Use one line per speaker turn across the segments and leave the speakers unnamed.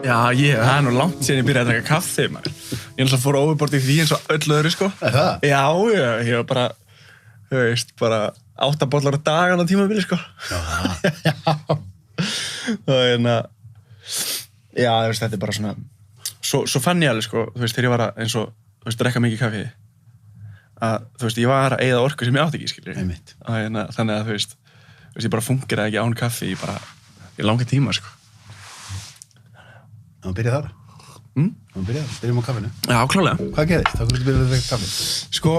Já, það er nú langt síðan ég byrjaði að drekka kaffi, maður. Ég náttúrulega fór overbord í því eins og öll öðru, sko.
Er það?
Já, ég var bara, þú veist, bara 8 bollar á dagan á tímabili, sko.
Já.
Já. Það já, þú veist, þetta er bara svona, svo fann ég alveg, sko, þú veist, þegar ég var að, eins og, þú veist, drekka mikið kaffi, að, þú veist, ég var að eyða orku sem ég átti ekki, skilur.
Einmitt.
Þannig að, þú veist, ég bara fungeraði ekki án kaffi í langa tíma, sko.
Það byrja þar. Byrjum á kaffinu.
Já, klálega.
Hvað gerðist? Þá hvernig byrjaði að drekka kaffi?
Sko,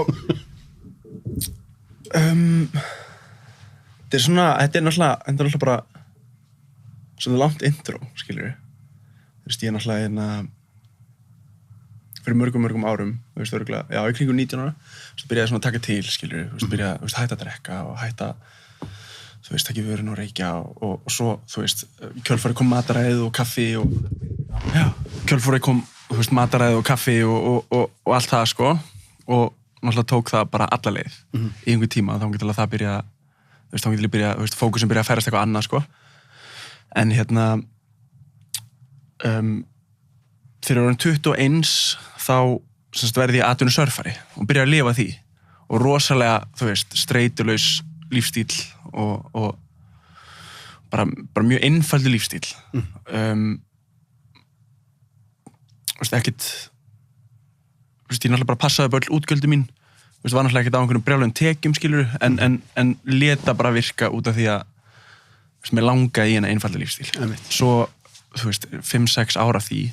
þetta er náttúrulega bara svona langt intro, skilur við. Þú veist, ég er náttúrulega fyrir mörgum árum, þú veist, örugglega, já, í kringum 19 ára, svo byrjaði svona að taka til, skilur við, þú veist, byrjaði, hætta að drekka og hætta, þú veist, ekki vörun og reykja og svo, þú veist, kjölfarið kom mataræðið og kaffi og, já, kjölfarið kom, þú veist, mataræðið og kaffi og allt það, sko, og náttúrulega tók það bara alla leið í einhver tíma, þá getur það byrja, þú veist, þú veist, fókusin byrja að ferast eitthvað annað, sko, en fyrir orðin 21 þá, semst, verði ég atvinnusurfari og byrja að lifa því og rosalega, þú veist, streitulaus lífstíl og bara mjög einfaldur lífstíl. Veist, ekkert, veist, ég náttúrulega bara passaði upp öll útgöldu mín, veist, var náttúrulega ekkert á einhvern brjálægum tekjum, skilur, en leta bara virka út af því að, veist, mér langaði í hennar einfaldur lífstíl. Svo, þú veist, 5-6 ára því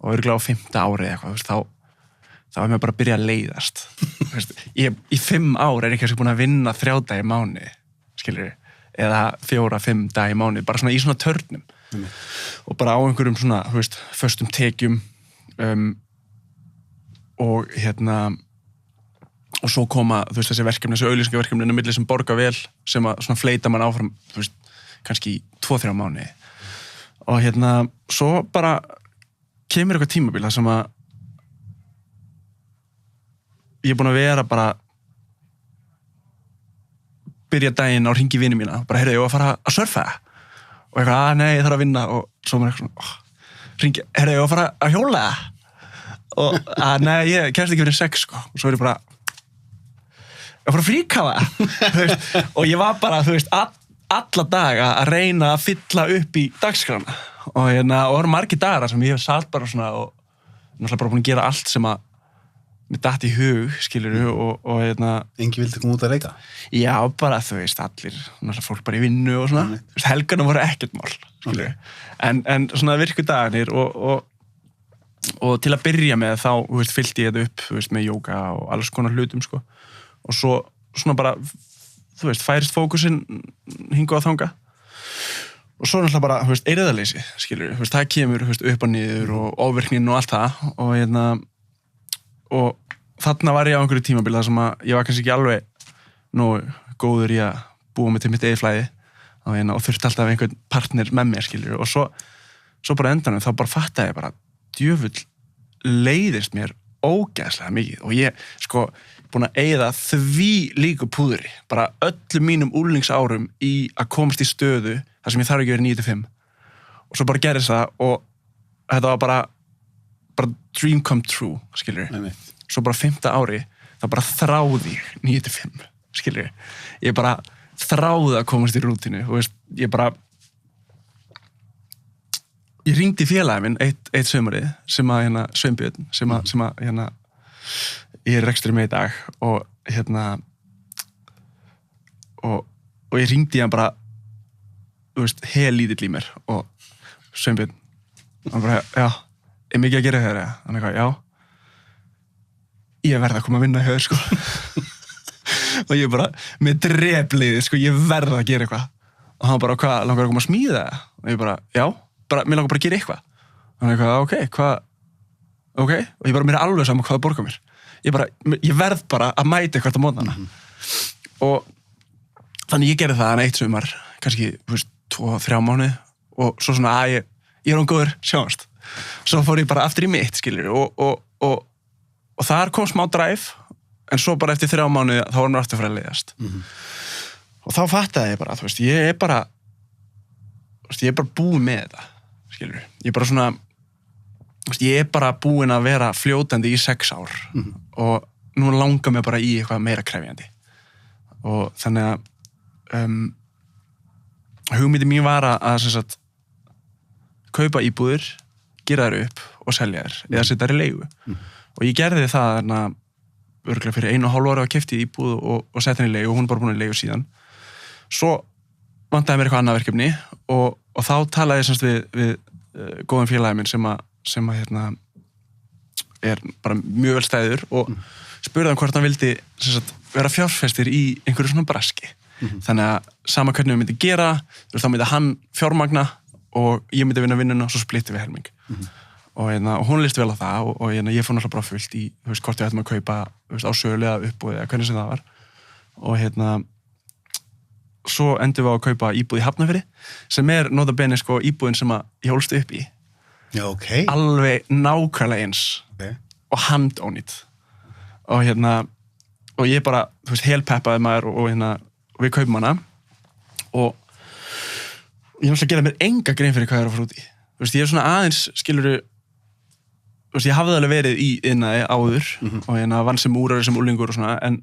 og örugglega á 5. árið eitthvað, þú veist, þá er mér bara að byrja að leiðast. Í 5 ár er ég kannski búin að vinna 3 daga í mánuði, skilur, eða 4-5 daga í mánuði, bara svona í svona törnum. Og bara á einhverjum svona, þú veist, föstum tekjum og og svo koma, þú veist, þessi verkefni, þessi auglýsingaverkefni inn á milli sem borga vel, sem að svona fleita mann áfram, þú veist, kannski í 2-3 mánuði. Og svo bara kemur eitthvað tímabil þar sem að ég er búin að vera bara byrja daginn á hringi vini mína, bara heyrðu, ég var að fara að surfa og eitthvað, nei, ég þarf að vinna og svo maður eitthvað svona, hringi, heyrðu, ég var að fara að hjóla og, nei, ég kemst ekki fyrir 6, sko, og svo er ég bara ég var að fara að fríkafa og ég var bara, þú veist, alla daga að reyna að fylla upp í dagskrána og það voru margir dagar sem ég hef satt bara svona og náttúrulega bara búin að gera allt sem að mér datt í hug, skilurðu, og
Engi vildi koma út að reika?
Já, bara, þú veist, allir, náttúrulega fólk bara í vinnu og svona, þú veist, helgarna voru ekkert mál, skilurðu, en svona virku dagarnir og til að byrja með þá, þú veist, fyllti ég þetta upp, þú veist, með jóga og alls konar hlutum, sko, og svo svona bara, þú veist, færist fókusinn hingað og þangað og svo náttúrulega bara, þú veist, eirðarleysi, skilurðu, þú veist, það kemur, þú veist, upp og niður og ofvirknin og allt það og þarna var ég á einhverju tímabil þar sem að ég var kannski ekki alveg nógu góður í að búa mig til mitt eigið flæði og þurfti alltaf einhvern partner með mér, skilur, og svo bara endanum þá bara fattaði ég bara djöfull leiðist mér ógeðslega mikið og ég, sko, búin að eyða því líku púðri, bara öllum mínum úlingsárum í að komast í stöðu þar sem ég þarf ekki verið 9-5 og svo bara gerðist það og þetta var bara dream come true, skilur svo bara 5. ári, þá bara þráði 9-5, skilur ég bara þráði að komast í rútínu og veist, ég hringdi félagi minn eitt sumarið sem að Sveinbjörn sem að ég er rekstri með í dag og og ég hringdi hann bara þú veist, lítill í mér og Sveinbjörn hann bara, já, er mikið að gera þér, hann eitthvað, já ég verð að koma að vinna hjá þér, sko og ég bara, með drepliði, sko, ég verð að gera eitthvað og hann bara, hvað, langar að koma að smíða það? Og ég bara, já, mér langar bara að gera eitthvað hann eitthvað, ok, og ég bara, mér er alveg saman hvað að borga mér ég verð bara að mæta eitthvað á mótnana og þannig ég gerði það en eitt sumar kannski, þú veist, 2-3 mánuði og svo svona, ég er góður, sjáumst svo fór ég bara aftur í mitt, skilur og þar kom smá drive en svo bara eftir 3 mánuði þá var mér aftur fyrir að leiðast og þá fattaði ég bara, þú veist, ég er bara búið með þetta, skilur ég er bara svona, ég bara búinn að vera fljótandi í 6 ár og nú langar mér bara í eitthvað meira krefjandi og þannig að hugmyndin mín var að sem sagt kaupa íbúðir, gera þær upp og selja þær eða setja þær í leigu og ég gerði það örugglega fyrir 1,5 ára og keypti íbúð og setti henni í leigu og hún er bara búin í leigu síðan svo vantaði mér eitthvað annað verkefni og þá talaði ég semst við góðan félagi minn sem að er bara mjög vel stæður og spurði hann hvort hann vildi sem sagt, vera fjárfestir í einhverju svona braski þannig að sama hvernig við myndi gera þá myndi hann fjármagna og ég myndi vinna vinnuna og svo splittum við helming og hún líst vel á það og ég fór náttúrulega bara fullt í hvort við ættum að kaupa á sölu eða uppbúið eða hvernig sem það var og svo endum við á að kaupa íbúð í Hafnarfirði sem er nota bene sko íbúðin sem að ég hólst upp í
Já, ok.
alveg nákvæmlega eins og handónýtt og og ég bara, helpeppaði maður og við kaupum hana og ég náttúrulega gera mér enga grein fyrir hvað ég er að fara út í ég er svona aðeins, skilurðu ég hafði alveg verið í iðnaði áður og vann sem úrari sem úlingur og svona en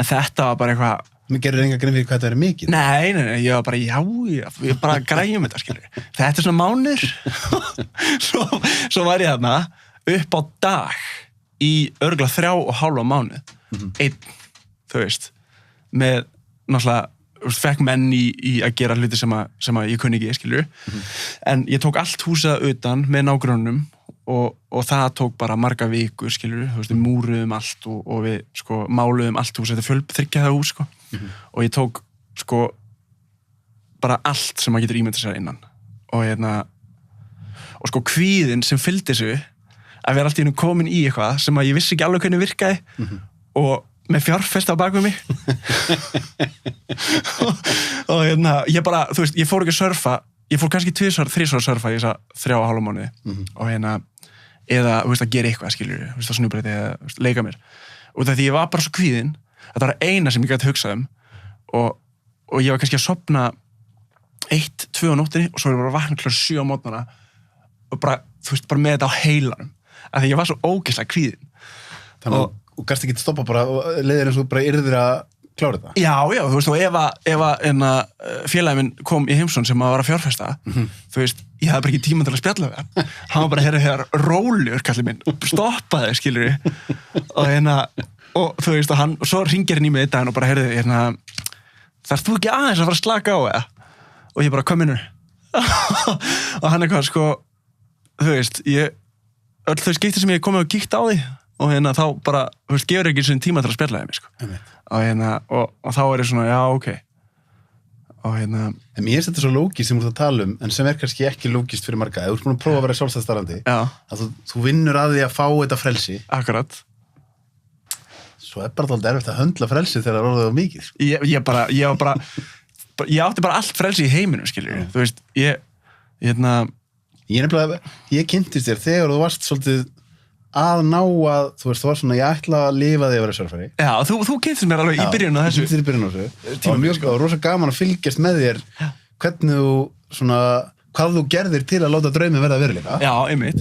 þetta var bara eitthvað
Mér gerur enga grein fyrir hvað þetta er mikið.
Nei, ég var bara, ég bara græjum þetta, skilur. Þetta er svona mánuður. svo var ég þarna upp á dag í örugglega 3,5 mánuð. Einn, þú veist, með náttúrulega, fekk menn í að gera hluti sem að ég kunni ekki, skilur. En ég tók allt húsið utan með nágrönnum og það tók bara marga vikur, skilur. Þú veist, við múruðum allt og við, sko, máluðum allt hús, þetta þriggja það hús, sko. Og ég tók sko bara allt sem maður getur ímyndað sér innan og sko kvíðinn sem fylgdi þessu að vera allt í einu komin í eitthvað sem að ég vissi ekki alveg hvernig virkaði og með fjárfesta á bak við mig og ég bara, þú veist, ég fór ekki að surfa ég fór kannski 2-3 að surfa í þessa 3,5 mánuði og eða, þú veist, að gera eitthvað, skilur þú veist, að snúbreyta eða leika mér og því ég var bara svo kvíðinn þetta var eina sem ég gæti hugsað og ég var kannski að sofna 1-2 á nóttinni og svo var ég bara að vakna klukkan 7 á morgnana og bara, þú veist, bara með þetta á heilanum af því ég var svo ógeðslega kvíðinn
Þannig að þú gast ekki stoppa bara og leiðir eins og bara yrðir að klára þetta
Já, þú veist, og ef félagi minn kom í heimsón sem að var að fjárfesta þú veist, ég hafði bara ekki tíma til að spjalla við hann var bara, hér rólegur, kallið minn stoppaði, skilur og þú veist, og svo ringir hann í mig einn daginn og bara, þarfst þú ekki aðeins að fara að slaka á eða? Og ég bara, hvað minnur? og hann eitthvað, sko, þú veist, öll þau skipti sem ég komið og kíkt á því og þá bara, þú veist, gefur ekki svona tíma til að spjalla við mig, sko. Og þá er ég svona, já, ok. Og
En mér finnst þetta svo lógist sem þú ert að tala en sem er kannski ekki lógist fyrir marga. Ef þú ert búin að prófa að vera sjálfstæðstarfandi, að þú vinnur að því að fá þetta frelsi.
Akkurat.
Svo er bara þátt erfitt að höndla frelsi þegar það orðið á mikið.
Ég átti bara allt frelsi í heiminum, skilur. Þú veist,
Ég kynntist þér þegar þú varst svolítið að ná að, þú veist, þú var svona, ég ætla að lifa því að vera surfari.
Já, þú kynntist mér alveg í byrjun á þessu.
Já, í byrjun á þessu. Það var mjög rosa gaman að fylgjast með þér hvernig þú, svona, hvað þú gerðir til að láta draumi verða veruleika.
Já, einmitt.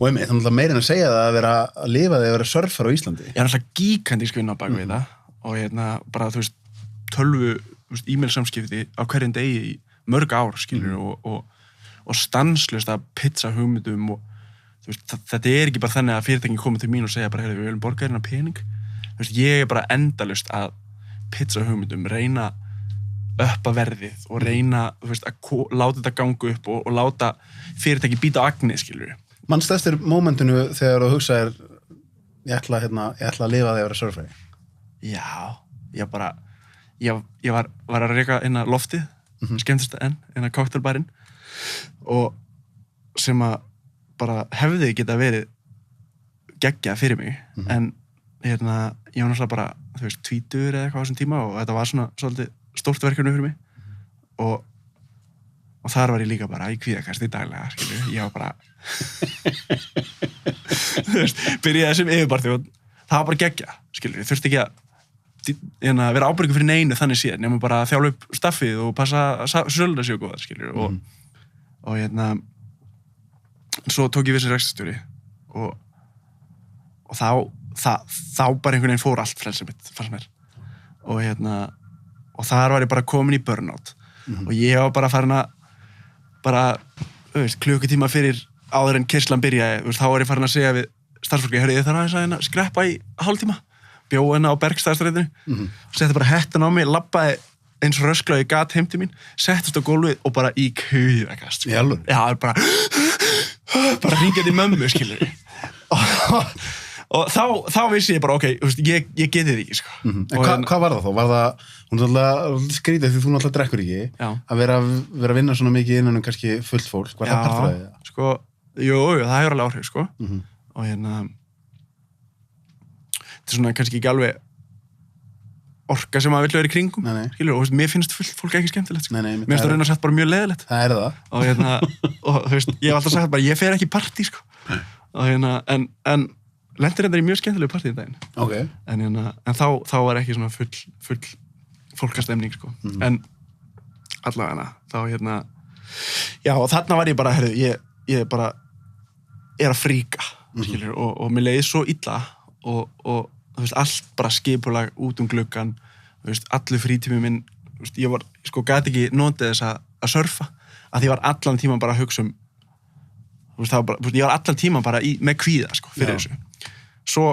Og einmitt, þannig að meira en að segja það að vera að lifa því að vera surfar á Íslandi.
Ég er alltaf gigantísk vinna á bak við það og bara, þú veist, e-mail samskipti á hverjum degi í mörg ár, skilur, og stanslaust að pizza hugmyndum og þú veist, þetta er ekki bara þannig að fyrirtækin komið til mín og segja bara, við viljum borga hérna pening. Þú veist, ég er bara endalaust að pizza hugmyndum, reyna uppa verðið og reyna, þú veist, að láta þetta ganga upp og láta fyrirtæki býta á agnið, skilur.
Manstu eftir mómentinu þegar þú hugsaðir ég ætla að lifa því að vera surfari?
Já, ég var að reka inn að loftið, skemmtist inn að koktelbarinn og sem að bara hefði geta verið geggjað fyrir mig en ég var náttúrulega bara, þú veist, 20 eða eitthvað á þessum tíma og þetta var svona svolítið stórt verkefni fyrir mig og þar var ég líka bara í kvíðakasti daglega, skilju, ég var bara þú veist, byrjaði sem yfirbarþjónn, það var bara geggjað, skilju, þurfti ekki að vera ábyrgur fyrir neinu þannig séð, nema bara að þjálfa upp staffið og passa að sölda séu góðar, skilju, og svo tók ég við sem rekstrarstjóri og þá bara einhvern veginn fór allt frelsið mitt, fannst mér og þar var ég bara komin í burnout og ég var bara farin að klukkutíma fyrir áður en keyrslunni byrjaði, þá var ég farin að segja við starfsfólki, ég þarf aðeins að skreppa í hálftíma, bjó á Bergstaðarstrætinu, setti bara hettan á mig, labbaði eins og röskla og ég gat heim til mín, settist á gólfið og bara í kuðakast.
Í alveg?
Já, bara hringið í mömmu, skilur og þá vissi ég bara, ok, ég geti þið ekki, sko.
En hvað var það þá? Var það, hún er alltaf skrítið því þú náttúrulega drekkur ekki, að vera að vinna svona mikið innan kannski fullt fólk, var það partfræðið?
Já, sko, jú, það hefur alveg áhrif, sko. Og þetta er svona kannski ekki alveg orka sem maður vill vera í kringum, skilur, og mér finnst fullt fólk ekki skemmtilegt, sko. Mér finnst það raun að sagt bara mjög leiðilegt.
Það er það.
Og þú veist, ég hef alltaf sagt bara, ég fer ekki í partí, sko. Og en lendir þetta í mjög skemmtilegu partíð daginn.
Ok.
En þá var ekki svona full fólkastemning, sko. En allavega þá já, og þarna var ég bara, ég bara er að fríka, skilur, og mér leiði svo illa og þú veist, allt bara skipulag út gluggann, þú veist, allur frítími minn, þú veist, ég var, sko, gæti ekki notið þess að surfa, að ég var allan tíman bara að hugsa þú veist, ég var allan tíman bara með kvíða, sko, fyrir þessu. Svo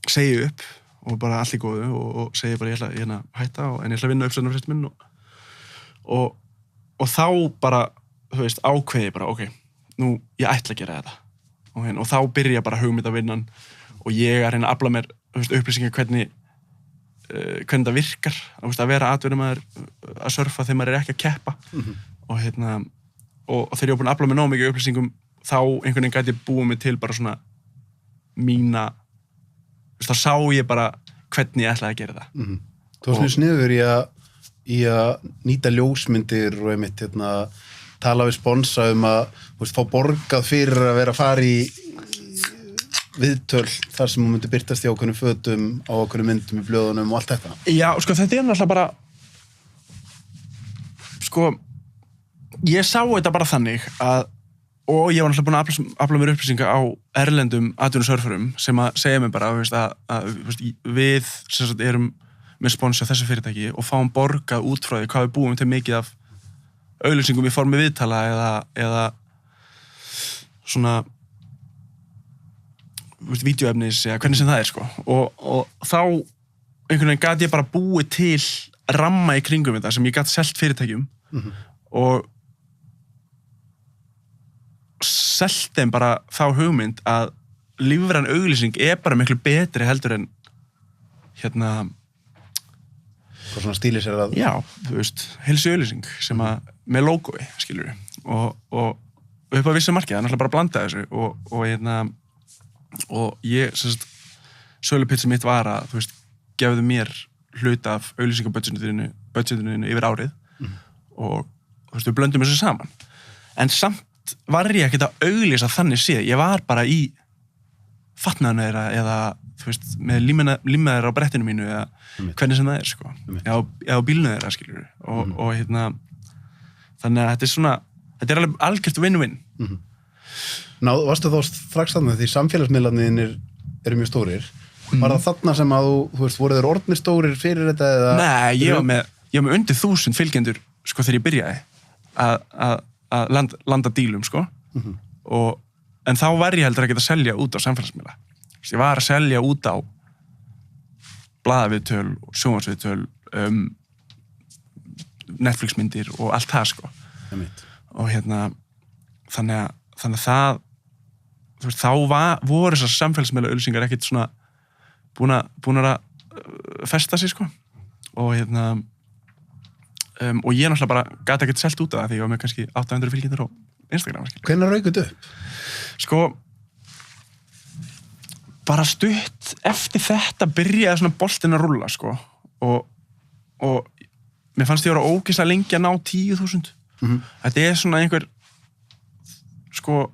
segi ég upp og bara allt í góðu og segi bara, ég ætla að hætta en ég ætla að vinna uppsöfnarfrest minn og þá bara, þú veist, ákveði bara, ok, nú, ég ætla að gera þetta. Og þá byrja bara hugmyndavinnan og ég að reyna að afla mér, þú veist, upplýsingar hvernig það virkar, að vera atvinnumæður að surfa þegar maður er ekki að keppa. Og þegar ég var búin að afla mér nóg mikið upplýsingum, þá einhvern veginn gæti ég búið mig til bara svona mína, þú veist, þá sá ég bara hvernig ég ætlaði að gera það.
Þú varst mjög sniður í að nýta ljósmyndir og einmitt tala við sponsa að fá borgað fyrir að vera að fara í viðtöl þar sem hún myndi birtast í ákveðnum fötum, á ákveðnum myndum í blöðunum og allt þetta. Já,
sko, þetta er náttúrulega bara, sko, ég sá þetta bara þannig og ég var náttúrulega búin að afla mér upplýsinga á erlendum atvinnusörfurum sem að segja mér bara, við sem sagt erum með sponsa þessu fyrirtæki og fáum borgað út frá því hvað við búum til mikið af auglýsingum í formi viðtala eða svona vídeoefnis eða hvernig sem það er, sko. Og þá einhvern veginn gat ég bara búið til ramma í kringum þetta sem ég gat selt fyrirtækjum og selt þeim bara þá hugmynd að lífræn auglýsing er bara miklu betri heldur en
og svona stíli sér að
já, þú veist, heilsu auglýsing sem að með logoi, skilur við og upp á vissu markið, það er náttúrulega bara að blanda þessu og ég, sem sagt, sölupitsi mitt var að, þú veist, gefðu mér hluta af auglýsingabudgetinu yfir árið og, þú veist, við blöndum þessu saman en samt var ég ekkert að auglýsa þannig séð, ég var bara í fatnaðinu þeirra eða, þú veist, með líma þeirra á brettinu mínu eða hvernig sem það er, sko eða á bílnu þeirra, skilur við og þannig að þetta er svona, þetta er algjört win-win.
Varstu þá strax þarna því samfélagsmiðlarnir eru mjög stórir. Var það þarna sem að þú veist, voru þeir orðnir stórir fyrir þetta eða?
Nei, ég var með undir 1000 fylgjendur, sko, þegar ég byrjaði að landa dílum, sko. En þá var ég heldur ekki að selja út á samfélagsmiðla. Ég var að selja út á blaðaviðtöl, sjónvarpsviðtöl, Netflix-myndir og allt það, sko. Og þannig að það, þú veist, þá voru þessar samfélagsmiðla auglýsingar ekkert svona búnar að festa sig, sko. Og og ég náttúrulega bara gat ekkert selt út af það því ég var með kannski 800 fylgjendur á Instagram, skilur.
Hvenær rauk þetta upp?
Sko, bara stutt eftir þetta byrjaði svona boltinn að rúlla, sko. Og mér fannst ég vera ógeðslega lengi að ná 10.000. Þetta er svona einhver, sko,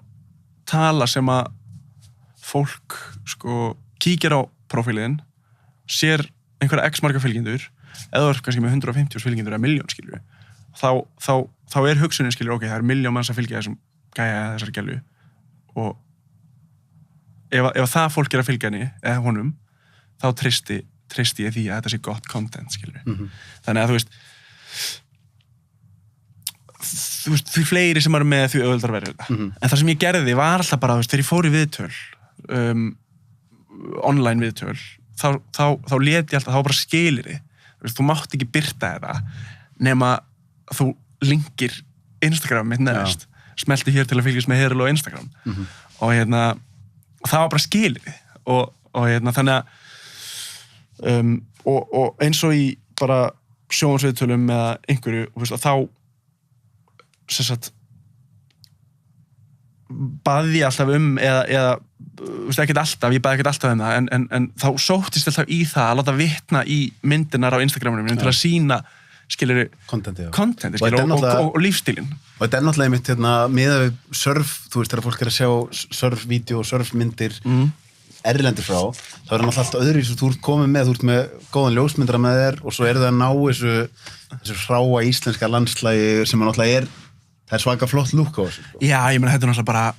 tala sem að fólk, sko, kíkir á prófílinn, sér einhverja x marga fylgjendur, eða kannski með 150 fylgjendur eða 1.000.000, skilur við, þá hugsunin skilur, ok, það 1.000.000 manns að fylgja þessum gæja eða þessari gælu og ef það fólk að fylgja henni eða honum, þá treysti ég því að þetta sé gott content, skilur. Þannig að þú veist, því fleiri sem eru með því auðveldar verður þetta. En það sem ég gerði var alltaf bara, þú veist, þegar ég fór í viðtöl, online viðtöl, þá lét ég alltaf, þá bara skilyrði. Þú mátt ekki birta þetta nema þú linkir Instagram mitt neðast, smelti hér til að fylgjast með Heril og Instagram. Og það var bara skilyrði. Og þannig að og eins og í bara sjónvarpsviðtölum eða einhverju, þú veist, að þá sem sagt baði ég alltaf eða þú veist, ekkert alltaf, ég baði ekkert alltaf það en þá sóttist alltaf í það að láta vitna í myndinar á Instagramunum til að sýna, skilur kontenti, skilur, og lífstílinn.
Og þetta náttúrulega mitt miðað við surf, þú veist, þegar fólk að sjá surfvídeó og surfmyndir erlendir frá, þá náttúrulega alltaf öðru þú ert komið með, þú ert með góðan ljósmyndara með þér og svo það að ná þessu hráa íslenska landslægi sem náttúrulega það svaka flott lúk á þessu.
Já, ég meina þetta náttúrulega bara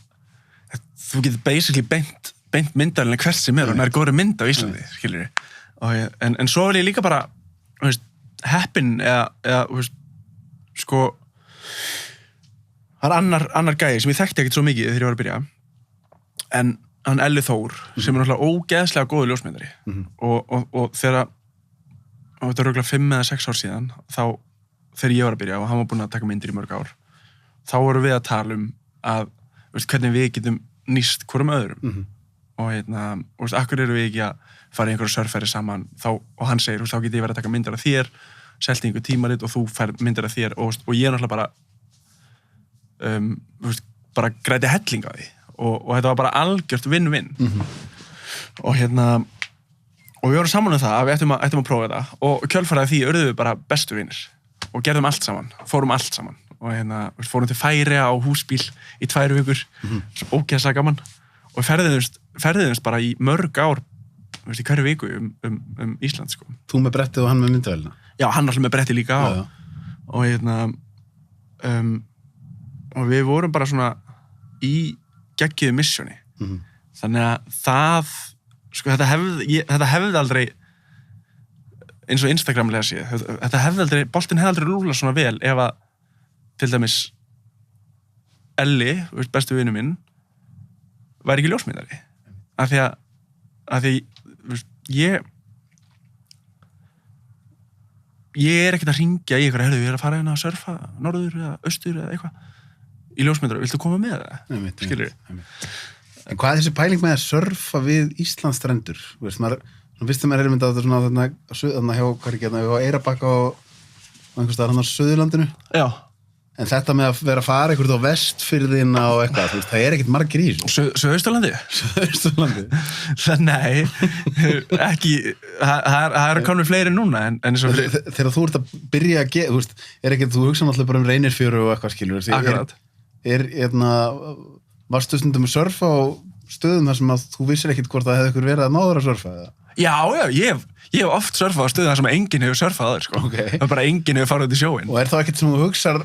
þú getur basically beint myndaðalinn hvert sem og það góðri mynd á Íslandi, skilur en svo vil ég líka bara, þú veist, heppin eða þú veist, sko það annar gæi sem ég þekkti ekkert svo mikið þegar ég var að byrja en hann Elli Þór sem náttúrulega ógeðslega góður ljósmyndari og þegar og þetta röglega 5 eða 6 ár síðan þá þegar ég var að byrja og hann var búinn að taka myndir í mörg ár þá vorum við að tala að veist, hvernig við getum nýst hvorum öðrum og veist, akkur eru við ekki að fara í einhverju surfferði saman og hann segir, þá get ég verið að taka myndir af þér selti einhver tímarit og þú fær myndir af þér og ég náttúrulega bara græti helling á því og þetta var bara algjört win-win og og við vorum saman það að við ættum að prófa þetta og kjölfarið því urðum við bara bestu vinir og gerðum allt saman, fórum allt saman og fórum til Færeyja á húsbíl í 2 vikur, svo ógeðslega gaman og ferðiðumst bara í mörg ár í hverju viku Ísland, sko.
Þú með brettið og hann með myndavélina?
Já, hann alltaf með brettið líka á og við vorum bara svona í geggjuðu missjóni þannig að það sko, þetta hefði aldrei eins og Instagramlega séð þetta hefði aldrei, boltinn hefði aldrei rúlað svona vel ef að til dæmis Elli, bestu vinur minn væri ekki ljósmyndari af því ég er ekkert að hringja í einhverja, ég er að fara að surfa norður eða austur eða eitthvað í ljósmyndara, viltu koma með það? Skilur við?
En hvað er þessi pæling með að surfa við Íslandsstrendur? Þú veist, fyrst þegar maður mynda á þetta svona þarna hjá, hvað er ekki, hjá Eyrarbakka og einhvers staðar hann á Suðurlandinu? Já. En þetta með að vera að fara einhvern á Vestfirðina og eitthvað, þú veist, það er ekkert margir í þessu.
Suðausturlandi? Suðausturlandi? Nei, ekki, það eru komið fleiri núna, en svo...
Þegar þú ert að byrja að þú veist, þú hugsa náttúrulega bara Reynirfjöru og eitthvað, skilur.
Akkurat.
Varstu stundum að surfa á stöðum þar sem að þú vissir ekkert hvort það hefði ykkur verið að náður að surfa, eða? Já, ég hef oft surfað á stöðum þar sem enginn hefur surfað aður, sko. Okay. Það er bara enginn hefur farið út í sjóinn. Og þá ekkert sem þú hugsar,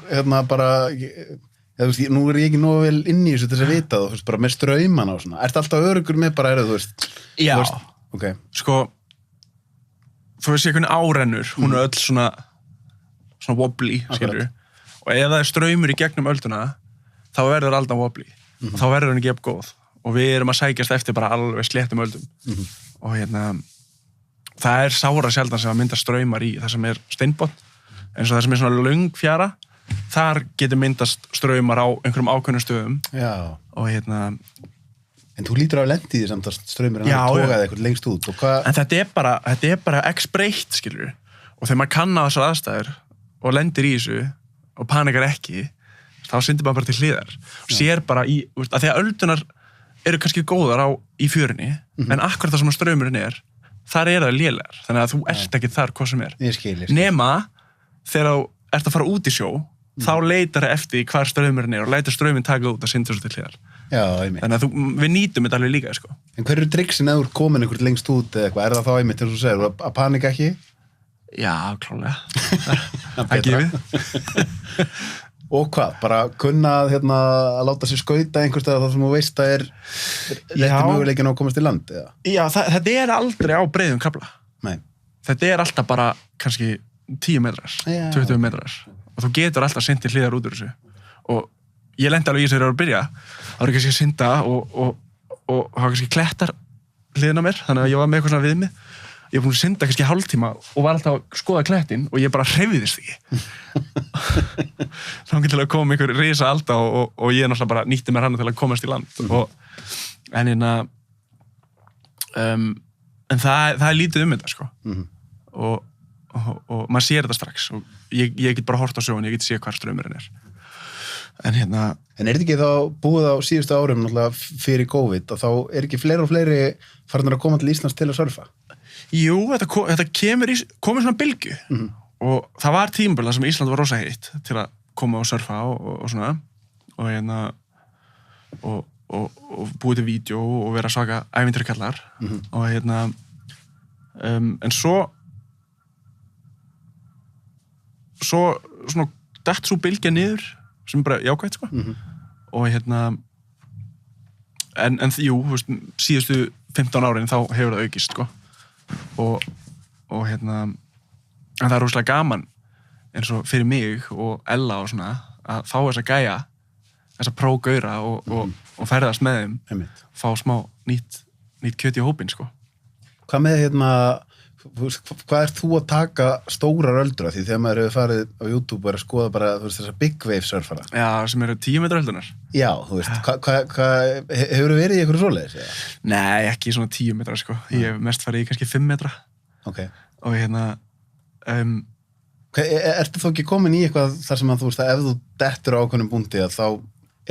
bara, þú veist, nú er ég ekki nógu vel inn í þessu til þess að vita, þú veist, bara með strauman og svona. Ertu alltaf öruggur með bara, þú veist?
Já.
Þú veist, okay.
Sko, þú veist, ég kunni árennur, hún er öll svona wobbly, skilur. Og ef það er straumur í gegnum ölduna, þá verður aldan wobbly. Og þá verður hann ekki jafn góð. Og við erum að sækjast eftir bara alveg sléttum öldum. Og það er sára sjaldan sem að mynda straumar í það sem er steinbotn. En svo það sem er svona löng fjara, þar getur myndast straumar á einhverjum ákveðnum stöðum.
Já.
Og
En þú lítur á lendi því samt að straumur hann tókaði eitthvað lengst út.
En þetta er bara x-breytt, skilur. Og þegar maður kann á þessar aðstæður og lendir í þessu og panikar ekki, þá syndir maður bara til hliðar. Og sér bara í, að því að öldunar eru kannski góðar í fjörunni, en akkurat það sem straumurinn þar það lélegar. Þannig að þú ert ekki þar hvað sem er.
Ég skil.
Nema, þegar þú ert að fara út í sjó, þá leitar það eftir hvar straumurinn og lætur strauminn taka út að synda svo til hliðar.
Já, einmitt.
Þannig að við nýtum þetta alveg líka, sko.
En hver eru triksin eða þú ert komin einhvern lengst út eða eitthvað? Er það þá einmitt, þegar þú segir, að panika ekki?
Já, klálega. Það er gefið.
Og hvað? Bara kunna að láta sér skauta einhvers staðar þar sem þú veist að rétti möguleikin á að komast í land, eða?
Já, þetta er aldrei á breiðum kafla.
Nei.
Þetta er alltaf bara kannski 10 metrar, 20 metrar. Og þú getur alltaf syndið hliðar út úr þessu. Og ég lendi alveg í þessu þegar ég var að byrja. Það var kannski að synda og hafa kannski klettar hliðina á mér, þannig að ég var með eitthvað svona við mig. Ég var búin að synda kannski hálftíma og var alltaf að skoða klettin og ég bara hreyfðist ekki. Þannig til að koma einhver risa alda og ég náttúrulega bara nýtti mér hana til að komast í land. En það er lítið þetta, sko. Og maður sér þetta strax og ég get bara hort á sjóun, ég get séð hvar straumurinn er. En
er þetta ekki þá búið á síðustu árum náttúrulega fyrir COVID og þá er ekki fleiri og fleiri farnir að koma til Íslands til að surfa?
Jú, þetta komið svona bylgju og það var tímabil sem Ísland var rosa heitt til að koma og surfa og svona og búið til vídeo og vera svaka ævintýrakallar og en svo svona dett svo bylgja niður sem bara jákvætt, sko og en jú, síðustu 15 árin þá hefur það aukist, sko og en það er rosalega gaman eins og fyrir mig og Ella og svona að fá þessa gæja þessa prógaura og ferðast með þeim fá smá nýtt kjöt í hópinn, sko.
Hvað með hvað ert þú að taka stórar öldur af því þegar maður hefur farið á YouTube og er að skoða bara þessar big wave surfara?
Já, sem eru 10 metra öldunar. Já,
þú veist, hefur þú verið í einhverju svoleiðis?
Nei, ekki svona 10 metra, sko. Ég hef mest farið í kannski 5 metra.
Ok.
Og
ertu þá ekki komin í eitthvað þar sem að þú veist að ef þú dettur á ákveðnum búndi að þá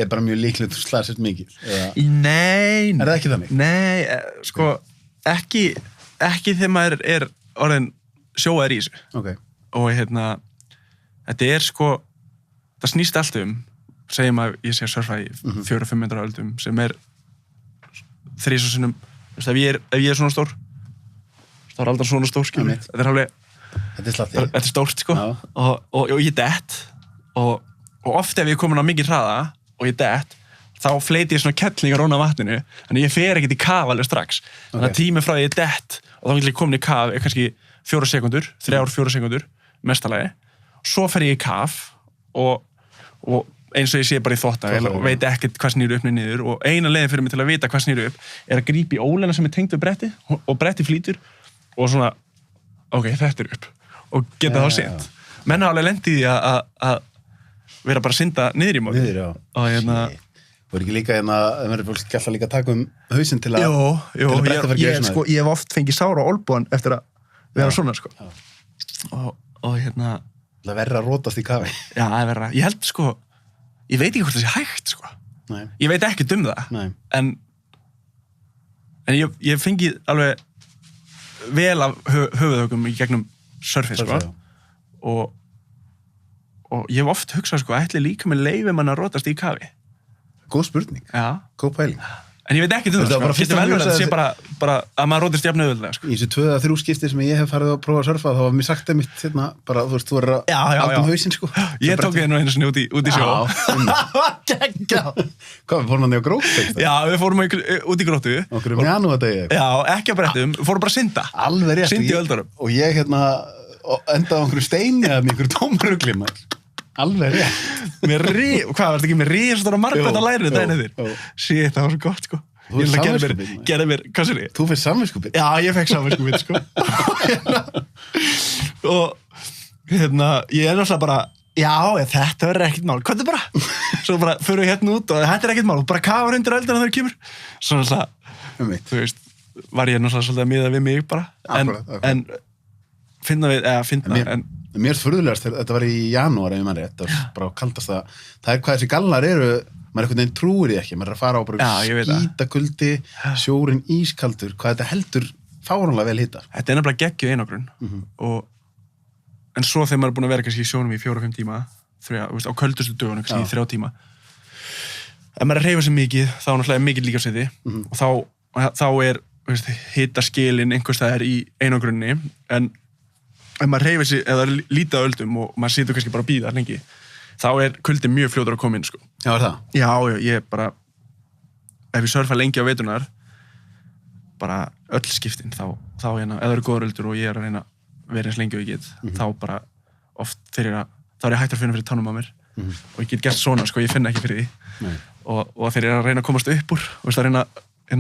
er bara mjög líklegt þú slasist mikið?
Nei.
Er það ekki þannig?
Nei, sko, ekki þegar maður er orðin sjóaður í þessu.
Ok.
Og þetta er sko, það snýst allt segjum að ég sé að surfa í 4-5 metra öldum sem er 3 sinnum, ef ég er svona stór, þá er aldrei svona stór, skilur. Þetta er alveg, þetta er stórt, sko. Og ég dett, og oft ef ég er komin á mikið hraða og ég dett, þá fleiti ég svona kettlingar ofan á vatninu, þannig ég fer ekkert í kaf alveg strax. Þannig að tíminn frá því ég dett og þá vil ég komin í kaf er kannski 4 sekundur, 3-4 sekundur, mestalagi. Svo fer ég í kaf og eins og ég sé bara í þvottavél og veit ekkert hvað snýr upp niður og eina leiðin fyrir mig til að vita hvað snýr upp er að grípa í ólena sem er tengt við bretti og bretti flýtur og svona, ok, þetta er upp og geta þá synt. Menn hafa alveg lent í því að vera bara að synda niður í móti.
Niður, já.
Og
Þú er ekki líka það verður fólk alltaf líka að taka hausinn til að bretta fyrir gjösuna.
Sko, ég hef oft fengið sára á olbúan eftir að vera svona, sko. Og
Það verður að rótast í kafi.
Já, það er verður. Ég held, sko, ég veit ekki hvort það sé hægt, sko.
Nei.
Ég veit ekkert það.
Nei.
En ég fengið alveg vel af höfuðhögum í gegnum surfið, sko. Og ég hef oft hugsað, sko, ætli líka með leyfi mann að rótast í kafi.
Góð spurning.
Já.
Góð pæling.
En ég veit ekki það, sko. Getur vel verið að það sé bara að maður rótist jafn auðveldlega, sko.
Í þessu 2-3 skipti sem ég hef farið að prófa að surfa, þá var mér sagt einmitt, bara, þú veist, þú er að allt hausinn, sko.
Ég tók þér nú einu sinni út í sjó.
Geggjað. Hvað, við fórum hann í á gróttu?
Já, við fórum út í gróttu.
Okkur janúardegi.
Já, ekki á brettum, við fórum bara að synda.
Alveg rétt.
Synda í öldurum.
Og ég endaði á einhverju steini eða einhverju tómrugli, alveg rétt.
Hvað, varst ekki með risastóra margfætta lærið daginn eftir? Shit, það var svo gott, sko.
Þú er samviskubit.
Gerði mér, hvað sér ég?
Þú fyrst samviskubit?
Já, ég fekk samviskubit, sko. Og ég er náttúrulega bara, já, þetta verður ekkert mál. Hvað er bara? Svo bara förum við hérna út og þetta er ekkert mál. Bara kafar undir öldina þegar það kemur. Svo náttúrulega, þú veist, var ég náttúrulega svolítið að miða við mig bara. En
Mér er furðulegast þegar þetta var í janúar ef ég mann rétt, bara kaldast það er hvað þessi gallar eru, maður einhvern veginn trúir því ekki, maður er að fara á bara skítakuldi, sjórin ískaldur, hvað þetta heldur fáránlega vel hitta.
Þetta er nefnilega geggjuð einangrun en svo þegar maður er búin að vera kannski í sjónum í 4-5 tíma, á köldustu dögunum kannski í 3 tíma, ef maður er að hreyfa sig mikið, þá er náttúrulega mikið líkamsviti og þá er hitaskilin einhvers staðar í einangrunni, en ef maður hreyfir sig eða lítið á öldum og maður situr kannski bara að bíða lengi, þá kuldi mjög fljótur að koma inn, sko.
Já, það?
Já, ég bara, ef ég surfa lengi á veturnar, bara öll skiptin, þá eða eru góður öldur og ég að reyna að vera eins lengi og ég get, þá bara oft þá ég hættur að finna fyrir tánum á mér og ég get gert svona, sko, ég finna ekki fyrir því og þegar ég að reyna að komast upp úr og að reyna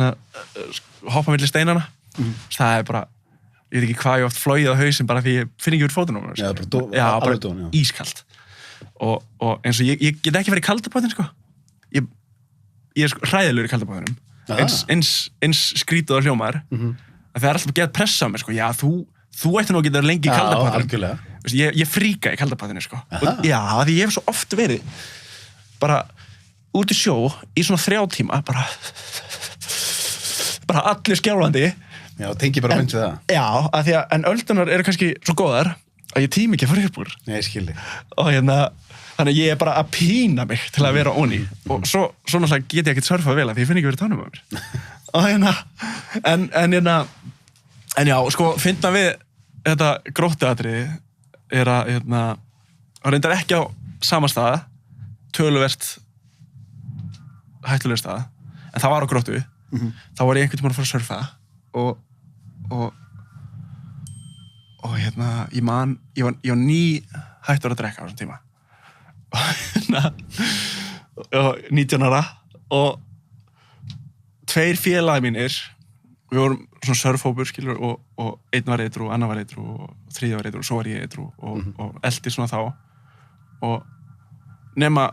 að hoppa milli steinana, það bara, ég veit ekki hvað ég oft flóið á hausinn bara því ég finn ekki úr fótunum á mér, sko. Bara ískalt og eins og ég get ekki verið í kaldabátinn, sko. Ég sko hræðilegur í kaldabátinum, eins skrítið á hljómar, að það alltaf gett pressa á mér, sko. Já, þú ætti nú að geta lengi í kaldabátinum. Ég fríka í kaldabátinu, sko. Já, því ég hef svo oft verið bara út í sjó í svona 3 tíma, bara allir skjálfandi.
Já, tengi bara mynd við það.
Já, en öldunar eru kannski svo góðar að ég tími ekki að fara upp úr.
Nei, ég skilji.
Og þannig að ég bara að pína mig til að vera onni og svo náttúrulega get ég ekkert surfað vel að því ég finn ekki verið tánum á mér. Og en já, sko, finna við þetta gróttuatriði að reyndar ekki á sama stað, töluvert hættulegur stað, en það var á gróttu. Þá var ég einhvern tímann að fara að surfa og ég var ný hættur að drekka á þessum tíma. Og 19 ára og 2 félagi mínir, við vorum svona surfhópur, skilur, og einn var eitru, annar var eitru og þriðji var eitru og svo var ég eitru og eldi svona þá og nema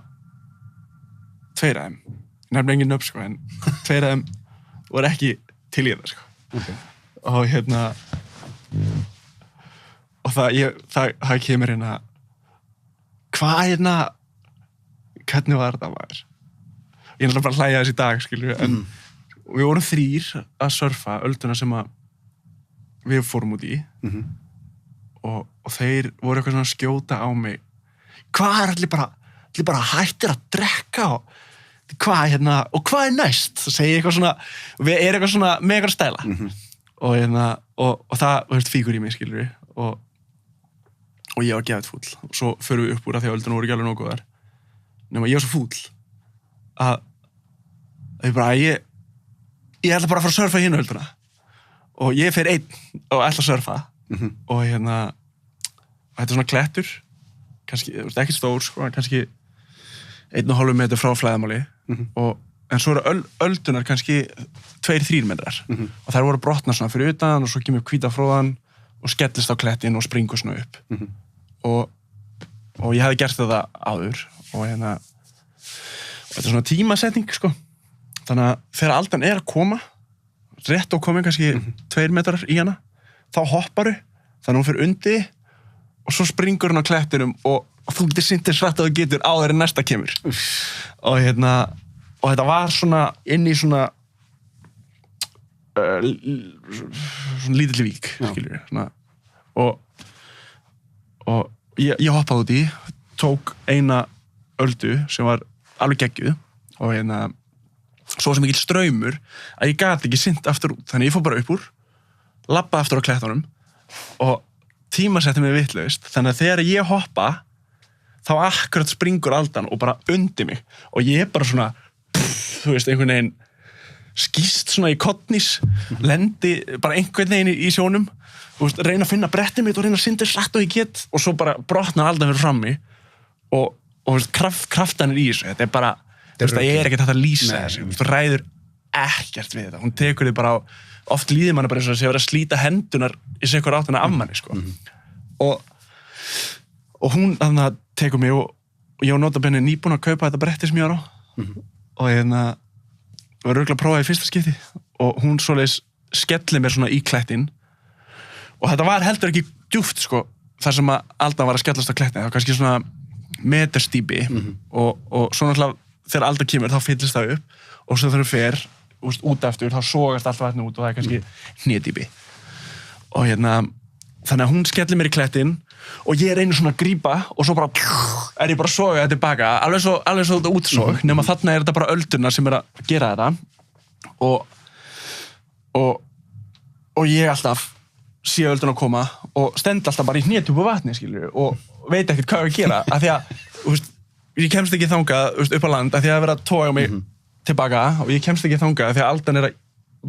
2 af þeim, ég nefnir engin nöfn, sko, en 2 af þeim voru ekki til í þetta, sko. Og það kemur hvernig var þetta, maður? Ég náttúrulega bara hlæja þess í dag, skilur, en við vorum 3 að surfa ölduna sem við fórum út í og þeir voru eitthvað svona að skjóta á mig. Hvað allir bara hættir að drekka og hvað næst? Það segi eitthvað svona, við eitthvað svona með eitthvað stæla. Og það fíkur í mig, skilur við, og ég var geðveikt fúll. Og svo förum við upp úr að því að ölduna voru ekki alveg nógu góðar. Nema ég var svo fúll að ég ætla bara að fara að surfa hinu ölduna. Og ég fer einn og ætla að surfa. Og þetta svona klettur, kannski, ekki stór, sko, kannski 1,5 metur frá flæðamáli. En svo eru öldunar kannski 2-3 metrar. Og þær voru brotnar svona fyrir utan og svo kemur hvítafróðan og skellist á klettin og springur svona upp. Og ég hefði gert þetta áður og þetta er svona tímasetning, sko. Þannig að þegar aldan að koma, rétt og komin kannski 2 metrar í hana, þá hopparu, þannig að hún fyrir undi og svo springur hún á klettinum og þú getur syndir srætt að þú getur áður en næsta kemur. Og þetta var svona inn í svona lítill vík, skilur við. Og ég hoppaði út í, tók eina öldu sem var alveg geggjuð og svo sem mikill straumur að ég gat ekki synt aftur út. Þannig ég fór bara upp úr, labbaði aftur á klettunum og tímasetti mig vitlaust. Þannig að þegar ég hoppa, þá akkurat springur aldan og bara undi mig. Og ég bara svona, þú veist, einhvern veginn skýst svona í kottnís, lendi bara einhvern veginn í sjónum, þú veist, reyna að finna brettið mitt og reyna að synda satt og ég get og svo bara brotnar aldan fyrir frammi og veist, kraftanir í þessu. Þetta er bara, þú veist, ég ekkert hægt að lýsa þessu. Þú ræður ekkert við þetta. Hún tekur þig bara á, oft líður manni bara eins og að vera að slíta hendunar í sig hver áttina af manni, sko. Og hún þannig að tekur mig og ég var notabenni nýbúin að kaupa þetta bretti sem ég var á og ég var örugglega að prófa í fyrsta skipti og hún svoleiðis skelli mér svona í klettinn og þetta var heldur ekki djúpt, sko, þar sem að aldan var að skellast á klettin. Það var kannski svona meterstýpi og svo náttúrulega þegar aldan kemur þá fyllist það upp og svo þegar það fer út aftur þá sogast allt vatni út og það er kannski hnédýpi og þannig að hún skellir mér í klettin og ég reynir svona að grípa og svo bara er ég bara að soga þetta tilbaka alveg svo þetta útsog nema þarna er þetta bara öldurnar sem er að gera þetta og ég alltaf sé öldun að koma og stend alltaf bara í hnetjúpu vatni, skilur, og veit ekkert hvað ég að gera, af því að, þú veist, ég kemst ekki þangað, þú veist, upp á land, af því að vera að toga mig tilbaka og ég kemst ekki þangað af því að aldan að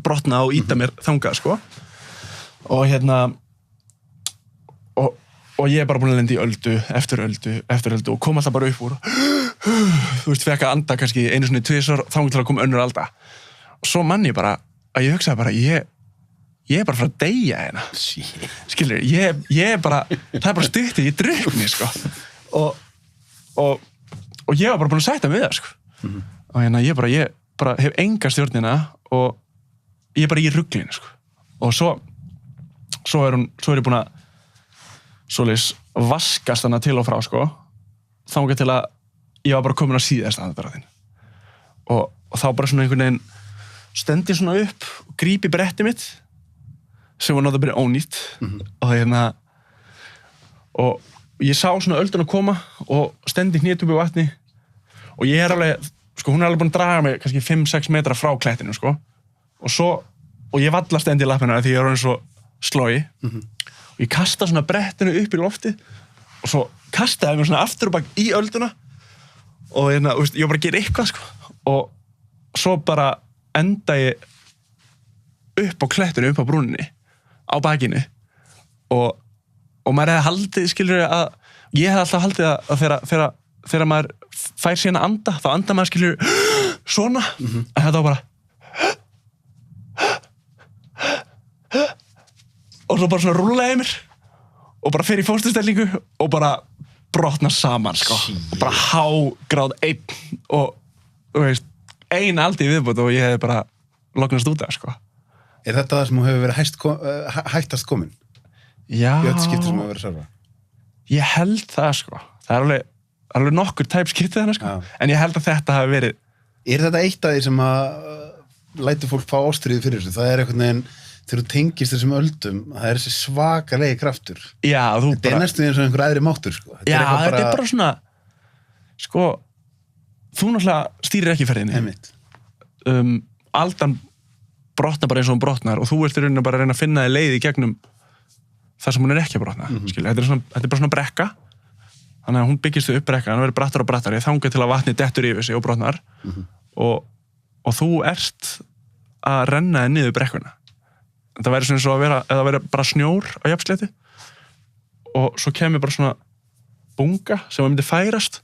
brotna og íta mér þangað, sko. Og og ég bara búin að lenda í öldu eftir öldu og kom alltaf bara upp úr þú veist, fekk að anda kannski einu svona tvisvar þangað til að koma önnur alda og svo mann ég bara að ég hugsaði bara ég er bara frá að deyja hérna skilur, ég er bara það er bara stuttið, ég drukni sko og ég var bara búin að sætta með það sko og ég bara hef enga stjórnina og ég er bara í ruglinu sko og svo er ég búin að svoleiðis vaskast hana til og frá sko þangað til að ég var bara komin á síðasta aðdraðin og þá bara svona einhvern veginn stend ég svona upp og grípi brettið mitt sem var náttúrulega ónýtt og ég sá svona öldun að koma og stend í hnét upp í vatni og ég er alveg, sko hún er alveg búin að draga mig kannski 5-6 metra frá klettinu sko og ég valla stend í lappina því ég er orðinn svo slogi og ég kasta svona brettinu upp í loftið og svo kastaði ég mér svona aftur og bak í ölduna og ég var bara að gera eitthvað sko og svo bara enda ég upp á klettinu, upp á brúninni á bakinu og maður hefði haldið, skilur ég hefði alltaf haldið að þegar maður fær síðan að anda þá anda maður, skilur svona en þetta var bara og svo bara svona rúllaði mér og bara fer í fósturstellingu og bara brotna saman sko og bara hágráð einn og þú veist, ein aldi viðbútt og ég hefði bara lognast út af sko.
Er þetta það sem hefur verið hættast komin?
Já.
Í öll skipti sem hefur verið sjálfa?
Ég held það sko. Það er alveg nokkur tæp skiptið þarna sko. En ég held að þetta hafi verið. Er
þetta eitt af því sem að lætur fólk fá ástríðu fyrir þessu? Það er einhvern veginn þegar þú tengist þessum öldum, það er þessi svakalegi kraftur. Já, þetta er næstum eins og einhver æðri máttur, sko.
Já, þetta er bara svona, sko, þú náttúrulega stýrir ekki ferðinni.
Einmitt.
Aldan brotnar bara eins og hún brotnar og þú ert í rauninni bara að reyna að finna þig leið í gegnum það sem hún er ekki að brotna, skilja. Þetta er bara svona brekka, þannig að hún byggist upp brekka, hann verður brattar og brattari, þangað til að vatnið dettur yfir sig og brotnar og þú ert að renna þig niður brekkuna. Það væri svona eins og að vera, eða væri bara snjór á jafnslétti og svo kemur bara svona bunga sem myndi færast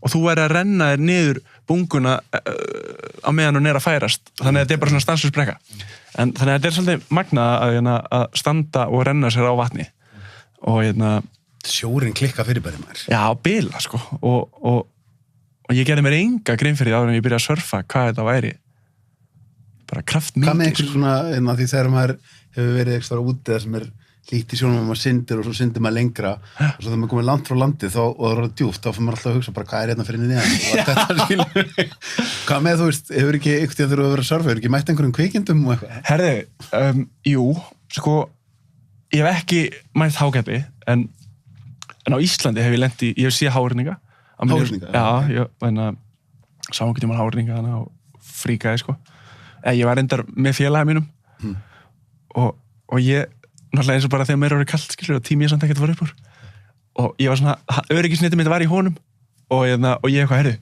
og þú væri að renna þér niður bunguna á meðan hún er að færast þannig að þetta er bara svona stanslaus brekka en þannig að þetta er svolítið magnað að standa og renna sér á vatni og
sjórinn klikka fyrir bara maður.
Já, bila sko og ég gerði mér enga grein fyrir því áður en ég byrjaði að surfa hvað þetta væri bara kraftmikið.
Hvað með einhvern svona, því þegar maður hefur verið eitthvað úti það sem er lít í sjónum og maður syndir og svo syndir maður lengra og svo þegar maður komið langt frá landi og það er djúpt, þá fyrir maður alltaf að hugsa bara hvað er hérna fyrir neðan og þetta skilur. Hvað með þú veist, hefur ekki einhvern tíðan þegar þú hefur verið að surfa, hefur ekki mætt einhverjum kvikindum og eitthvað?
Herði, jú, sko, ég hef ekki mætt hágæpi en á Íslandi hef ég lent í, ég hef séð háhyrninga.
Háhyrninga?
Já, ég sá einhvern tímann háhyrninga þarna og fríkaði, sko. Ég var reyndar með félaga mínum og ég, náttúrulega eins og bara þegar mér var kalt, skilur, og tími ég samt ekkert að fara upp úr og ég var svona, öryggisnetið mitt var í honum og ég eitthvað, heyrðu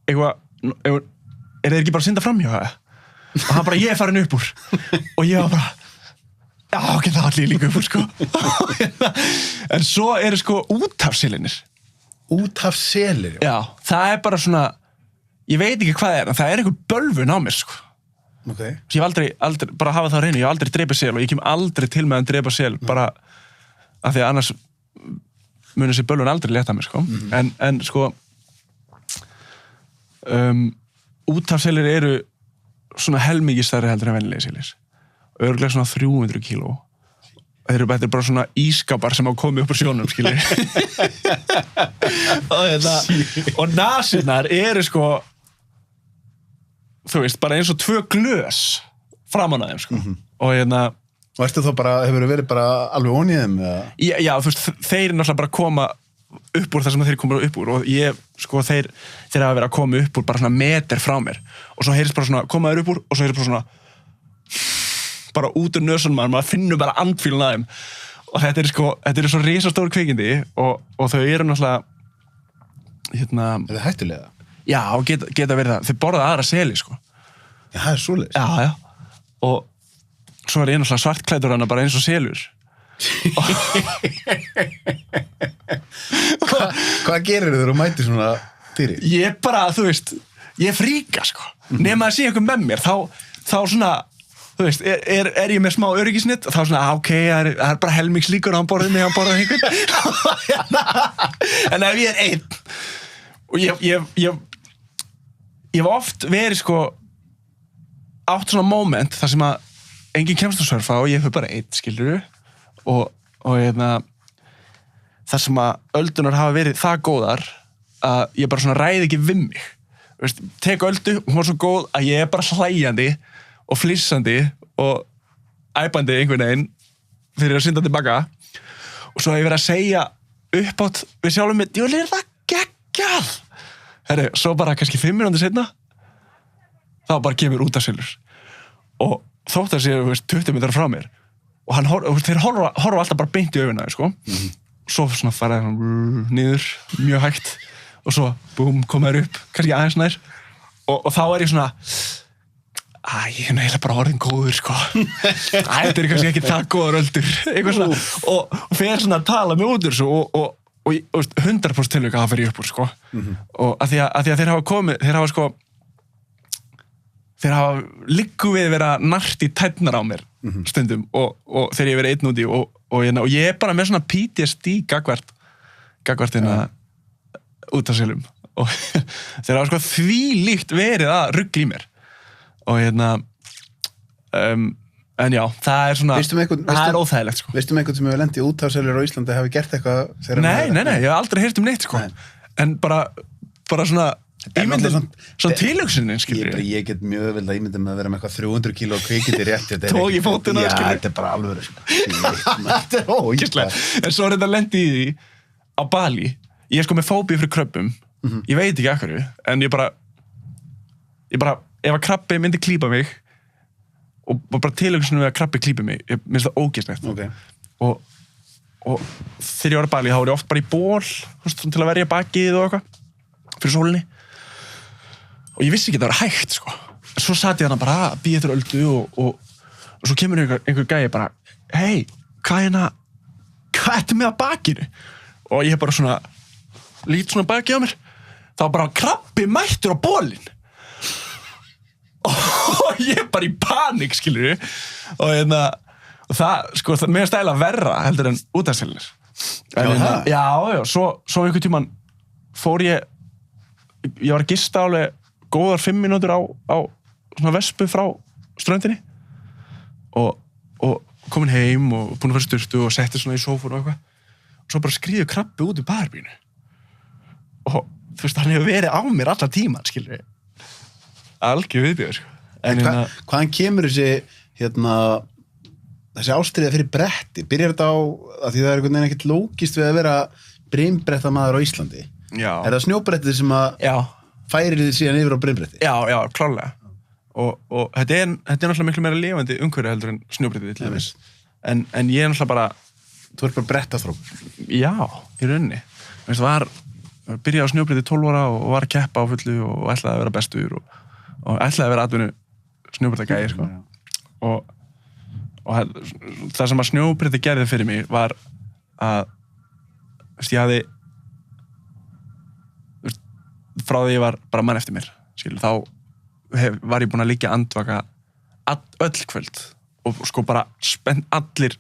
eitthvað, er þeir ekki bara að synda framhjá það? Og hann bara, ég er farin upp úr og ég var bara, já, ok, það var allir líka upp úr, sko en svo eru sko úthafsselinir.
Úthafsselir?
Já, það er bara svona ég veit ekki hvað það er, en það er einhver bölvun á mér, sko.
Okay.
Ég hef aldrei, bara hafa það á hreinu, ég hef aldrei drepið sel og ég kem aldrei til með að drepa sel, bara af því að annars munir sér bölvun aldrei leta mér, sko. En sko, úthafsselir eru svona helmingi stærri heldur en venjulegi selir. Örugglega svona 300 kíló. Þetta er bara svona ískapar sem hafa komið upp úr sjónum, skilur. og nasinnar eru sko þú veist, bara eins og 2 glös framan að þeim, sko. Og
og ertu þá bara, hefur verið bara alveg ón í þeim?
Já, þú veist, þeir náttúrulega bara koma upp úr það sem þeir koma upp úr og ég, sko, þeir hafa verið að koma upp úr bara svona meter frá mér og svo heyrist bara svona, koma þeir upp úr og svo heyrist bara svona bara út úr nösunum maður finnur bara andfílun að þeim og þetta er svo risastór kvikindi og þau eru náttúrulega
Er það hættulega?
já, geta verið það, þau borða aðra seli sko.
Já, það svoleiðis.
Já, og svo er ég náttúrulega svartklæddur hana bara eins og selur
Hvað gerir þeir og mætir svona dýri?
ég bara, þú veist, ég fríka sko, nema að sé eitthvað með mér þá svona, þú veist, er ég með smá öryggisnett, þá svona, ok, það er bara helmings líkur á hann borðið einhvern en ef ég er einn og ég hef oft verið sko átt svona moment þar sem að enginn kemst að surfa og ég hef bara einn, skilurðu og þar sem að öldunar hafa verið það góðar að ég bara svona ræði ekki við mig. Veist, tek öldu, hún var svo góð að ég er bara hlæjandi og flissandi og æpandi einhvern veginn fyrir að synda tilbaka og svo hef ég verið að segja uppátt við sjálfum mitt, ég er það geggjað herri, svo bara kannski 5 mínútur seinna þá bara kemur út af selur og þótt að séu 20 metrar frá mér og þeir horfa alltaf bara beint í augunna sko. Svo svona fara þeir niður mjög hægt og svo búm, koma þær upp kannski aðeins nær og þá er ég svona ég er eiginlega bara orðin góður sko. Þetta er kannski ekki það góður öldur eitthvað svona og fer svona að tala mig út úr svo og 100% tilvika það fer ég upp úr sko. Og að því að þeir hafa komið þeir hafa liggu við vera nart í tærnar á mér stundum og þegar ég verið einn úti og ég er bara með svona PTSD gagvart út af selum og þeir hafa sko því líkt verið að rugla í mér og en já, það er svona það er óþægilegt sko.
Veistu einhvern sem hefur lent í úthafselur á Íslandi hafi gert eitthvað
Nei, ég hef aldrei heyrt neitt sko. En bara svona ímyndin, svona tilhugsunin skilur
ég get mjög vel að ímynda með að vera með eitthvað 300 kíló kvikindi rétt
tók í fótinn
já, þetta er bara alveg
þetta er ógæslega en svo er þetta lendi í því á Bali ég er sko með fóbíu fyrir kröbbum ég veit ekki af hverju en ég bara ef að krabbi myndi klípa mig og bara tilhugsunum við að krabbi klípi mig ég minnst það ógæslegt
okay.
og þegar ég var á Bali þá var ég oft bara í ból til að verja bakið og eitthvað fyrir sólinni og ég vissi ekki að það var hægt sko. Svo sat ég hana bara að býja eftir öldu og svo kemur einhver gæi bara hei, hvað ertu með að bakinu? Og ég bara svona lít svona bakið á mér þá bara krabbi mættur á bólinn og ég bara í panik skilur og það, sko, mér stæla verra heldur en útafselinir já, svo einhvern tímann fór ég var að gista alveg góðar 5 mínútur á svona vespu frá ströndinni og komin heim og búin að fara sturtu og setti svona í sófun og eitthvað og svo bara skriðu krabbi út í baðherbínu og þú veist, hann hefur verið á mér allan tíman, skilur algjör viðbjóður sko.
Hvaðan kemur þessi ástriða fyrir bretti? Byrjar þetta á að því það er einhvern veginn ekkert lógist við að vera brimbrettamaður á Íslandi?
Já.
Er það snjóbrettið sem að færir þið síðan yfir á brimbretti?
Já, klárlega. Og þetta er náttúrulega miklu meira lifandi umhverfi heldur en snjóbrettið til dæmis. En ég er náttúrulega bara...
Þú ert bara brettaþrók?
Já, í rauninni. Byrjaði á snjóbrettið 12 ára og var að keppa á fullu og ætlaði að vera bestur og ætlaði að vera atvinnu snjóbrettagæi, sko. Og það sem að snjóbrettið gerði fyrir mig var að ég hafði frá því ég var bara mann eftir mér þá var ég búinn að liggja andvaka öll kvöld og sko bara allir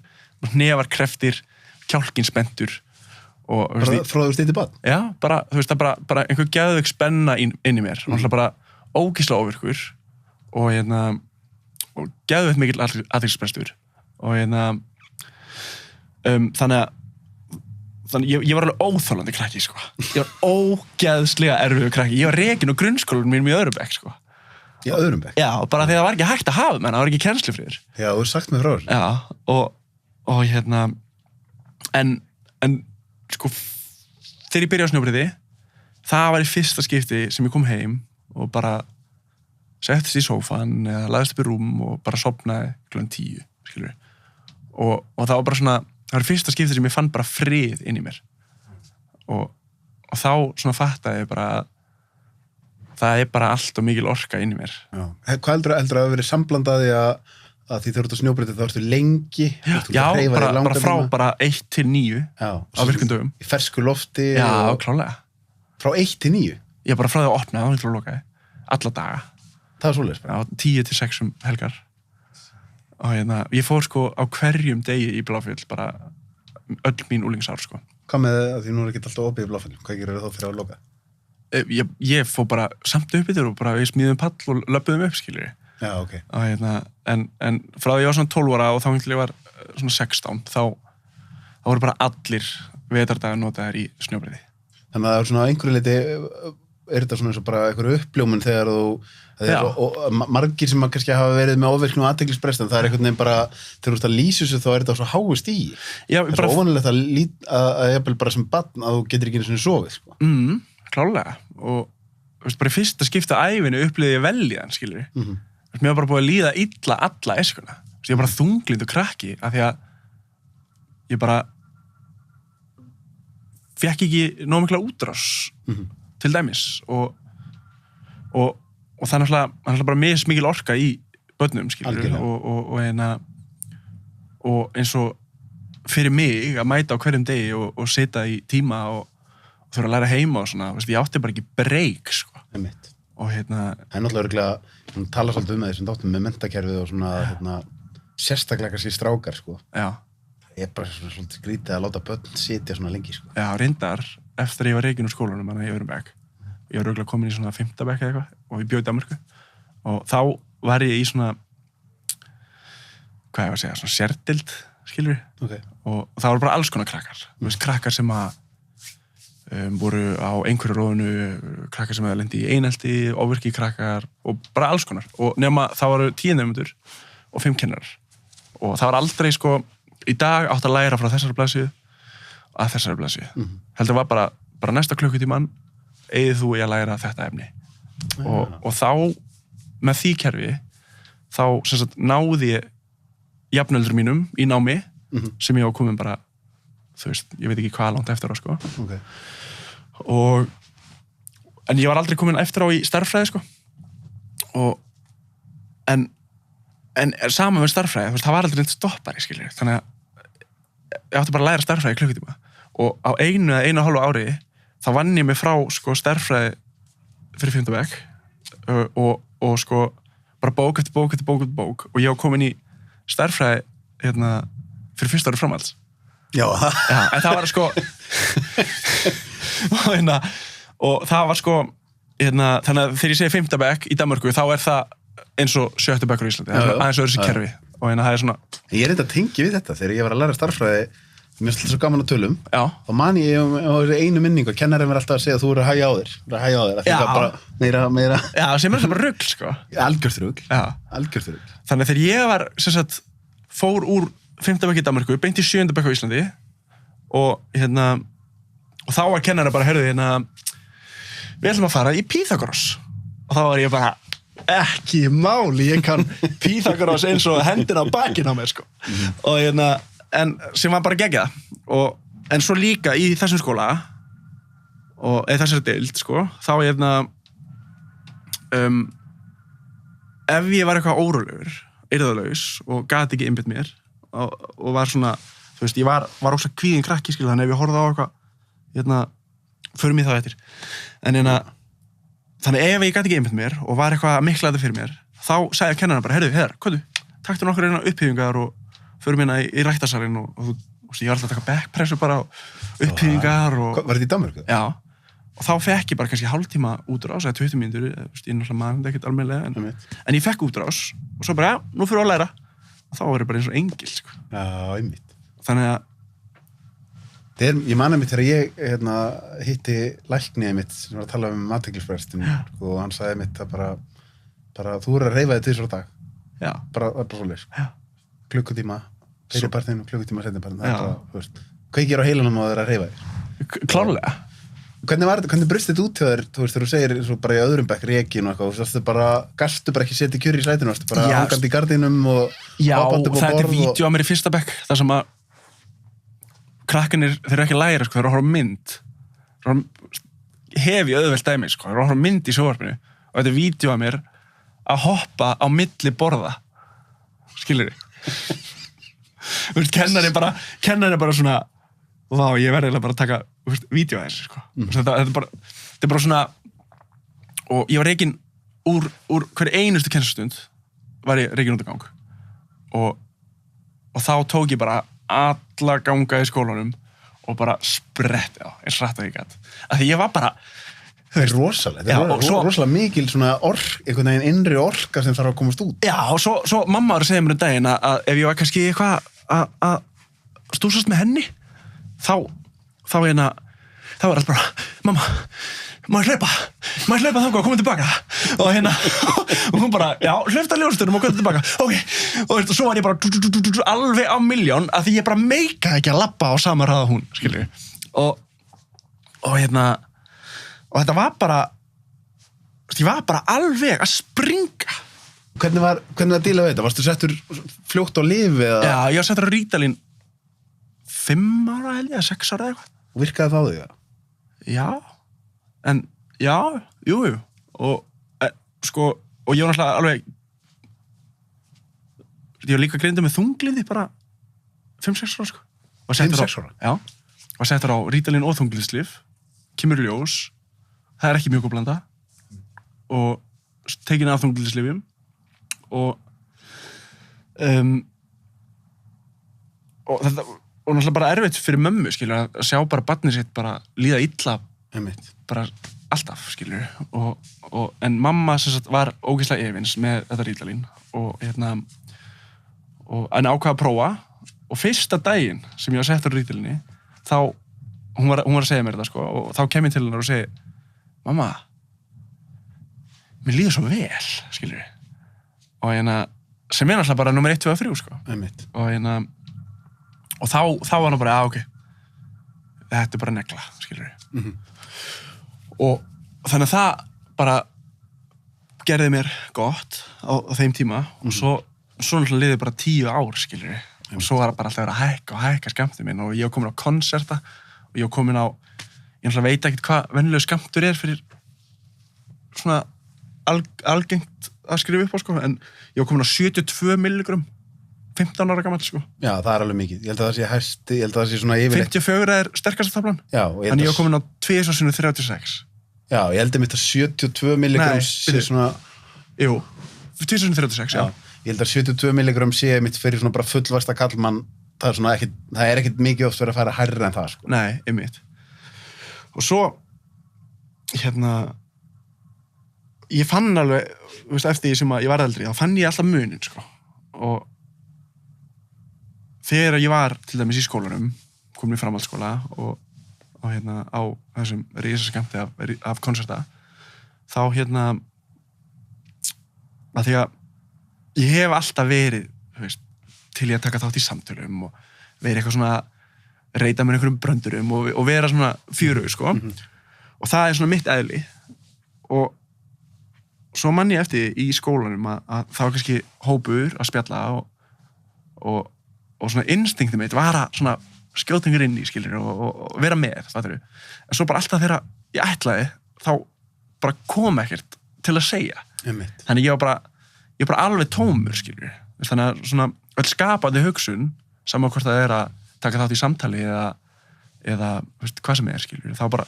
hnefar kreftir, kjálkinn spenntur og
frá þú stýtti bad?
Já, bara, þú veist, bara einhver geðveik spenna inn í mér og bara ógeðslega óvirkur og geðveikt mikill athyglisbrestur og þannig ég var alveg óþolandi krakki, sko. Ég var ógeðslega erfiður krakki. Ég var rekinn úr grunnskólanum mínum í öðrum bekk, sko.
Í öðrum bekk?
Já, bara því það var ekki hægt að hafa menn, það var ekki kennslufriður.
Já, þú sagt mér frá þessu.
Já, og en sko, þegar ég byrjaði á snjóbretti, það var í fyrsta skipti sem ég kom heim og bara settist í sófan eða lagðist upp í rúm og bara sofnaði klukkan 10, skilur við. Og það var bara svona, það var fyrsta skipti sem ég fann bara frið inn í mér. Og þá svona fattaði ég bara að það er bara allt og mikil orka inn í mér.
Já. Hvað heldur að hafa verið samblandaði að því þegar þú ert á snjóbreytið þá ertu lengi?
Já, bara frá bara 1 til 9 á virkum dögum.
Í fersku lofti?
Já, klálega.
Frá 1 til 9?
Ég bara frá því að opna, þá til að lokaði. Alla daga.
Það var svoleiðis bara?
Já, 10 til 6 helgar. Og ég fór sko á hverjum degi í Bláfjöll, bara öll mín úlingsár sko.
Hvað með að því nú er ekki alltaf opið í Bláfjöll? Hvað gerir þá fyrir að loka?
Ég fór bara samt upp yfir og bara við smíðum pall og löppuðum upp, skilur.
Já, ok.
Og en frá því ég var svona 12 ára og þá til ég var svona 16, þá voru bara allir vetrardagar notaðir í snjóbreiði.
Þannig að svona einhverju leiti er þetta svona eins og bara einhverju uppljómun þegar og margir sem kannski hafa verið með ofvirkni og athyglisbrest, en það er einhvern veginn bara, þegar þú ert að lýsa þessu þá er þetta svo háu stíi. Já, það er svo óvanilegt að jafnvel bara sem barn að þú getur ekki einu svona sofið, sko.
Klálega. Og veist, bara í fyrsta skipta ævinu upplýði ég vel í þann, skilur við. Mér var bara búið að líða illa alla eskuna. Ég var bara þunglind og krakki af því að ég bara fekk ekki nóg mikla útrás til dæmis og það er náttúrulega bara mismikil orka í börnum, skilur og eins og fyrir mig að mæta á hverjum degi og sitja í tíma og þurfa að læra heima og svona, veist, ég átti bara ekki breyk, sko.
Einmitt.
Og
Það er náttúrulega örugglega, hún talar svolítið með þessum dáttum með menntakerfið og svona, sérstaklega kannski strákar, sko.
Já.
Það er bara svolítið skrítið að láta börn sitja svona lengi, sko.
Já, reyndar, eftir að ég var rekinn úr skólanum, þannig að ég var bekk. Ég var örugglega komin í svona 5. bekk eða eitthvað og ég bjó í Danmörku. Og þá var ég í svona, hvað ég var að segja, svona sérdeild, skilur við.
Okay.
Og það voru bara alls konar krakkar. Þú veist, krakkar sem að voru á einhverju róðinu, krakkar sem hefði lendi í einelti, ofvirki krakkar og bara alls konar. Og nema það voru 10 nemendur og 5 kennarar. Og það var aldrei sko, í dag átt að læra frá þessari blaðsíðu að þessari blaðsíðu. Heldur var bara næsta klukkutíman eigið þú í að læra þetta efni. Og þá, með því kerfi, þá sem sagt náði ég jafnöldur mínum í námi sem ég var komin bara, þú veist, ég veit ekki hvað langt eftir á, sko.
Okay.
En ég var aldrei komin eftir á í stærðfræði, sko. En saman með stærðfræði, þú veist, það var aldrei neitt stoppari, skilur. Þannig að ég átti bara að læra stærðfræði í klukkutíma. Og á 1 eða 1,5 ári, þá vann ég mig frá, sko, stærðfræði fyrir 5. bekk og sko, bara bók eftir bók eftir bók eftir bók og ég var komin í stærðfræði, fyrir 1. ári framhalds.
Já,
en það var sko og það var sko þannig að þegar ég segi 5. bekk í Danmörku þá er það eins og 7. bekkur í Íslandi, aðeins öðru sér kerfi og það er svona.
Ég er þetta að tengja við þetta þegar ég var að læra starffræði, mér er svo gaman að tölum.
Já.
Og man ég einu minningu að kennarinn var alltaf að segja að þú eru að hægja á þér, að þetta bara meira. Já,
sem er alltaf bara rugl, sko.
Algjört rugl.
Já.
Algjört rugl.
Þannig að þegar ég var, sem sagt, fór úr 5. bekk í Danmörku, beint í 7. bekk á Íslandi og og þá var kennari bara, heyrðu, við ætlum að fara í Pýþagoras og þá var ég bara, ekki máli, ég kann Pýþagoras eins og hendina á bakinn á mér, sko. Og en sem var bara geggjað en svo líka í þessum skóla og eða þessari deild, sko, þá ef ég var eitthvað órólegur, yrðalaus og gat ekki einbeitt mér og var svona, þú veist, ég var ósað kvíðinn krakki, skil, þannig ef ég horfði á eitthvað, förum ég þá eftir. En þannig ef ég gat ekki einbeitt mér og var eitthvað miklaði fyrir mér, þá sagði kennarinn bara, heyrðu, komdu, taktu nokkur upphýfingar og förum í ræktarsalinn og ég var alltaf að taka backpressu bara og upphýfingar og...
Var þetta í Danmörku?
Já. Og þá fekk ég bara kannski hálftíma útrás, eða 20 mínútur, ég náttúrulega maður ekkert almennilega, en ég fekk útrás og svo bara, nú fyrir að læra. Og þá var ég bara eins og engil, sko.
Já, einmitt.
Þannig að...
Ég man einmitt þegar ég hitti lækni einmitt sem var að tala athyglisbrest og hann sagði einmitt að bara þú eru að reyfa þig 2 á dag.
Já.
Það er bara svoleiðis.
Já.
Klukkutíma, fyrirpartinn og klukkutíma seinnipartinn. Það er bara, þú veist, kveikir á heilanum og það er að reyfa þig.
Klárlega.
Hvernig brust þetta út hjá þér, þú veist, þegar þú segir svo bara í öðrum bekk rekin og eitthvað, þú veist, gastu bara ekki setja kjör í sætinu, þú veist, bara hangandi í gardinum og hoppandi upp á borð. Já,
þetta vídeo á mér í fyrsta bekk, þar sem að krakkanir, þeir eru ekki að læra, sko, þeir eru að horfa á mynd. Hef ég auðvelt dæmi, sko, þeir eru að horfa á mynd í sjónvarpinu og þetta er vídeo á mér að hoppa á milli borða. Skilurðu? Þú veist, kennarinn bara svona, vá, ég verði eiginlega bara að taka, þú veist, vídeo að þessu, sko. Þetta er bara svona, og ég var rekinn úr hverju einustu kennslustund var ég rekinn út á gang. Og þá tók ég bara alla ganga í skólanum og bara spretti á, eins rætt og ég gat. Af því ég var bara,
það er rosalega, rosalega mikil svona einhvern veginn innri orka sem þarf að komast út.
Já, og svo mamma var að segja mér daginn að ef ég var kannski eitthvað að stúsast með henni, þá var allt bara, mamma, má ég hlaupa þangað og koma tilbaka og hún bara, já, hlaupta ljósastöðunum og koma tilbaka, ok, og svo var ég bara alveg á milljón að því ég bara meikaði ekki að labba á sama hraða hún, skilur og þetta var bara ég var bara alveg að springa.
Hvernig var að díla við þetta? Varstu settur fljótt á lyf eða?
Já, ég var settur á Rítalín 5 ára held ég, 6 ára eitthvað.
Og virkaði það á þig það?
Já, en já, jú, og sko, og ég var náttúrulega alveg ég var líka greindur með þunglyndi bara 5-6 ára, sko.
5-6 ára?
Já, var settur á Rítalín og þunglyndislyf, kemur í ljós, það er ekki mjög góð blanda og tekin af þunglyndislyfjum og náttúrulega bara erfitt fyrir mömmu, skilur, að sjá bara barnið sitt bara líða illa bara alltaf, skilur en mamma sem sagt var ógeðslega efins með þetta Rítalín og en ákvað að prófa og fyrsta daginn sem ég var settur á Rítalíni þá, hún var að segja mér þetta, sko, og þá kem ég til hennar og segi mamma, mér líður svo vel, skilur og sem er náttúrulega bara nummer 1, 2 og 3, sko. Og þá var hann bara, ok, þetta er bara negla, skilur og þannig að það bara gerði mér gott á þeim tíma og svo náttúrulega liði bara 10 ár, skilur og svo var það bara alltaf að vera að hækka skammtið minn og ég var komin á konserta og ég var komin á, ég náttúrulega veit ekkert hvað venjulegur skammtur er fyrir svona algengt að skrifa upp á, sko, en ég var komin á 72 milligram 15 ára gamall, sko.
Já, það er alveg mikið. Ég held að það sé hæsti, ég held að það sé svona yfirleitt.
54 er sterkasta taflan.
Já,
en ég var komin á 236.
Já, ég held að mitt að 72 milligram sé svona...
Jú, 236, já.
Ég held að 72 milligram sé mitt fyrir svona bara fullvasta kallmann, það er ekkert mikið oft verið að fara hærra en það, sko.
Nei, einmitt. Og svo, ég fann alveg, eftir því sem að ég var eldri, þá fann ég alltaf munin, sko. Og þegar ég var til dæmis í skólanum, komin í framhaldsskóla og á þessum risaskemmti af konserta, þá að því að ég hef alltaf verið, til ég að taka þátt í samtölum og verið eitthvað svona reyta með einhverjum bröndurum og vera svona fjörugur, sko. Og það er svona mitt eðli og svo man ég eftir í skólanum að það var kannski hópur að spjalla og svona instinktið mitt var að svona skjóta yngur inn í, skilur, og vera með, fattur við. En svo bara alltaf þegar ég ætlaði, þá bara kom ekkert til að segja. Þannig ég var bara alveg tómur, skilur. Þannig að svona öll skapandi hugsun, sama hvort það er að taka þátt í samtali eða hvað sem er, skilur. Þá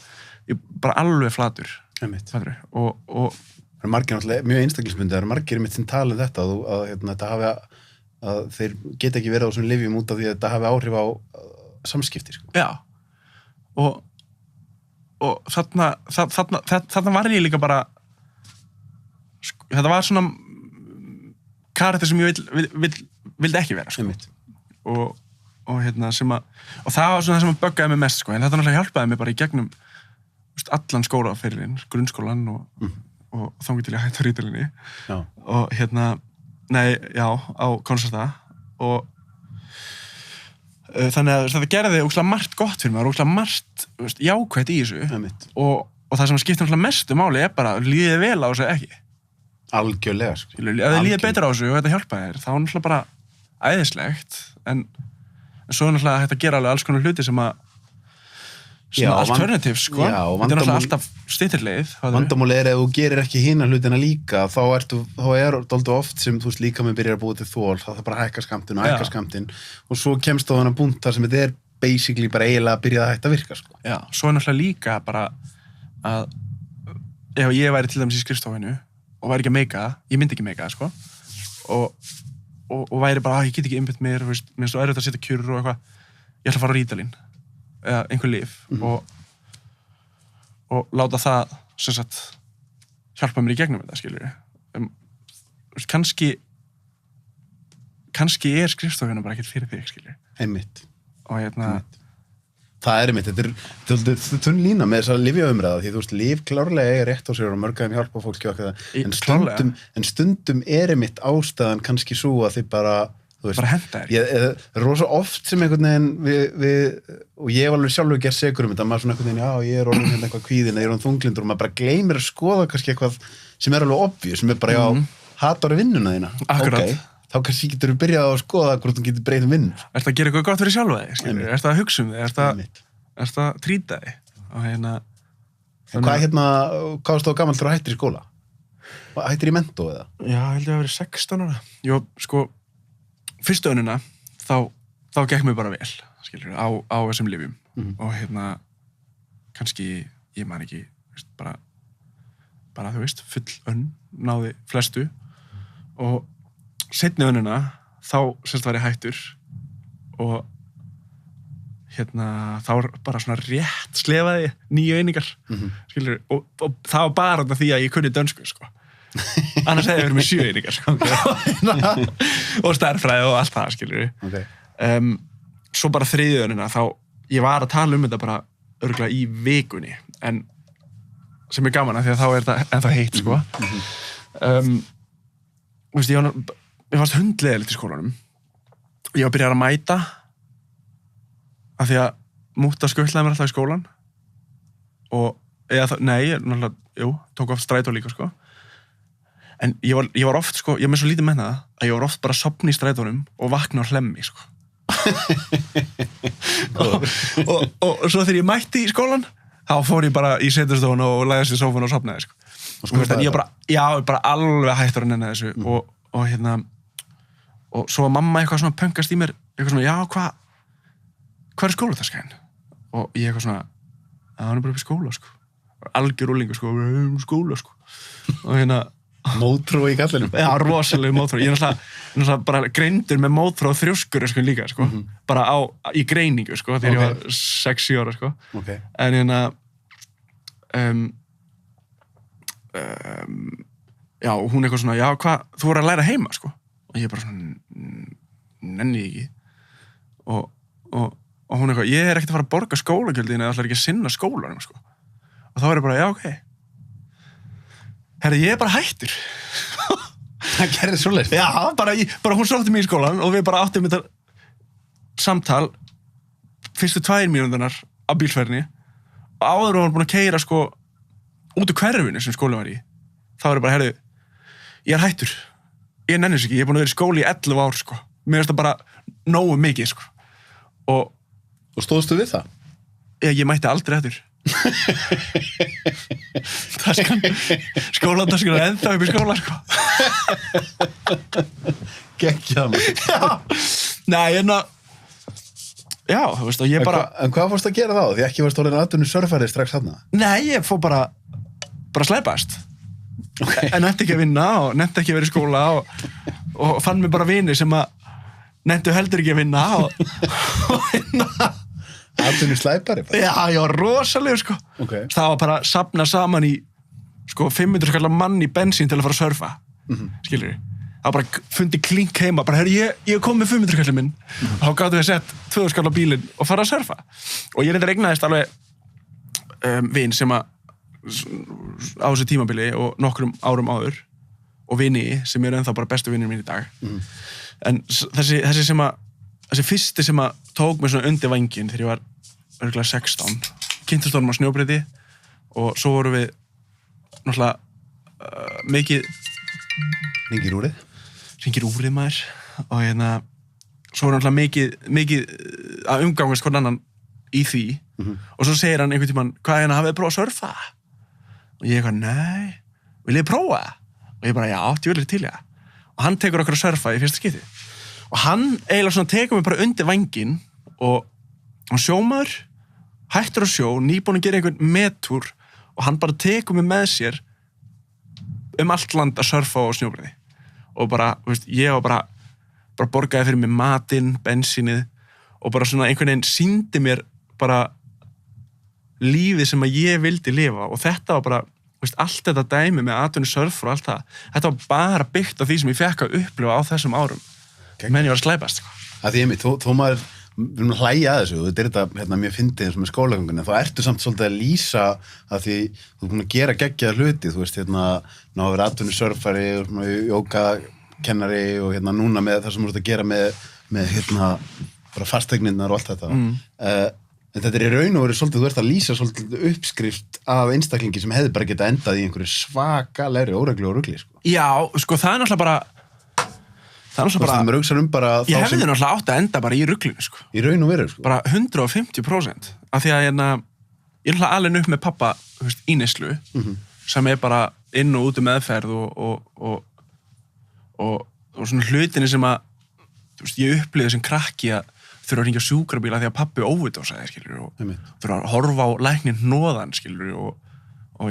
ég bara alveg flatur, fattur við. Og
það er margir náttúrulega, mjög einstaklismyndi, það er margir mitt sem talið þetta að þetta hafi að þeir geta ekki verið á svona lyfjum út af því að þetta hafi áhrif á samskipti, sko. Já.
Og þarna var ég líka bara þetta var svona karakter sem ég vildi ekki vera, sko. Og það var svona það sem að böggaði mig mest, sko, en þetta náttúrulega hjálpaði mig bara í gegnum allan skólaferilinn, grunnskólan og þangað til ég hætti á Rítalinni og á konserta og þannig að þetta gerði ógeðslega margt gott fyrir mig, ógeðslega margt jákvætt í þessu og það sem skiptir náttúrulega mestu máli bara líðið vel á þessu ekki.
Algjörlega, sko.
Ef þið líðið betur á þessu og þetta hjálpa þér, þá er náttúrulega bara æðislegt, en svo er náttúrulega hægt að gera alveg alls konar hluti sem alternatives, sko.
Já,
þetta er náttúrulega alltaf styttirleið.
Vandamál ef þú gerir ekki hina hlutina líka, þá er dálítið oft sem þú veist líka með byrjar að búa til þol, þá það bara hækka skammtinn og svo kemst á þennan punkt þar sem þetta er basically bara eiginlega að byrja að hætta að virka, sko.
Já, svo er náttúrulega líka bara að ef ég væri til dæmis í skrifstofinu og væri ekki að meika það, ég myndi ekki meika það, sko, og væri bara, ég get ekki einbytt mér, veist, mér finnst það erfitt að setja kjur og eitthvað, ég ætla að fara á Rítalín eða einhver lyf og láta það sem sagt hjálpa mér í gegnum þetta, skilur kannski er skrifstofinu bara ekkert fyrir þig, skilur.
Einmitt.
Og
það er einmitt, þetta er þunn lína með þessa lyfjaumræða, því þú veist, lyf klárlega er rétt á sér og mörgæðum hjálpa fólki og eitthvað, en stundum er einmitt ástæðan kannski svo að þið bara, þú veist,
bara henda þér.
Rosa oft sem einhvern veginn og ég hef alveg sjálfur gert segur þetta, maður svona einhvern veginn, já, ég er orðin hérna eitthvað kvíðin, ég er orðin þunglindur og maður bara gleymir að skoða kannski eitthvað sem er alveg obvious, sem er bara, já, hatar vinnuna þína.
Akkurat.
Okay. Þá kannski getur við byrjað að skoða hvort þú getur breytum vinn.
Ertu að gera eitthvað gott fyrir sjálfa þig, skilur? Ertu að hugsa þig? Ertu að trýta þig? Og
hvað stóð gamall þegar þú hættir í skóla? Hættir í mentó eða?
Já, held ég að vera 16 ára. Jó, sko, fyrstu önuna, þá gekk mér bara vel, skilur, á þessum lyfjum. Og kannski, ég man ekki, veist, bara, þú veist, full önn, náði flestu og seinni önuna, þá semst var ég hættur og þá var bara svona rétt slefaði 9 einingar, skilur, og það var bara því að ég kunni dönsku, sko. Annars hefði ég verið með 7 einingar, sko. Og stærðfræði og allt það, skilur. Svo bara þriðju önuna, þá ég var að tala þetta bara örugglega í vikunni, en sem er gaman að því að þá er þetta ennþá heitt, sko. Þú veist, mér fannst hundleiðilegt í skólanum. Ég var að byrja að mæta af því að mútta skutlaði mér alltaf í skólan og, tók oft strætó líka, sko. En ég var oft, sko, ég var með svo lítið með það að ég var oft bara að sofna í strætónum og vakna á hlemmi, sko. og svo þegar ég mætti í skólan, þá fór ég bara í setustofun og lagðist í sófun og sofnaði, sko. En ég bara alveg hættur að nenna þessu og svo var mamma eitthvað svona pöngast í mér, eitthvað svona, já, hvað er skólataskan? Og ég eitthvað svona, hann er bara upp í skóla, sko. Algjör úlingur, sko, skóla, sko. Og
mótrú í kallinum.
Já, rosalega mótrú. Ég er náttúrulega bara greindur með mótrú og þrjóskur, sko, líka, sko. Bara í greiningu, sko, þegar ég var 6-7 ára, sko. En já, hún eitthvað svona, já, þú voru að læra heima, sko. Og ég bara svona, nenni ekki. Og hún eitthvað, ég er ekkert að fara að borga skólagjöldin eða ætlar ekki að sinna skólanum, sko. Og þá er ég bara, já, ok. Herri, ég er bara hættur.
Það gerði svoleiðis?
Já, bara hún sótti mig í skólan og við bara áttum þetta samtal fyrstu 2 mínúturnar á bílferðinni og áður var hún búin að keyra, sko, út úr hverfinu sem skólinn var í. Þá er ég bara, herri, ég er hættur. Ég nenni þess ekki, ég er búin að vera í skóli í 11 ár, sko. Mér finnst það bara nógu mikið, sko.
Og stóðstu við það?
Já, ég mætti aldrei aftur. Skólataskan er ennþá upp í skóla, sko.
Geggjað maður.
Já. Nei, já, þú veist, og ég bara...
En hvað fórst að gera þá? Því ekki varst orðin atvinnu surfari strax þarna?
Nei, ég fór bara slæpast. En nefndi ekki að vinna og nefndi ekki að vera í skóla og fann mér bara vini sem að nefndu heldur ekki að vinna og
atvinnu slæpari bara?
Já, ég var rosalegur, sko. Það var bara að safna saman í, sko, 500 kallar mann í bensín til að fara að surfa, skilur við. Það var bara fundið klink heima, bara, herri, ég kom með 500 kallar minn og þá gátum við að setja 2000 kallar á bílinn og fara að surfa. Og ég reyndar eignaðist alveg vin sem að á þessu tímabili og nokkrum árum áður og vini sem eru ennþá bara bestu vinir mín í dag. En þessi sem að þessi fyrsti sem að tók mig svona undir vænginn þegar ég var örugglega 16, kynntist honum á snjóbreyti og svo vorum við náttúrulega mikið hringir úrið maður og svo vorum náttúrulega mikið að umgangast hvern annan í því og svo segir hann einhvern tímann, hvað hafið þið prófað að surfa? Og ég eitthvað, nei, vil ég prófa það? Og ég bara, já, djúlega til ég. Og hann tekur okkur að surfa í fyrsta skipti. Og hann eiginlega svona tekur mig bara undir vænginn og hann sjómaður, hættur á sjó, nýbúinn að gera einhvern mettúr og hann bara tekur mig með sér allt land að surfa á snjóbreiði. Og bara, ég var bara borgaði fyrir mig matinn, bensínið og bara svona einhvern veginn sýndi mér bara lífið sem að ég vildi lifa og þetta var bara, allt þetta dæmi með atvinnu surfur og allt það, þetta var bara byggt á því sem ég fekk að upplifa á þessum árum menn ég var að slæpast.
Að því þó maður, við erum að hlæja að þessu og þetta mjög fyndið eins og með skólagöngunni, þá ertu samt svolítið að lýsa að því þú er búin að gera geggjaða hluti, þú veist, ná að vera atvinnu surfari, jógakennari og núna með það sem þú ert að gera með bara fasteigninnar og allt þetta. En þetta í raun og veru svolítið, þú ert að lýsa svolítið uppskrift af einstaklingi sem hefði bara getað endað í einhverju svakalegri óreglu og rugli, sko.
Já, sko, það er náttúrulega bara ég hefði náttúrulega átt að enda bara í ruglinu, sko.
Í raun og veru, sko. Bara
150%. Af því að ég er náttúrulega alveg upp með pappa, í neyslu, sem er bara inn og út meðferð og svona hlutinni sem að, ég upplifði sem krakki að þurfa að hringja á sjúkrabíla því að pappi óvitósaði, skilur, og þurfa að horfa á læknin hnoðan, skilur, og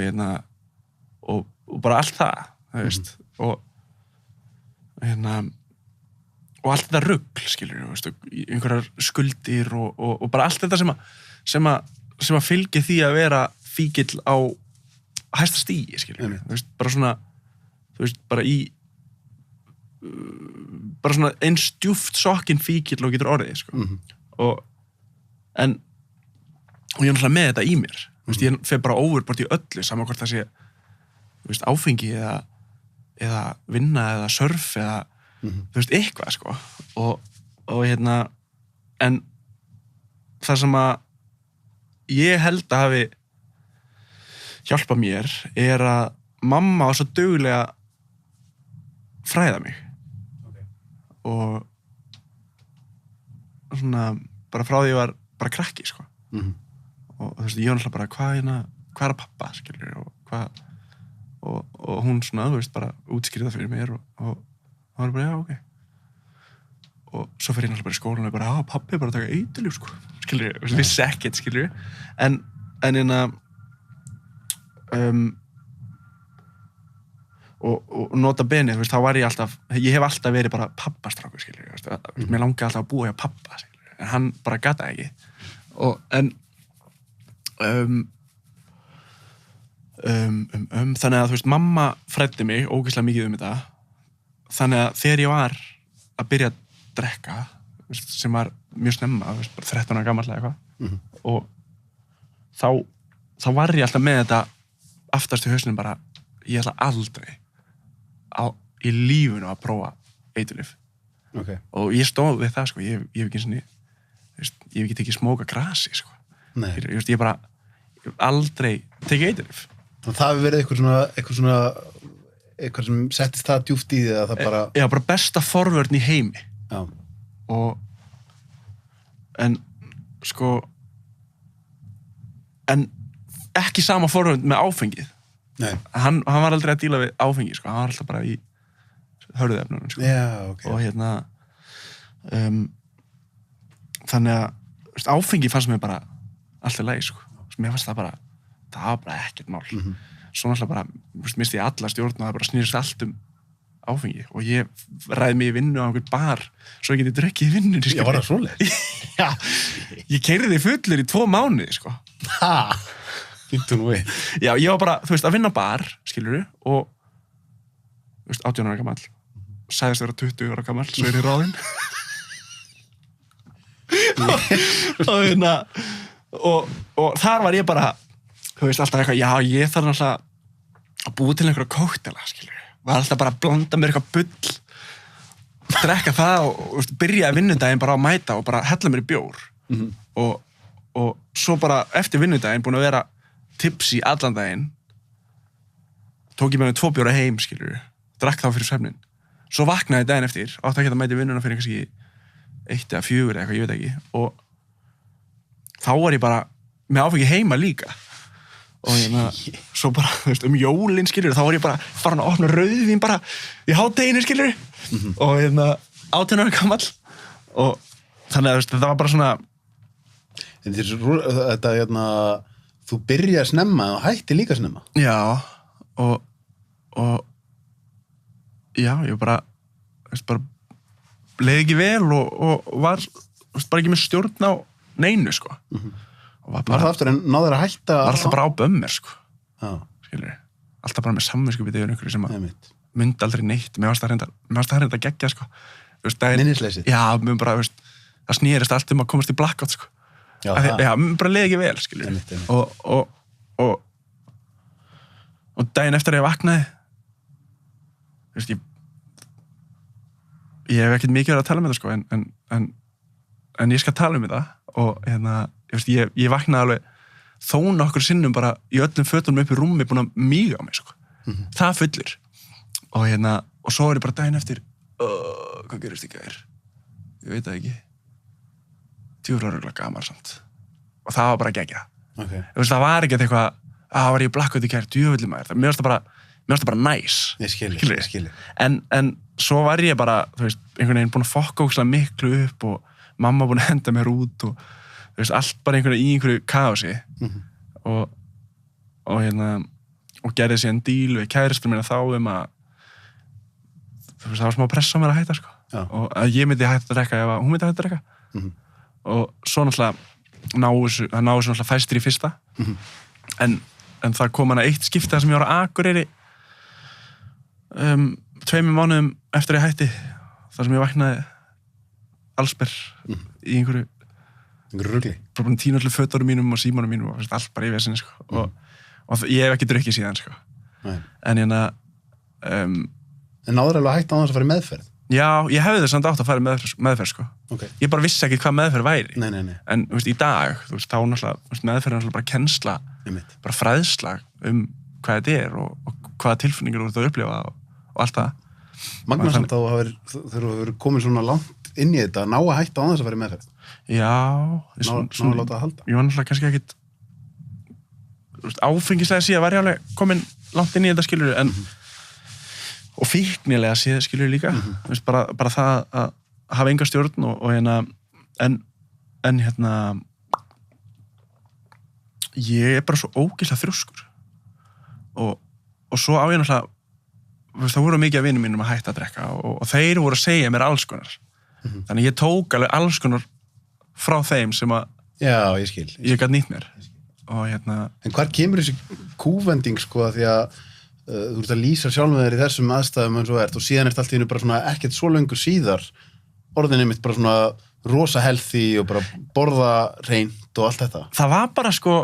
bara allt það, það veist, og allt þetta rugl, skilur, einhverjar skuldir og bara allt þetta sem að fylgir því að vera fíkill á hæsta stigi, skilur, bara svona, bara svona eins djúpt sokkinn fíkill og getur orðið, sko. Og ég er náttúrulega með þetta í mér. Ég fer bara overbort í öllu, saman hvort það sé áfengi eða vinna eða surf eða eitthvað, sko. Og en það sem að ég held að hafi hjálpað mér er að mamma var svo duglega fræða mig og svona bara frá því ég var bara krakki, sko. Og ég var náttúrulega bara hvað er að pappa, skilur, og hún svona, bara útskýrði það fyrir mér og það var bara, já, ok. Og svo fyrir ég náttúrulega bara í skólan og bara, já, pappi er bara að taka eiturlyf, sko, skilur, vissi ekkert, skilur, en og nota bene, þá var ég hef alltaf verið bara pappastrákur, skilur, mér langaði alltaf að búa hjá pappa, skilur, en hann bara gat það ekki þannig að, mamma fræddi mig ógeðslega mikið þetta, þannig að þegar ég var að byrja að drekka, sem var mjög snemma, bara 13 ára gamall eða eitthvað, og þá var ég alltaf með þetta aftast í hausnum bara, ég ætla aldrei í lífinu að prófa eiturlyf. Og ég stóð við það, sko, ég hef ekki svona, ég hef ekki tekið smóka grasi, sko. Ég bara aldrei tekið eiturlyf.
Það hefur verið eitthvað sem settist það djúpt í því að það bara...
Já, bara besta forvörn í heimi.
Já.
En ekki sama forvörn með áfengið.
Nei.
Hann var aldrei að díla við áfengi, sko. Hann var alltaf bara í hörðuefnunum, sko.
Já, ok.
Og þannig að áfengi fannst mér bara alltaf leið, sko. Mér fannst það var bara ekkert mál. Svo náttúrulega bara, misti ég alla stjórn og það bara snýrist allt áfengi og ég ræði mig í vinnu á einhvern bar svo ég geti drukkið í vinnunni, skilur.
Já, var það svoleiðis?
Já, ég keyrði fullur í 2 mánuði, sko.
Ha! Býttu nú við.
Já, ég var bara, að vinna á bar, skilur, og 18 ára gamall, sagðist vera 20 ára gamall, svo ég ráðinn. og þar var ég bara, alltaf eitthvað, já, ég þarf náttúrulega að búa til einhverja kóktela, skilur. Var alltaf bara að blanda mér eitthvað bull drekka það og byrjaði vinnudaginn bara að mæta og bara hella mér í bjór og svo bara eftir vinnudaginn búin að vera tipsy allan daginn tók ég með 2 bjóra heim, skilur drakk þá fyrir svefnin svo vaknaði daginn eftir, átti ekki að mæta í vinnuna fyrir kannski 1 eða 4 eða eitthvað, ég veit ekki og þá var ég bara með áfengi heima líka og svo bara, jólin, skilur þá var ég bara farin að opna rauðvín bara í hádeginu, skilur og 18 ára gamall og þannig að það var bara svona
en þetta, þú byrjar snemma og hætti líka snemma
já, og já, ég bara leið ekki vel og var bara ekki með stjórn á neinu, sko og
var það aftur en náður að hætta
var alltaf bara á bömmir, sko
já.
Skilur, alltaf bara með samvinskupið yfir einhverju sem að
myndi
aldrei neitt mér varst það reynda að gegja, sko
minnisleysið
já, mér bara, það snýrist allt að komast í blackout, sko
já,
mér bara leið ekki vel, skilur og daginn eftir að ég vaknaði ég hef ekkert mikið verið að tala um þetta, sko en ég skal tala um þetta og ég vaknaði alveg þó nokkur sinnum bara í öllum fötunum upp í rúmi búin að míga á mig, sko það fullir og og svo er ég bara daginn eftir hvað gerist í gær ég veit það ekki 10 ára gamar samt og það var bara geggjað það var ekki eitthvað var ég blakkuð í gær djöfulli maður mér varst það bara næs
ég skilji
en svo var ég bara einhvern veginn búin að fokka ógeðslega miklu upp og mamma búin að henda mér út og allt bara í einhverju kaosi og gerði síðan díl við kærastur mína þá að það var smá pressa á mér að hætta, sko og að ég myndi hætta að drekka ef hún myndi hætta að drekka og svo náttúrulega náðu þessu náttúrulega fæstir í fyrsta en það kom hana eitt skipti þar sem ég var á Akureyri 2 mánuðum eftir að ég hætti þar sem ég vaknaði allsber í einhverju
rugli
bara tínu allir fötunum mínum og símanum mínum og allt bara í vesinni, sko og ég hef ekki drukkið síðan, sko en
en náður alveg að hætta á þess að fara í meðferð
já, ég hefði þess samt átt að fara í meðferð, sko ég bara vissi ekki hvað meðferð væri
nei.
En í dag, þá náttúrulega meðferð er náttúrulega bara kennsla bara fræðsla hvað þetta er og hvaða tilfinningar þú ert að upplifa og allt það
Magna samt að þegar þú hefur komið svona langt inn í þetta ná að hætta á þess að fara í meðferð
já
ná að láta það halda
ég var náttúrulega kannski ekkit áfengislega síðan var ég alveg komin langt inn í þetta, skilur og fíknilega síðan, skilur líka bara það að hafa enga stjórn og ég er bara svo ógeðslega þrjóskur og svo á ég náttúrulega það voru mikið af vinum mínum að hætta að drekka og þeir voru að segja mér alls konar þannig ég tók alveg alls konar frá þeim sem að
já, ég skil
ég gat nýtt mér og
en hvar kemur þessi kúvending, sko, því að þú ert að lýsa sjálfum þér í þessum aðstæðum eins og ert og síðan ert allt í einu bara svona ekkert svo löngu síðar orðinni mitt bara svona rosa healthy og bara borða hreint og allt þetta
það var bara, sko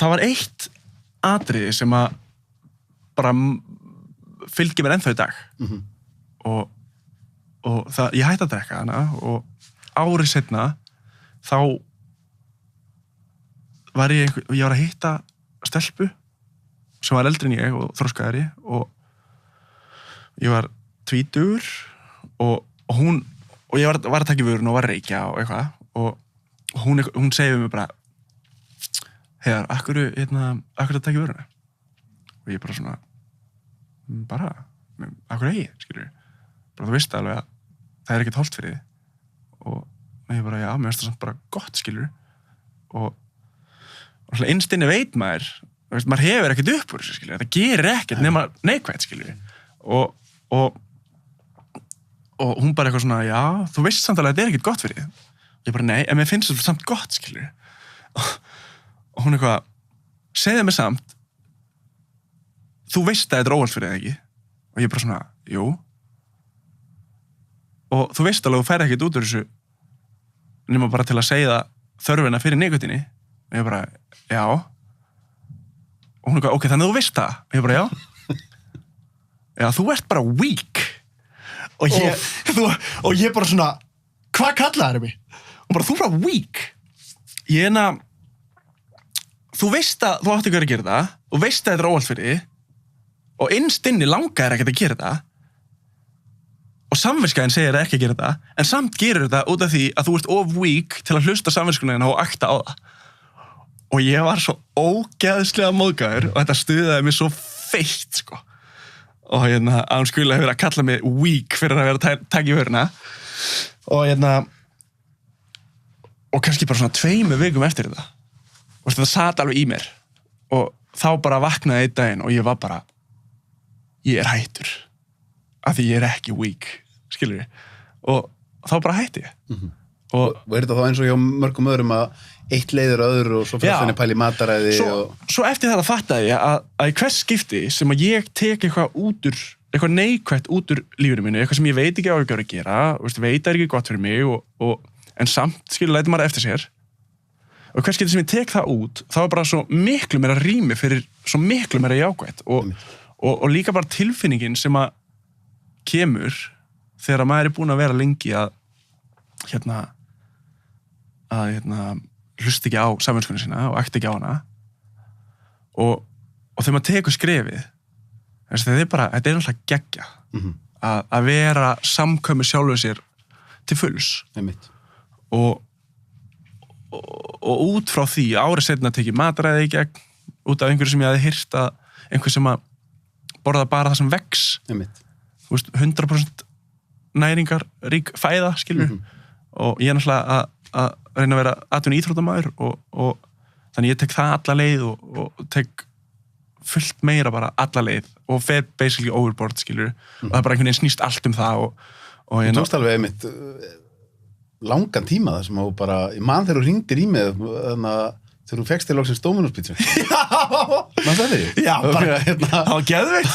það var eitt atriði sem að bara fylgir mér ennþá í dag og það, ég hætti að drekka hana og árið seinna þá var ég var að hitta stelpu sem var eldri en ég og þroskaðari og ég var tvítugur og ég var að taka í vörun og var að reykja og eitthvað og hún segir við mig bara heiðar, akkur að taka í vöruna og ég bara svona akkur eigi, skilur bara þú veist alveg að það er ekkert hollt fyrir þig og ég bara, já, mér finnst það samt bara gott, skilur og innstinni veit maður hefur ekkert upp úr þessu, skilur það gerir ekkert nema neikvægt, skilur og hún bara eitthvað svona, já, þú veist samt alveg að þetta er ekkert gott fyrir þig ég bara, nei, en mér finnst þetta samt gott, skilur og hún eitthvað segðu mig samt þú veist að þetta er óhollt fyrir þig, ekki og ég bara svona, jú og þú veist alveg að þú færði ekkert út úr þessu nema bara til að segja þörfina fyrir nikotíni og ég bara, já og hún eitthvað, ok, þannig að þú veist það og ég bara, já já, þú ert bara weak. Og ég bara svona, hvað kallaði mig? Og bara, þú bara weak. Þú veist að þú átti ekki að gera það, og veist að þetta er óvalt fyrir þig, og innst inni langar ekkert að gera það, og samviskaðin segir ekki að gera það, en samt gerir þetta út af því að þú ert of weak til að hlusta samviskunina og akta á það. Og ég var svo ógeðslega móðgæður og þetta stuðaði mig svo feitt, sko. Og að hann skulle hafa verið að kalla mig weak fyrir að vera að taka í vöruna. Og kannski bara svona 2 vikum eftir þetta. Og þetta sat alveg í mér. Og þá bara vaknaði einn daginn og ég var bara, ég er hættur. Af því ég er ekki weak, skilur við. Og þá bara hætti ég. Og
þetta þá eins og hjá mörgum öðrum að eitt leiður öðru og svo fyrir pæli mataræði
svo eftir það fattaði ég að í hvers skipti sem að ég tek eitthvað neikvætt út úr lífinu mínu, eitthvað sem ég veit ekki á að gera, veit að er ekki gott fyrir mig en samt, skilur, lætur maður eftir sér. Og hvers skipti sem ég tek það út, þá er bara svo miklu meira rými fyrir svo miklu meira jákvætt og líka bara tilfinningin sem að kemur þegar maður er búin að vera lengi að hlusta ekki á samvinskunni sína og akta ekki á hana og þegar maður tekur skrefið þetta er náttúrulega geggja að vera samkvæmur sjálfur sér til fulls og út frá því árið seinna tekið mataræði í gegn út af einhverju sem ég hafði heyrt að einhver sem að borða bara það sem vex 100% næringarrík fæða, skilur og ég er náttúrulega að reyna að vera atvinnu íþróttamaður og þannig ég tek það alla leið og tek fullt meira bara alla leið og fer basically overboard, skilur og það er bara einhvern veginn snýst allt það
Þú tókst alveg einmitt langan tíma það sem þú bara, ég man þegar þú hringdir í mig þegar þú fékkst til loksins Dominos pizza Man það því?
Já, bara, það var geðveikt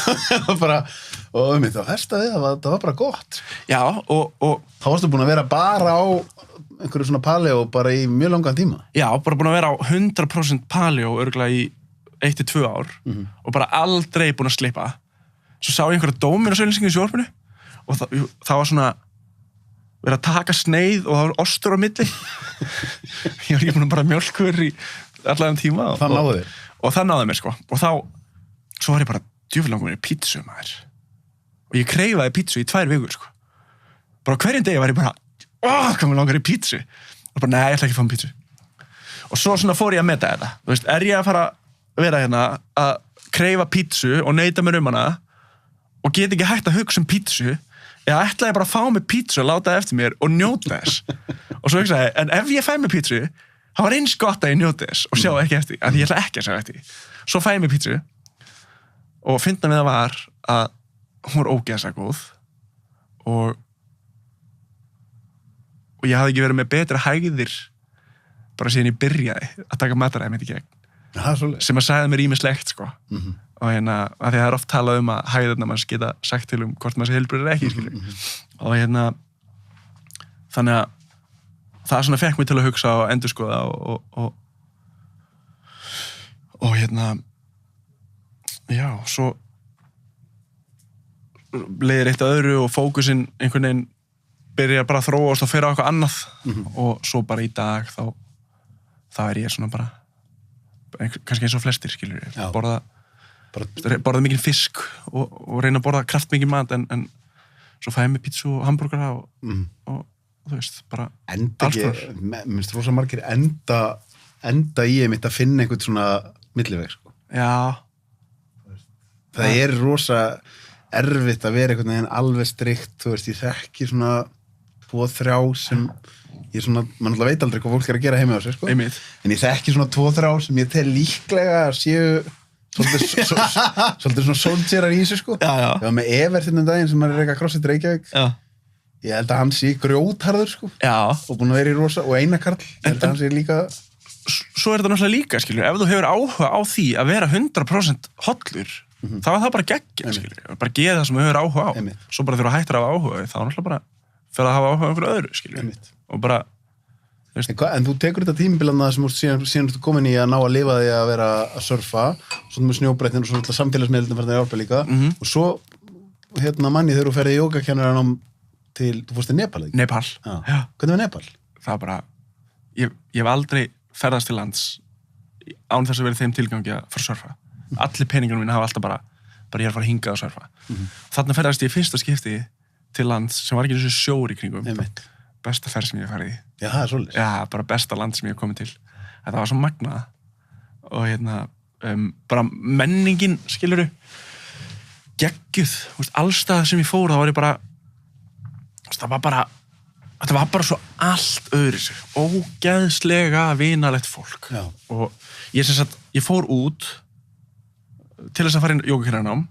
og einmitt, þá herstaði það var bara gott
Já, og
þá varstu búin að vera bara á einhverju svona paleo bara í mjög langan tíma
Já, bara búin að vera á 100% paleo örugglega í 1-2 ár og bara aldrei búin að slippa svo sá ég einhverja Dominos-auglýsingu í sjónvarpinu og það var svona verið að taka sneið og það var ostur á milli ég var ekki búin að bara mjólkur í allan tíma
og það náði þér
og það náði mér, sko og svo var ég bara djöfulangur í pítsu, maður og ég kreifaði pítsu í 2 vikur, sko bara hverjum degi var ég bara hvað mér langar í pítsu og bara, nei, ég ætla ekki að fá pítsu og svo svona fór ég að meta þetta þú veist, er ég að fara að vera hérna að kreifa pítsu og neita mér hana og get ekki hægt að hugsa pítsu eða ætla ég bara að fá mig pítsu og láta það eftir mér og njóta þess og svo hugsaði, en ef ég fæ mig pítsu það var eins gott að ég njóti þess og sjá ekki eftir af því ég ætla ekki að sjá eftir svo fæ ég mig pítsu og fyndna við það var að hún var ógeðslega góð og ég hafði ekki verið með betra hægðir bara síðan ég byrjaði að taka mataræði mitt í gegn sem að sagði mér ýmislegt, sko og að því að það er oft talað að hægðirna manns geta sagt til hvort maður sé heilbrigður ekki, skilur og þannig að það svona fekk mig til að hugsa og endurskoða og já, svo leiðir eitt að öðru og fókusinn einhvern veginn byrja bara að þróast og fyrir á eitthvað annað og svo bara í dag þá er ég svona bara kannski eins og flestir, skilur borða mikið fisk og reyna að borða kraftmikið mat en svo fæ ég mig pítsu og hambúrgara og þú veist, bara alls konar.
Mér finnst rosa margir enda í einmitt að finna einhvern svona milliveg, sko.
Já.
Það er rosa erfitt að vera einhvern veginn alveg strikt, þú veist, ég þekki svona 2-3 sem ég svona, mann alltaf veit aldrei hvað fólk er að gera heima á sig, sko.
Einmitt.
En ég þekki svona 2-3 sem ég tel líklega að séu svolítið svona soldier í þessu, sko.
Já.
Ég var með Evert daginn sem er eitthvað CrossFit Reykjavík.
Já.
Ég held að hann sé grjótharður, sko.
Já. Og
búin að vera í rosa, og Einar Karl, ég held að hann sé líka...
Svo er þetta náttúrulega líka, skilur, ef þú hefur áhuga á því að vera 100% hollur, þá er það bara geggja, skilur. Bara geða það sem þú hefur áhuga á. Svo bara þegar þú hættir að hafa áhuga, þá náttúrulega bara fyrir að hafa áhuga á einhverju öðru, skilur. Og bara...
En þú tekur þetta tímabilana sem síðan þú komin í að ná að lifa því að vera að surfa, svona með snjóbrettin og svo samfélagsmiðlunum fyrir það í árpa líka, og svo manni þegar þú ferði jógakennaranám þú fórst til Nepal, ekki?
Nepal.
Já. Hvernig var Nepal?
Það var bara, ég hef aldrei ferðast til lands án þess að vera þeim tilgangi að fara að surfa. Allir peningarnir mín hafa alltaf bara ég er að fara að hingað að surfa. Þarna ferðast ég í fyrsta skipti til lands sem var ekki þessu sjór í kringum. Besta ferð sem ég hef farið í.
Já, það er svolítið.
Já, bara besta land sem ég hef komið til. Þetta var svo magnað. Og bara menningin, skilurðu, geggjuð. Allstað sem ég fór, þá var ég bara, þetta var bara svo allt öðru sig. Ógeðslega vinalegt fólk.
Já.
Og ég fór út til þess að fara í jógakennarnám.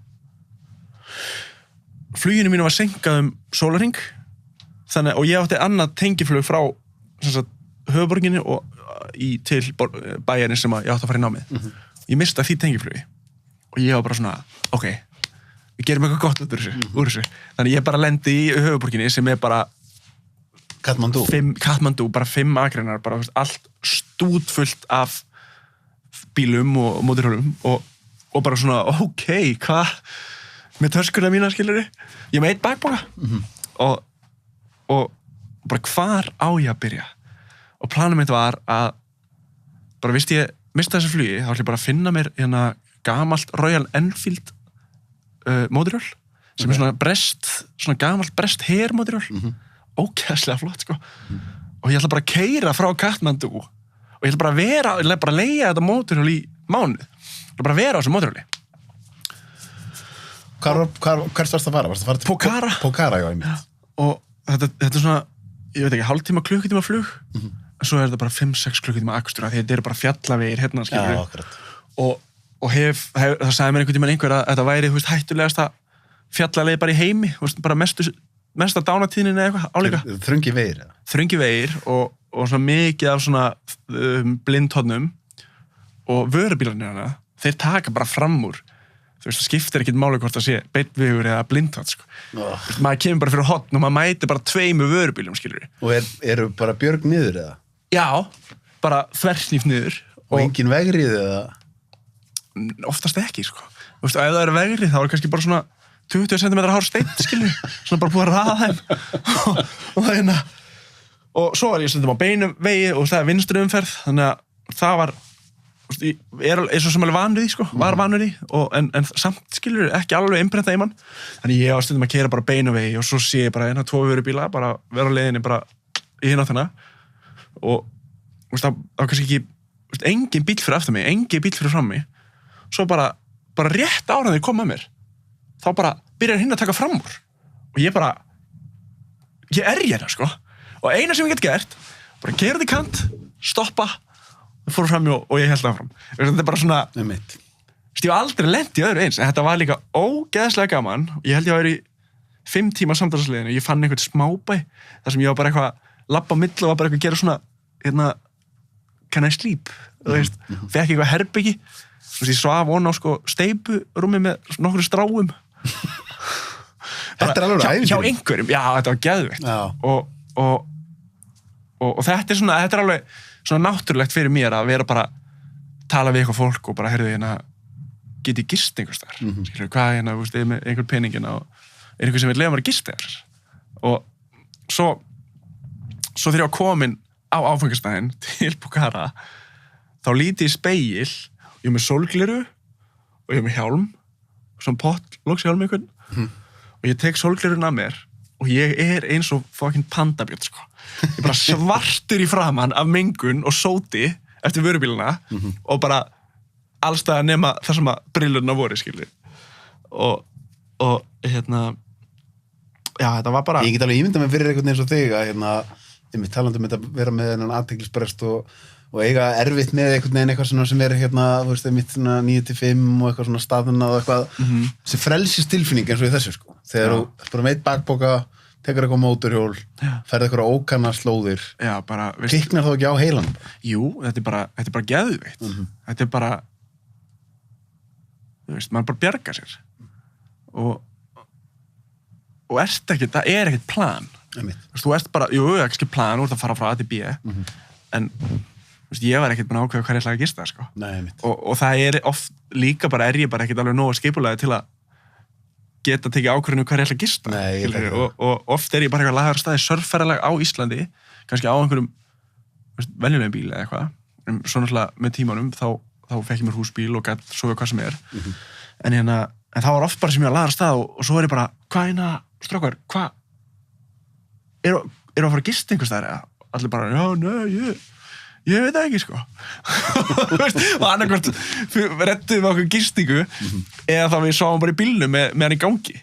Fluginu mínu var senkað sólarhring, og ég átti annað tengiflug frá höfuborginni og til bæjarins sem ég átti að fara í námið. Ég mista því tengiflugi og ég var bara svona, ok, við gerum eitthvað gott úr þessu. Þannig ég bara lendi í höfuborginni sem er bara Katmandú, bara 5 akreinar, bara allt stútfullt af bílum og mótorhjólum og bara svona, ok, hvað með töskurna mína, skilurðu? Ég með 1 bakpoka og bara hvar á ég að byrja? Og planum mitt var að bara vist ég mista þessu flugi, þá ætla ég bara að finna mér gamalt Royal Enfield mótorhjól sem er svona gamalt Brest Her mótorhjól, ógeðslega flott, sko. Og ég ætla bara að keyra frá Katmandú og ég ætla bara að leigja þetta mótorhjól í mánuð. Ég ætla bara að vera á þessu mótorhjóli.
Hvert varst að fara? Varst að fara til
Pokhara.
Pokhara, já, einmitt.
Og þetta er svona, ég veit ekki, hálftíma, klukkutíma flug, en svo er þetta bara 5-6 klukkutíma akstur, því þetta eru bara fjallavegir hérna, skilur.
Já, akkurat.
Og það sagði mér einhver að þetta væri, hættulegasta fjallaleið bara í heimi, bara mesta dánatíðnin eða eitthvað álíka.
Þröngi vegir, eða?
Þröngi vegir og svona mikið af svona blindhornum og vörubílarnir hana, þeir taka bara fram úr. Þú veist, það skiptir ekkert máli hvort það sé beintvegur eða blindhorn, sko. Maður kemur bara fyrir horn og maður mætir bara 2 vörubílum, skilur við.
Og eru bara björg niður, eða?
Já, bara þversnýft niður.
Og engin vegrið, eða?
Oftast ekki, sko. Þú veist, og ef það eru vegrið, þá er kannski bara svona 20 cm hár steinn, skilur við. Svona bara búið að raða þeim. Og svo var ég stundum á beinum vegi og það er vinstri umferð, þannig að það var er svo sem alveg vanur því, sko, var vanur því en samt, skilur, ekki alveg innprenta í mann. Þannig ég var stundum að keyra bara beinu vegi og svo sé ég bara 2 vörubíla bara vera á leiðinni bara í hinn áttina og það var kannski ekki engin bíll fyrir aftan mig, engin bíll fyrir fram mig. Svo bara rétt ára þegar kom að mér, þá bara byrjar hinn að taka fram úr og ég er hérna, sko. Og eina sem ég get gert, bara keyra þetta í kant, stoppa, fór fram og ég held áfram. Þetta er bara svona, ég hef aldrei lent í öðru eins, en þetta var líka ógeðslega gaman. Ég held ég að vera í 5 tíma samtalsleiðinu, ég fann einhvern smábæ, þar sem ég var bara eitthvað labba á milli og var bara eitthvað að gera svona, can I sleep? Þú veist, fekk eitthvað herbyggi, þú veist, ég svaf von á, sko, steypurúmi með nokkru stráum.
Þetta er alveg æfintýri.
Hjá einhverjum, já, þetta var geðveikt. Og þetta er alveg svona náttúrulegt fyrir mér að vera bara tala við eitthvað fólk og bara, heyrðu, get ég gist einhvers þar? Skilur, hvað þú veist, með einhver peningin og er einhver sem vil leyfa mér að gista þar? Og svo þegar ég var komin á áfangastæðin til Pokhara, þá líti ég í spegil, ég er með sólgleru og ég er með hjálm, svona pottlokshjálm einhvern, og ég tek sólglerun af mér og ég er eins og fucking pandabjörn, sko. Ég bara svartur í framan af mengun og sóti eftir vörubíluna og bara allstæða nema þar sem að brillurna voru, skilur. Og já, þetta var bara...
Ég get alveg ímyndað mig fyrir einhvern eins og þig að ég mitt talandi um þetta vera með þennan athyglisbrest og eiga erfitt með einhvern veginn eitthvað svona sem er þú veist, mitt svona 9-5 og eitthvað svona staðnað og eitthvað sem frelsist tilfinning eins og í þessu, sko. Þegar þú bara með 1 bakpoka, tekur eitthvað mótorhjól, ferð eitthvað ókanna slóðir. Já, bara... Kiknar þá ekki á heilanum?
Jú, þetta er bara geðveikt. Þetta er bara... Þú veist, maður bara bjargar sér. Og það er ekkert plan. Þú ert bara, jú, ekki plan, þú ert að fara frá A til B, en þú veist, ég var ekkert búin að ákveða hvað ég ætlaði að gista, sko.
Nei,
og það er oft líka bara, ég bara ekkert alveg nógu skipulagið til að geta tekið ákvörðinu hvað ég ætla að gista.
Nei, ég þekki
og oft ég bara eitthvað lagaður staði surfferðalag á Íslandi, kannski á einhverjum venjulegum bíl eða eitthvað. Svo náttúrulega með tímanum þá fekk ég mér húsbíl og gætt sofið hvað sem en það var oft bara sem ég var lagaður stað og svo ég bara, hvað strákar, hvað eru að fara að gista einhvers staðar eða? Allir bara, já, nei, ég veit það ekki, sko. Og annarkvort rettuðum við okkur gistingu eða þá við sáum bara í bílnum með hann í gangi.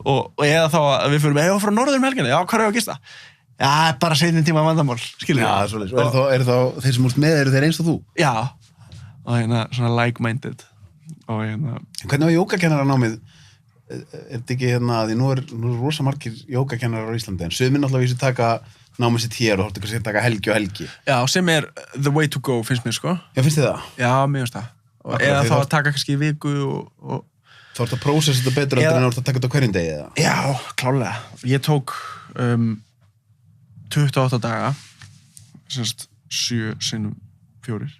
Og eða þá að við fyrir með, frá norður helgina, já, hvað að gista? Já, bara seinni tíma vandamál, skilur við.
Já, svoleiðis. Og eru þá þeir sem úrst með, eru þeir eins og þú?
Já, og svona like-minded. Og
Hvernig var jógakennarannámið? Þetta ekki því nú er rosa margir jógakennarar á Íslandi, en sumir náttúrulega vísu taka námið sitt hér og hortu kannski að taka helgi og helgi.
Já, sem the way to go, finnst mér, sko.
Já, finnst þið það?
Já, mér finnst það. Eða þá að taka kannski í viku og...
Þá ertu að prósessa þetta betur en þú ert að taka þetta á hverjum degi, eða?
Já, klálega. Ég tók 28 daga, semst 7 sinnum 4.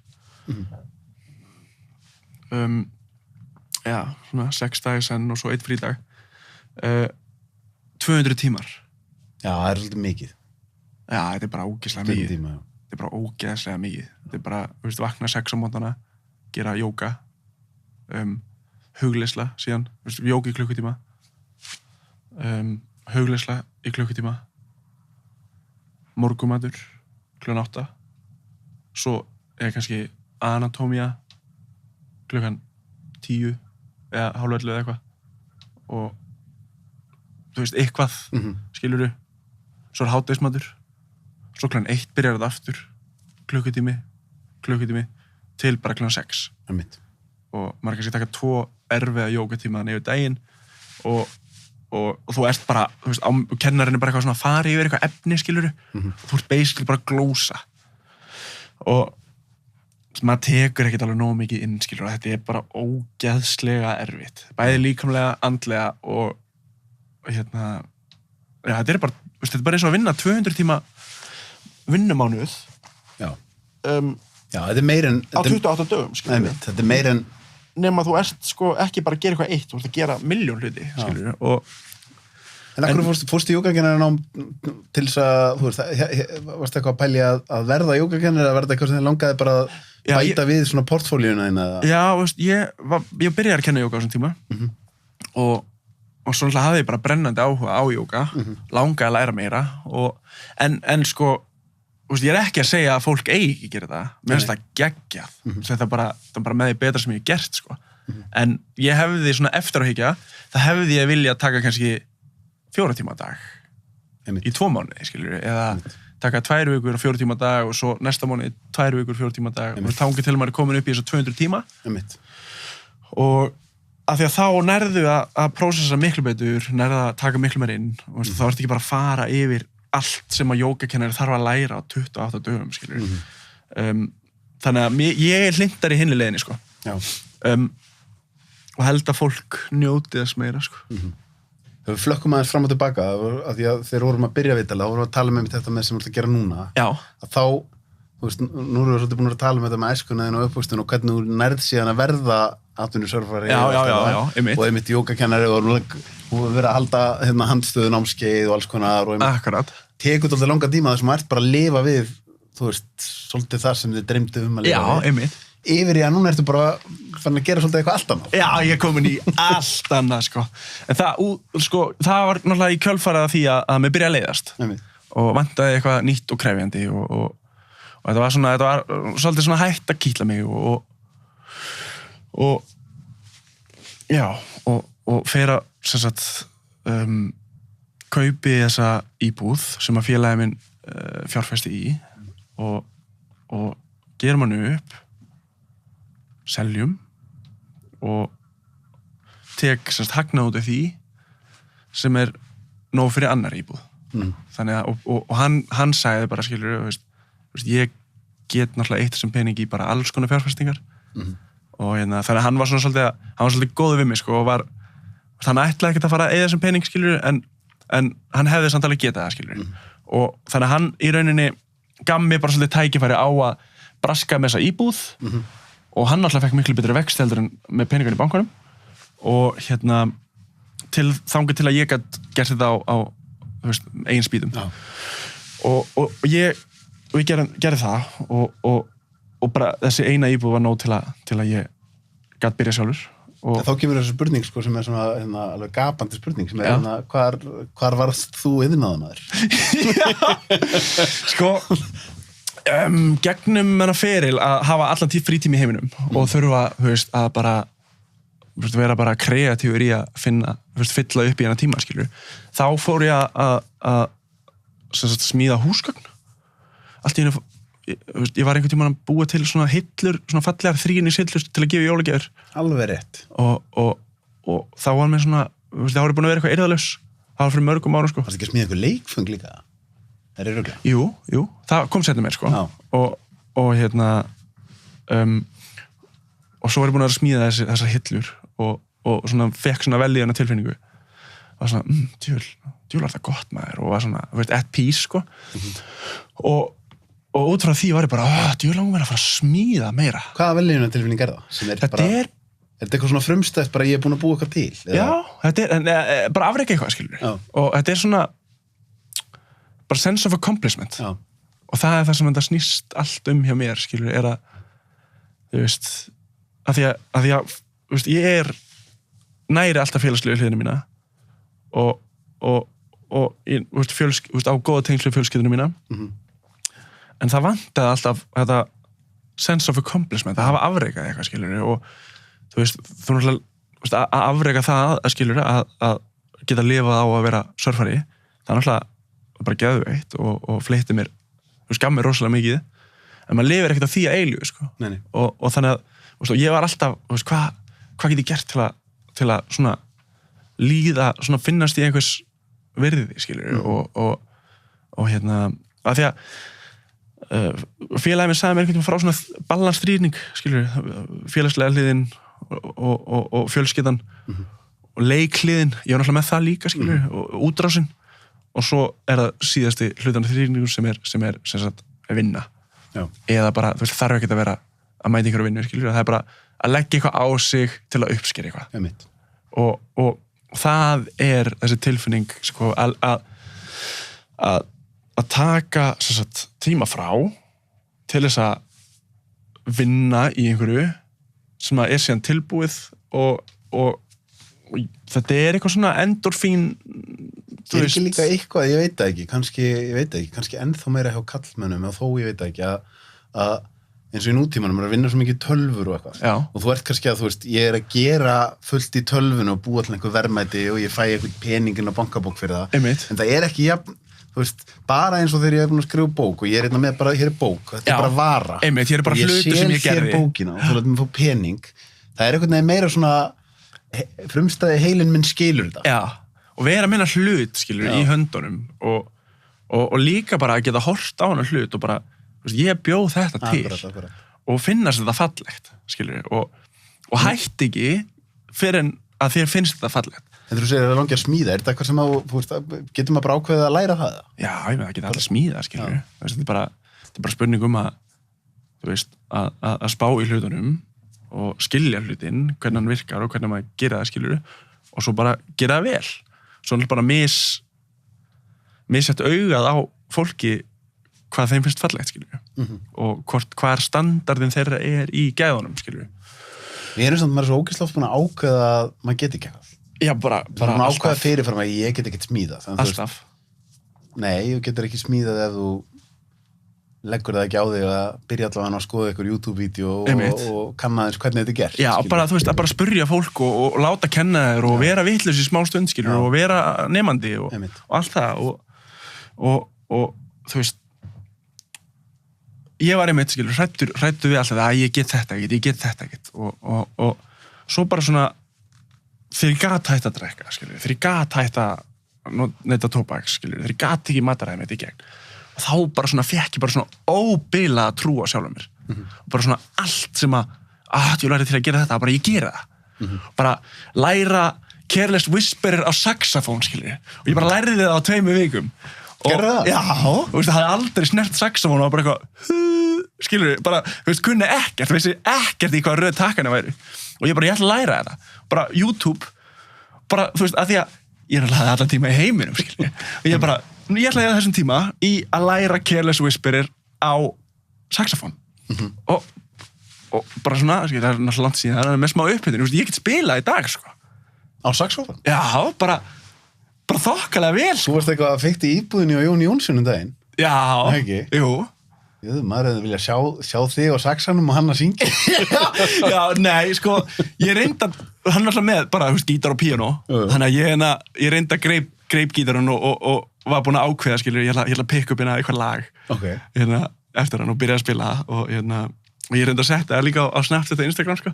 Já, svona 6 dagir senn og svo 1 frídag. 200 tímar.
Já, það svolítið mikið.
Já, þetta bara ógeðslega mikið.
Tíma, já.
Þetta bara ógeðslega mikið. Þetta bara, þú veist, vakna 6 á mótana, gera jóga, hugleysla síðan, þú veist, jóga í klukkutíma, hugleysla í klukkutíma, morgumatur, klukkan 8, svo kannski anatómía, klukkan 10 eða hálf 11 eða eitthvað og þú veist, eitthvað skilurðu, svo hádegismatur, svo klukkan 1 byrjar þetta aftur, klukkutími til bara klukkan 6 og maður kannski taka 2 erfiða jógatíma yfir daginn og þú ert bara, þú veist, kennarinn bara eitthvað svona að fara yfir eitthvað efni, skilurðu og þú ert basically bara að glósa og maður tekur ekkert alveg nógu mikið inn, skilur, og þetta bara ógeðslega erfitt. Bæði líkamlega, andlega og já, þetta bara, veist, þetta er bara eins og að vinna 200 tíma vinnumánuð.
Já. Já, þetta er meir en...
Á 28 dögum, skilur.
Nei, þetta er meir en...
Nema þú ert, sko, ekki bara að gera eitthvað eitt, þú ert að gera milljón hluti, skilur, og...
En akkur fórstu jógakennarinn til þess að, þú veist, varstu eitthvað að pæli að verða jógakennari eða verða eitthvað sem þið langaði bara að bæta við svona portfólíuna þína? Já, veist, ég byrjaði að kenna jóga á þessum tíma og svo hafði ég bara brennandi áhuga á jóga, langaði að læra meira en sko, veist, ég er ekki að segja að fólk eigi ekki gera það, mér finnst það geggjað, það er bara með því betra sem ég hef gert, sko, en ég hefði svona eftir að hyggja, það hefði ég vilja taka kannski 4 tíma á dag í 2 mánuði, skilur við, eða taka 2 vikur og 4 tíma á dag og svo næsta mánuði 2 vikur, 4 tíma á dag og þannig til maður er komin upp í þess 200 tíma og af því að þá nærðu að prósessa miklu betur, nærðu að taka miklu meir inn og þá ertu ekki bara að fara yfir allt sem að jógakennari þarf að læra á 28 dögum, skilur við þannig að ég er hlindar í hinni leiðinni, sko og held að fólk njóti þess meira, sko Við flökkum aðeins fram og tilbaka af því að þegar vorum að byrja viðtala og vorum að tala með þetta með sem við ætlum að gera núna að þá, þú veist, nú erum við svolítið búin að tala með þetta með æskunaðin og uppvöxtun og hvernig þú nærð síðan að verða atvinnusurfari og einmitt jógakennari og þú verið að halda handstöðu námskeið og alls konar og einmitt tekur þetta langa tíma þess að maður ert bara að lifa við, þú veist, svolítið það sem þið dreymdu að lifa við yfir í að núna ertu bara fann að gera svolítið eitthvað allt annað.
Já, ég er komin í allt annað, sko. En það var náttúrulega í kjölfarið af því að mér byrjaði að leiðast. Og vantaði eitthvað nýtt og krefjandi og þetta var svolítið svona hægt að kýtla mig og fer að, sem sagt, kaupi þessa íbúð sem að félagi minn fjárfesti í og gerum hann upp seljum og tek hagnað út af því sem er nóg fyrir annar íbúð þannig að, og hann sagði bara, skilur, ég get náttúrulega eitt þessum pening í bara alls konar fjárfestingar og þannig að hann var svolítið góður við mig, sko, og hann ætlaði ekkert að fara að eyða þessum pening, skilur, en hann hefði samt alveg getað það, skilur og þannig að hann í rauninni gaf mig bara svolítið tækifæri á að braska með þessa íbúð og hann alltaf fekk miklu betri vexti heldur en með peningan í bankanum og þangað til að ég gat gert þetta á þú veist, eigin spýtum og ég gerði það og bara þessi eina íbúð var nóg til að ég gat byrja sjálfur
þá kemur þessi spurning sko, sem svona alveg gapandi spurning sem hvar varst þú iðnaðarmaður?
Sko gegnum menna feril að hafa allan frítími í heiminum og þurfa, þú veist, að bara vera bara kreatífur í að finna, fylla upp í hana tíma, skilur. Þá fór ég að smíða húsgögn. Allt í henni, ég var einhvern tímann að búa til svona hillur, svona fallegar þríginishillur til að gefa jólagjafir.
Alveg rétt.
Og þá var mér svona, þá var ég búin að vera eitthvað eirðalaus. Það var fyrir mörgum árum, sko.
Varstu ekki að smíða eitthvað leikföng líka? Það er röglega.
Jú, það kom seinna mér, sko. Og hérna, og svo var ég búin að smíða þessar hillur og svona fekk svona vel í hana tilfinningu. Var svona, djúl var það gott maður og var svona, at peace, sko. Og út frá því var ég bara, djúl langar mér að fara að smíða meira.
Hvaða vel í hana tilfinning það? Þetta er eitthvað svona frumstætt, bara ég er búin að búa eitthvað til? Eða? Já, þetta er bara afreka eitthvað, skilur. Og þetta er svona, bara sense of accomplishment. Já. Og það er það sem þetta snýst allt hjá mér, skilur, er að, þú veist, að því að þú veist, ég næri alltaf félagslegu hliðina mína og ég, þú veist, á góða tengslu fjölskyldunum mína. En það vantaði alltaf þetta sense of accomplishment, að hafa afrekað eitthvað, skilur, og þú veist, þú náttúrulega að afreka það, skilur, að geta lifað á að vera surfari, það er náttúrulega bara geðveikt og fleitti mér, þú veist, gaf mér rosalega mikið, en maður lifir ekkert á því að eilífu, sko. Nei. Og þannig að, þú veist, ég var alltaf, þú veist, hvað get ég gert til að svona líða, svona finnast í einhvers virði, skilur, og hérna, að því að félagið mér sagði mér einhvern veginn frá svona balansstýrning, skilur, félagslega hliðin og fjölskyldan og leikhliðin, ég var náttúrulega með það líka, skilur, og útrásin og svo það síðasti hlutan þrýrningur sem er sem sagt vinna. Já. Eða bara, þú veist, þarf ekki að vera að mæta einhverju vinnu, skilur, það er bara að leggja eitthvað á sig til að uppskera eitthvað. Einmitt.
Og það er þessi tilfinning, sko, að taka sem sagt, tíma frá til þess að vinna í einhverju sem er síðan tilbúið og þetta er eitthvað svona endorfín
er ekki líka eitthvað, ég veit það ekki kannski ennþá meira hjá kallmönnum og þó ég veit það ekki að eins og í nútímanum er að vinna svo mikið tölvur og eitthvað. Já. Og þú ert kannski að, þú veist, ég er að gera fullt í tölvun og búa til einhver verðmæti og ég fæ eitthvað peningin á bankabók fyrir það. Einmitt. En það er ekki jafn, þú veist, bara eins og þegar ég er búin að skrifa bók og ég er með bara, hér er bók, þetta er bara vara.
Einmitt, hér er bara hlutur sem ég gerði.
Ég sé hér bókina og þú lætur mig fá pening. Það er einhvern veginn meira svona frumstæði heilinn minn skilur þetta. Já, og vera að minna hlut, skilur, í höndunum og líka bara að geta horft á hana hlut og bara, þú veist, ég bjóð þetta til og finnast þetta fallegt, skilur, og hætti ekki fyrir en að þér finnst þetta fallegt. En þú segir að það langi að smíða, er þetta eitthvað sem að, getur maður bara ákveðið að læra það?
Já, ég veit, það geta allir smíða, skilur. Þetta er bara spurning um að, þú veist, að spá í hlutunum og skilja hlutin, hvernig hann virkar og hvernig maður gera það, skilur, og svo bara gera það vel. Svo er bara missett augað á fólki hvað þeim finnst fallegt, skilur. Og hvað standardin þeirra er í gæðunum, skilur.
Við erum samt, maður er svo ógeðslega oft búin að ákveða að maður geti ekki eitthvað.
Já, bara
ákveða fyrirfram að ég get ekkert smíðað.
Alltaf.
Nei, þú getur ekki smíðað ef þú leggur það ekki á þig að byrja allavega að skoða einhver YouTube-vídeó og kanna þess hvernig þetta er gert.
Já, bara, þú veist, að bara spyrja fólk og láta kenna þér og vera vitlaus í smá stund, skilur, og vera nemandi og allt það og þú veist, ég var einmitt, skilur, hræddu við alltaf að ég get þetta ekkert og svo bara svona þegar ég gat hægt að drekka, skilur, þegar ég gat hægt að neyta tóbak, skilur, þegar ég gat ekki mataræði mitt í gegn og þá bara svona fekk ég bara svona óbilað að trúa sjálfum mér og bara svona allt sem ég lærði til að gera þetta, bara ég gera það bara læra Careless Whisperer á saxofón, skilur, og ég bara lærði það á 2 vikum.
Gerðu það?
Já, þú veist, það hafði aldrei snert saxofón og bara eitthvað, skilur, bara, þú veist, kunni ekkert, þú veist, ekkert í hvað röð takkana væri. Og ég ætla að læra þetta. Bara YouTube, bara, þú veist, að því að ég hafði allan tíma í heiminum, skilji. Og ég bara, ég ætlaði að þessum tíma í að læra Careless Whisperer á saxofón. Og bara svona, skilji, það náttúrulega langt síðan, það með smá upphitun, ég get spilað í dag, sko.
Á saxofón?
Já, bara þokkalega vel,
sko. Þú varst eitthvað að fekti íbúðinni á Jóni Jónsson daginn?
Já, jú.
Maður hefði vilja sjá þig á saxanum og hann að syngja.
Já, nei, sko, ég reynda, hann var alltaf með bara, þú veist, gítar og píanó, þannig að ég reynda greip gítarinn og var búin að ákveða, skilur, ég ætla að pikka upp eitthvað lag, eftir hann og byrja að spila og ég reynda að setja það líka á Snapchat og Instagram, sko,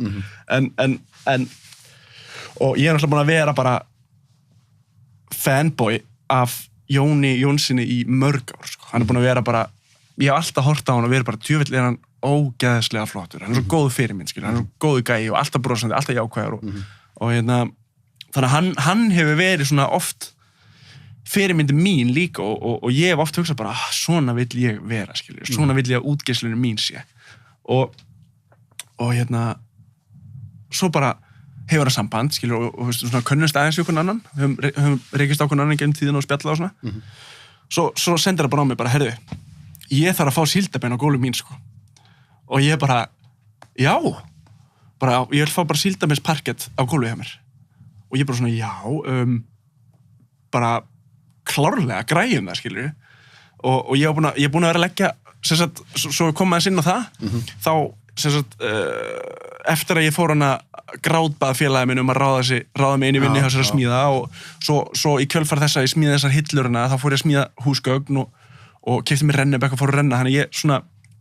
og ég alltaf búin að vera bara fanboy af Jóni Jónssoni í mörg ár, sko, hann búin að vera bara ég hef alltaf hort á hann og verið bara djöfull hann ógeðslega flottur, hann svo góð fyrirmynd, skilur, hann góðu gæi og alltaf brosandi, alltaf jákvæður og þannig að hann hefur verið svona oft fyrirmyndi mín líka og ég hef oft hugsað bara, svona vill ég vera, skilur, svona vill ég að útgeislunum mín sé og svo bara hefur það samband, skilur, og svona könnumst aðeins við okkur annan, höfum rekist á okkur annan gegnum tíðina og spjalla og svona svo sendir það bara á mig, bara, heyrðu, ég þarf að fá síldabein á gólfið mín, sko. Og ég bara, já, bara, ég vil fá bara síldabeinsparkett á gólfið hjá mér. Og ég bara svona, já, bara klárlega græjum það, skilur. Og ég er búin að vera að leggja, sem sagt, svo kom maður inn á það, þá, sem sagt, eftir að ég fór hana grátbað félagið minn að ráða mig inn í vinnu hjá sér að smíða og svo í kjölfar þess að ég smíða þessar hillurina, þá fór ég að smíða húsgögn og keypti mér rennibekk og fór að renna, þannig ég svona,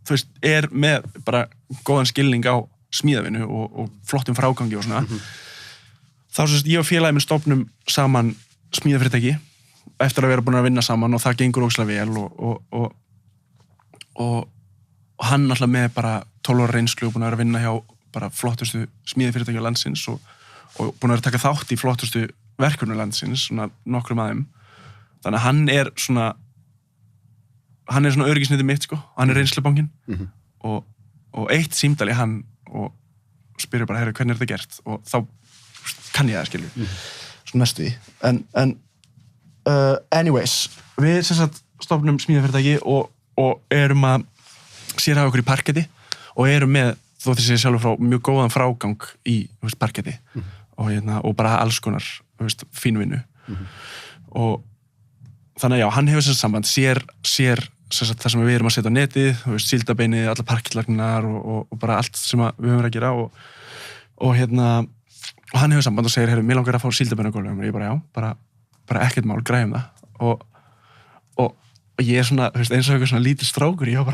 þú veist, með bara góðan skilning á smíðavinu og flottum frágangi og svona. Þá svo ég og félagið minn stofnum saman smíðafyrirtæki eftir að vera búin að vinna saman og það gengur ógeðslega vel og hann alltaf með bara 12 ára reynslu og búin að vera að vinna hjá bara flottustu smíðafyrirtæki á landsins og búin að vera að taka þátt í flottustu verkefnum landsins, svona nokkrum af þeim. Þannig að hann er svona öryggisnetið mitt, sko, hann er reynslubankinn og eitt símdali hann og spyrir bara, hvernig er þetta gert? Og þá kann ég það, skilur, svona næstu því. En anyways, við sem sagt stofnum smíðafyrirtæki og erum að sérhæfa okkur í parketti og erum með, þótt ég sé sjálfur frá, mjög góðan frágang í parketti og bara alls konar, fínvinnu. Og þannig að já, hann hefur sem samband, sér það sem við erum að setja á netið, síldabeinið, alla parkettlagnirnar og bara allt sem við höfum verið að gera og hann hefur samband og segir, mér langar að fá síldabein á gólfið og ég bara, já, bara ekkert mál, græjum það og ég er svona, eins og eitthvað svona lítill strákur, ég er að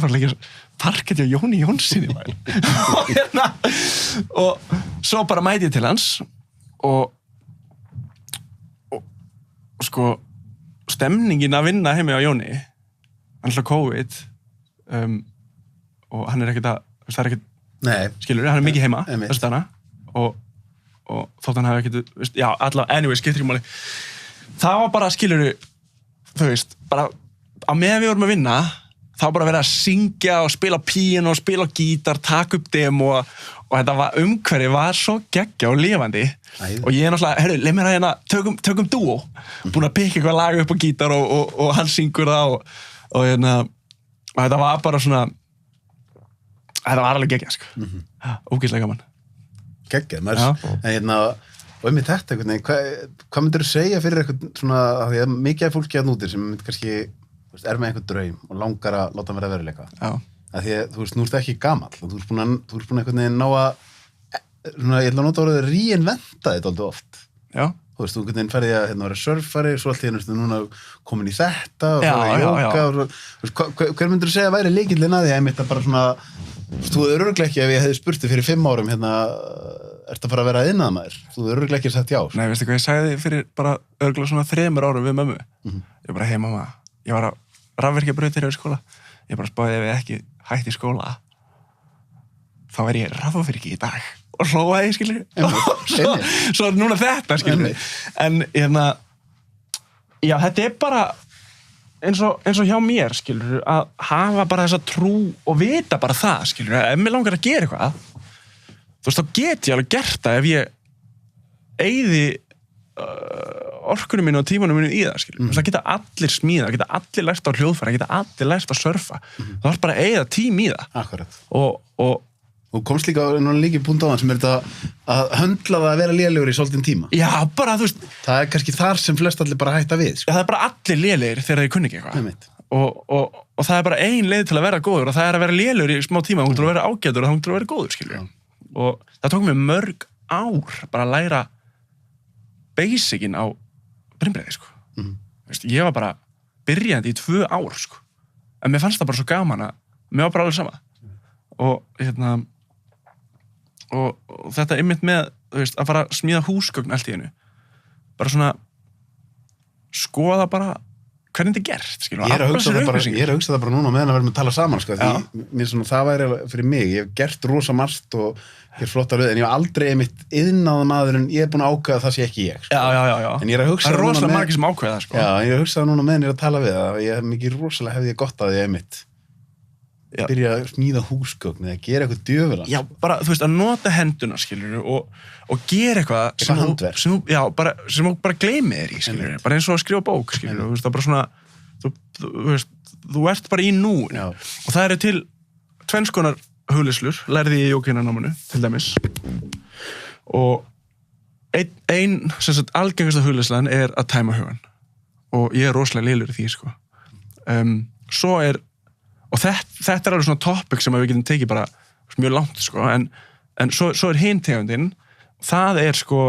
fara að leggja parketti á Jóni Jónssoni og svo bara mæti ég til hans og sko stemningin að vinna heimi á Jóni, hann er COVID og hann er ekkert það er ekkert, skilur, hann er mikið heima þessu dana og þótt hann hafi ekkert, já, allavega, anyway, skiptir ekki máli. Það var bara, skilur, þú veist, bara á meðan við vorum að vinna, þá bara verið að syngja og spila píanó og spila gítar, taka upp demo og þetta umhverfið var svo geggja og lifandi og ég er náttúrulega, leið mér að hérna tökum dúó, búin að pikka eitthvað lag upp á gítar og hann syngur það og þetta var bara svona þetta var alveg geggja, sko ógeðslega gaman
geggja, en og með þetta einhvern veginn, hvað myndir þú segja fyrir eitthvað svona, því að mikið af fólki að nútir sem mynd kannski er með einhvern draum og langar að láta hann vera veruleika að því að þú veist, nú ertu ekki gamall og þú ert búin einhvern veginn ná að svona, ég ætla að nota orðið reinventa þetta aldrei oft þú veist, þú einhvern veginn ferði að vera surfari svo allt í hennu, núna komin í þetta og það er jóka hver myndir þú segja að væri lykillinn að því að ég mitt að bara svona, þú er örugglega ekki ef ég hefði spurt þig fyrir 5 árum ertu að fara að vera iðnaðarmaður? Þú hefur örugglega ekki sagt já.
Nei, veistu hvað ég sagði fyrir bara örugglega svona 3 árum við mömmu? Ég bara, hey mamma, ég var að rafvirkjabrautir yfir skóla. Ég bara spáði ef ég ekki hætti í skóla, þá ég rafvirki í dag. Og hlóaði, skilur. Svo núna þetta, skilur. En já, þetta bara eins og hjá mér, skilur, að hafa bara þessa trú og vita bara það, skilur. Ef mér langar að gera eitthvað, þú veist, þá get ég alveg gert það ef ég eyði orkunum mínu og tímanum mínu í það, skilur. Það geta allir smíða, það geta allir lært á hljóðfæri, það geta allir lært að surfa. Það var bara að eyða tím í það.
Akkurat.
Og
komst líka í punkt á hann sem þetta að höndla það að vera lélegur í svolítinn tíma.
Já, bara, þú veist.
Það kannski þar sem flest allir bara hætta við, sko.
Já, það bara allir lélegir þegar þeir kunni ekki eitthvað. Og það bara ein leið til að vera góður og það að vera lélegur í smá tíma, þú til að vera ágætur og þú til að vera góður, skilur. Og það tók mér mörg ár bara að læra basicin á brimbreiði, sko. Veist, ég var bara byrjandi í 2 ár, sko. En mér fannst það bara svo gaman að mér var bara alveg sama. Og þetta einmitt með, þú veist, að fara að smíða húsgögn allt í einu. Bara svona skoða bara hvernig þetta gert, skilur.
Ég er að hugsa það bara núna meðan að verðum að tala saman, sko. Því mér svona, það væri fyrir mig. Ég hef gert rosa margt og ég er flottar við, en ég hef aldrei einmitt iðnaðamaðurinn, ég er búin að ákveða það sé ekki ég, sko.
Já.
En ég er að hugsa
það rosalega margir sem ákveða það, sko.
Já, ég er að hugsa það núna meðan ég er að tala við það. Ég hef mikið rosalega hefði ég gott að því einmitt. Byrja að smíða húsgögn eða gera eitthvað djöfulega.
Já, bara, þú veist, að nota henduna, skilur, og gera eitthvað sem þú bara gleymir þér í, skilur, bara eins og að skrifa bók, skilur, þú veist, það bara svona, þú veist, þú ert bara í núinu. Og það eru til tvenns konar hugleiðslur, lærði ég í jóginanáminu, til dæmis. Og ein sem sagt, algengasta hugleiðslan er að tæma hugan. Og ég er rosalega lélegur í því, sko. Svo er og þetta er alveg svona topic sem við getum tekið bara mjög langt, sko, en svo er hin tegundin, það er, sko,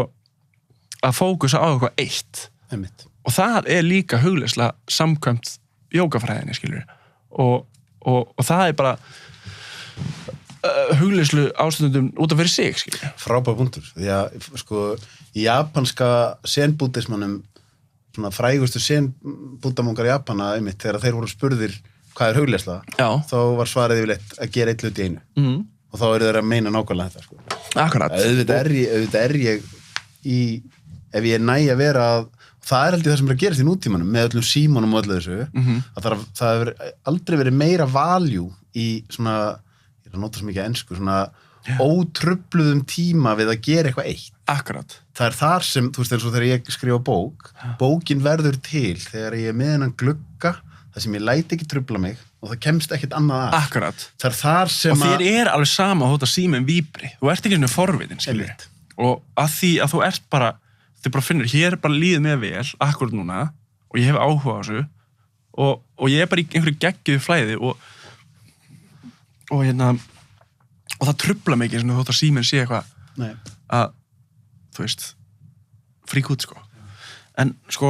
að fókusa á eitthvað eitt. Og það er líka hugleiðsla samkvæmt jógafræðinni, skilur. Og það er bara hugleiðslu ástundum út af fyrir sig, skilur.
Frábær punktur. Því að, sko, í japanska zen-búddismannum, svona frægustu zen-búddamunkar Japana, einmitt, þegar þeir voru spurðir hvað er hugleiðsla, þá var svarið yfirleitt að gera eitt hlut í einu. Og þá eru þeir að meina nákvæmlega þetta, sko.
Akkurat.
Auðvitað er ég ef ég næ að vera það er aldrei það sem er að gerast í nútímanum með öllum símanum og öllu þessu, að það hefur aldrei verið meira value í svona, ég er að nota svo mikið ensku, svona ótrufluðum tíma við að gera eitthvað eitt.
Akkurat.
Það er þar sem, þú veist, eins og þegar ég skrifa bók, bókin verður til þegar ég er með hennan glugga það sem ég læti ekki trufla mig og það kemst ekkert annað að.
Akkurat.
Það er þar sem
og þér er alveg sama að hóta síminn víbri. Þú ert ekki svona forvitin, skilur. Og að því að þú ert bara, þið bara finnir, hér bara líður mér vel, akkurat núna, og ég hef áhuga á þessu, og ég er bara í einhverju geggjuðu flæði, og það trufla mig ekki, svona þótt að síminn sé eitthvað að, þú veist, frík út, sko. En, sko,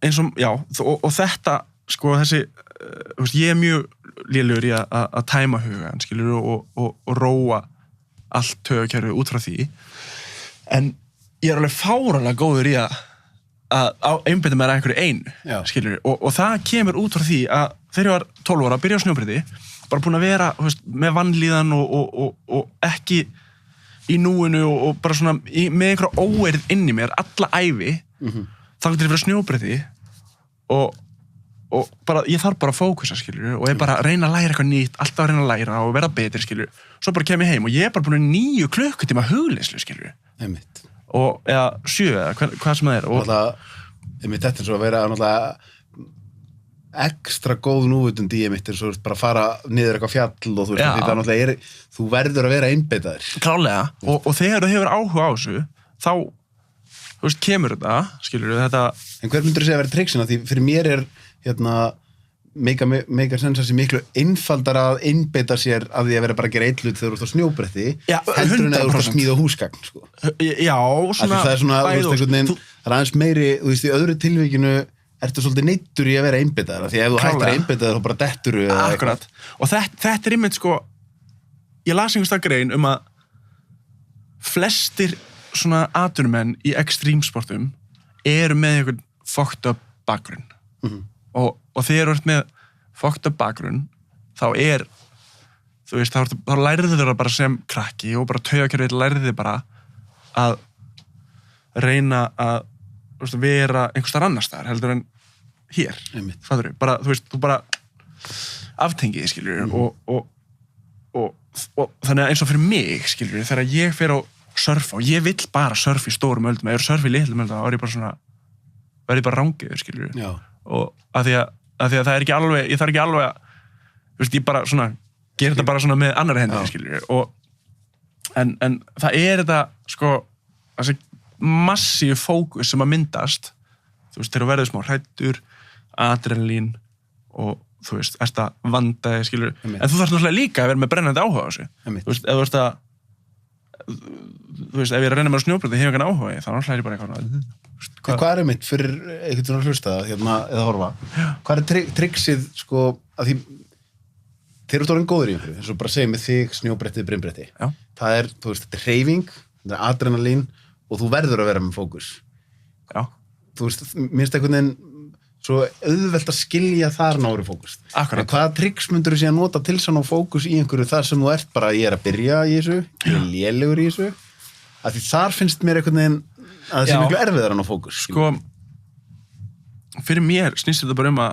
eins og, já, og þetta, sko, þessi, þú veist, ég er mjög lélegur í að tæma hugan, skilur, og róa allt taugakerfið út frá því. En ég er alveg fáranlega góður í að einbeita mér að einhverju einu, skilur, og það kemur út frá því að þegar ég var 12 ára að byrja á snjóbretti, bara búin að vera, þú veist, með vanlíðan og ekki í núinu og bara svona með einhverja óeirð inn í mér alla ævi, þá getur ég verið snjóbretti og bara, ég þarf bara að fókusa, skilur, og ég bara að reyna að læra eitthvað nýtt, alltaf að reyna að læra og vera betri, skilur. Svo bara kem ég heim og ég er bara búin 9 klukkutíma hugleiðslu, skilur.
Einmitt.
Eða 7, eða hvað sem það er.
Einmitt, þetta er svo að vera náttúrulega ekstra góð núvitund í einmitt, er svo bara að fara niður eitthvað fjall og þú veist, þetta náttúrulega þú verður að vera einbeitaður.
Klálega, og þegar þú hefur áhuga á þessu, þá, þú veist, kemur þetta, skilur, þetta. En
hver myndur þú segja að vera triksina? Því fyrir mér er meikar sens að sé miklu einfaldar að einbeita sér að því að vera bara að gera eitt hlut þegar þú ert á snjóbretti heldur en að þú ert að smíða húsgagn, sko.
Já, svona
það er svona, þú veist, það er aðeins meiri, þú veist, í öðru tilvíkinu ertu svolítið neyddur í að vera einbeitaður, því ef þú hættir að einbeita þá bara dettur
Akkurat, og þetta er einmitt, sko, ég las einhvers staðar grein að flestir svona atvinnumenn í extrímsportum eru með einhvern fucked up bakgrunn. Og þegar þú ert með fucked up bakgrunn, þá er, þú veist, þá lærðu þér bara sem krakki og bara taugakerfið lærðu þér bara að reyna að, þú veist, vera einhvers staðar annars staðar heldur en hér. Fattur bara, þú veist, þú bara aftengið, skilur, og þannig að eins og fyrir mig, skilur, þegar ég fer á surfa og ég vill bara surfa í stórum öldum, ef ég surfa í litlum öldum þá er ég bara svona, verð ég bara rangiður, skilur
Já.
og að því að það er ekki alveg, ég þarf ekki alveg að, þú veist, ég bara svona gera þetta bara svona með annarri hendi, skilur og en það er þetta, sko, þessi massíu fókus sem að myndast, þú veist, þegar þú verður smá hræddur, adrenalín og þú veist, erst að vanda þig, skilur, en þú þarfst náttúrulega líka að vera með brennandi áhuga á þessu, þú veist, ef þú veist að þú veist, ef ég er að reyna með snjóbröð ég hef ekki áhuga, þá náttúrulega er ég bara eitthvað
hvað er mitt fyrir einhvern veginn að hlusta hérna, eða horfa, hvað er triksið, sko, að því þeir eru orðin góður í einhverju, eins og bara segja með þig snjóbrettið, brimbretti, það er, þú veist, þetta er hreyfing, þetta er adrenalín og þú verður að vera með fókus þú veist, minnst einhvern veginn svo auðvelt að skilja þar nári fókus.
Akkurat.
Hvaða triks myndur þú síðan nota til þess að ná fókus í einhverju þar sem þú ert bara, ég er að byrja í þessu, ég er lélegur í þessu, af því þar finnst mér einhvern veginn að það sé miklu erfiðar að ná fókus.
Sko, fyrir mér snýst þetta bara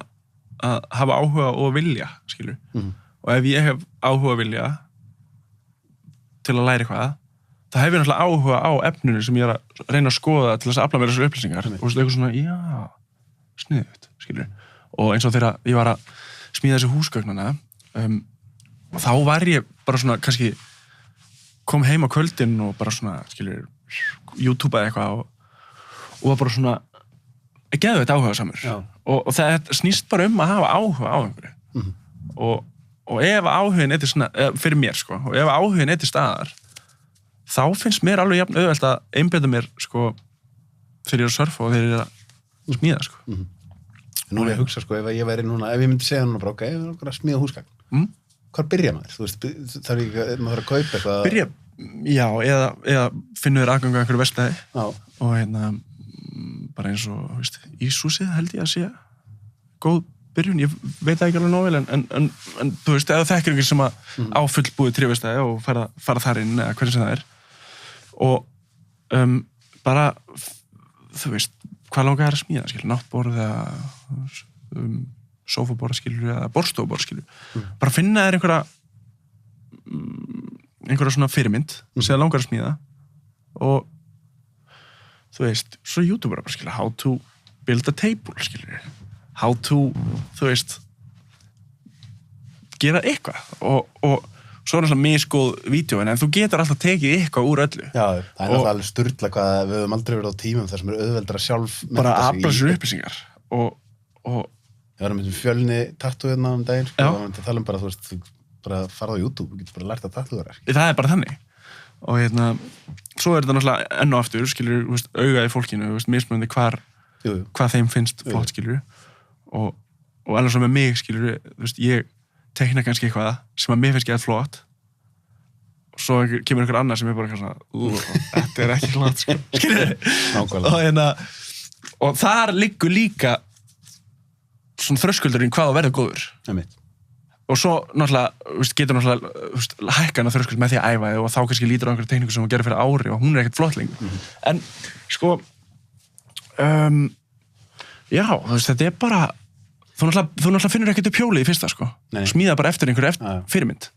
að hafa áhuga og vilja, skilur. Og ef ég hef áhuga og vilja til að læra eitthvað, þá hef ég náttúrulega áhuga á efninu sem ég er að reyna að skoða til þess að afla mér þessar upplýsingar. Og eitthvað svona, já, sniðugt, skilur. Og eins og þegar ég var að smíða þessi húsgögnana, og þá var ég bara svona, kannski kom heim á kvöldin og bara svona, skilur, YouTube-aði eitthvað og var bara svona geðveitt áhugasamur. Og það snýst bara að hafa áhuga á einhverju. Og ef áhugin er til svona, fyrir mér, sko, og ef áhugin er til staðar, þá finnst mér alveg jafn auðvelt að einbeita mér, sko, þegar ég er að surfa og þegar ég er að smíða, sko.
Nú er ég að hugsa, sko, ef ég væri núna, ef ég myndi segja núna bara, ok, ef ég er að smíða húsgagn, hvar byrja maður? Þú veist, þarf ekki, maður þarf að kaupa eitthvað?
Byrja, já, eða finnur þér aðgang á einhverju verslagi og hérna, bara eins og, þú veist, Ísúsið held ég að sé góð byrjun, ég veit það ekki alveg nóg vel, en þú veist, eða þekkir einhver sem að á fullbúið tréverslagi og fara þar inn, eða hvernig sem það er, og bara, þú veist, hvað langar að smíða, skilur, náttborð eða sófaborð, skilur, eða borðstofuborð, skilur. Bara finna þér einhverja svona fyrirmynd sem það langar að smíða og þú veist, svo YouTube bara, skilur, how to build a table, skilur, how to, þú veist, gera eitthvað og svo er náttúrulega misgóð vídeóin, en þú getur alltaf tekið eitthvað úr öllu.
Já, það er náttúrulega alveg sturla hvað við höfum aldrei verið á tímum þar sem er auðveldra sjálf
bara að afla sér upplýsingar og
ég var með fjölni tattoo hérna daginn, sko, og við tala bara, þú veist, þú bara farað á YouTube, þú getur bara lært að tattooera.
Það er bara þannig. Og hérna, svo er þetta náttúrulega enn og aftur, skilur, þú veist, auga í fólkinu, þú veist, mismunandi hvað þeim finnst flott, skilur, og alveg svo með mig, skilur, þú veist, ég tekna kannski eitthvað sem að mér finnst ekki flott og svo kemur einhver annar sem er bara svona, þetta er ekki flott, sko, skilur.
Nákvæmlega.
Og hérna, og þar liggur líka svona þröskuldurinn hvað að verða góður. Og svo náttúrulega, getur náttúrulega hækkan að þröskuld með því að æfa þig og þá kannski lítur á einhverju tekníku sem hún gerir fyrir ári og hún er ekkert flott lengur. En, sko, já, þú veist, þetta er bara, þú náttúrulega finnur ekkert upp hjólið í fyrsta, sko. Smíða bara eftir einhverju fyrirmynd.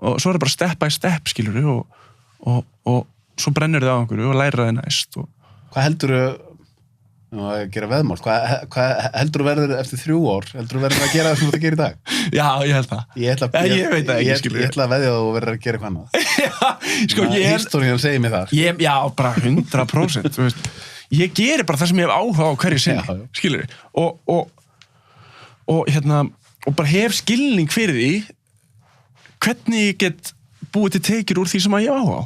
Og svo er það bara step by step, skilur og svo brennur þið á einhverju og læra þið næst.
Hvað heldurðu, að gera veðmál, hvað heldurðu verður eftir 3 ár? Heldurðu verður að gera það sem þú ert að gera í dag?
Já, ég held það. Ég veit það ekki, skilur.
Ég ætla að veðja að þú verður að gera eitthvað annað.
Já, sko,
Historien segir mig það.
Já, bara 100%, þú veist. Ég gerir bara það sem ég hef áhuga á hverju sinni, skilur. Og hérna, og bara hef skilning fyrir því hvernig ég get búið til tekjur úr því sem að ég hef áhuga á.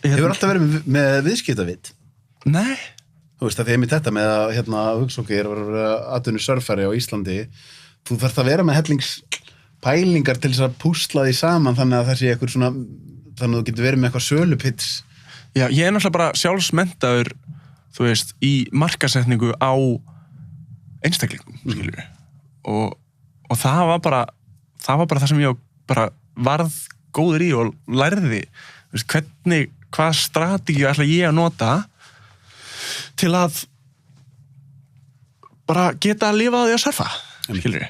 Hefur alltaf verið með viðskiptavit?
Nei.
Þú veist, að því einmitt þetta með að, hérna, hugsokkir var atvinnu surfari á Íslandi, þú þarft að vera með hellingspælingar til þess að púsla því saman þannig að það sé eitthvað svona, þannig að þú getur verið með eitthvað sölupits.
Já, ég er náttúrulega bara sjálfsmenntaður, þú veist, í markasetningu á einstaklingum, skilur við. Og það var bara það sem ég bara varð góður í og lærði, þú veist, hvað strategíu ætla ég að nota til að bara geta að lifa á því að surfa, skilur við.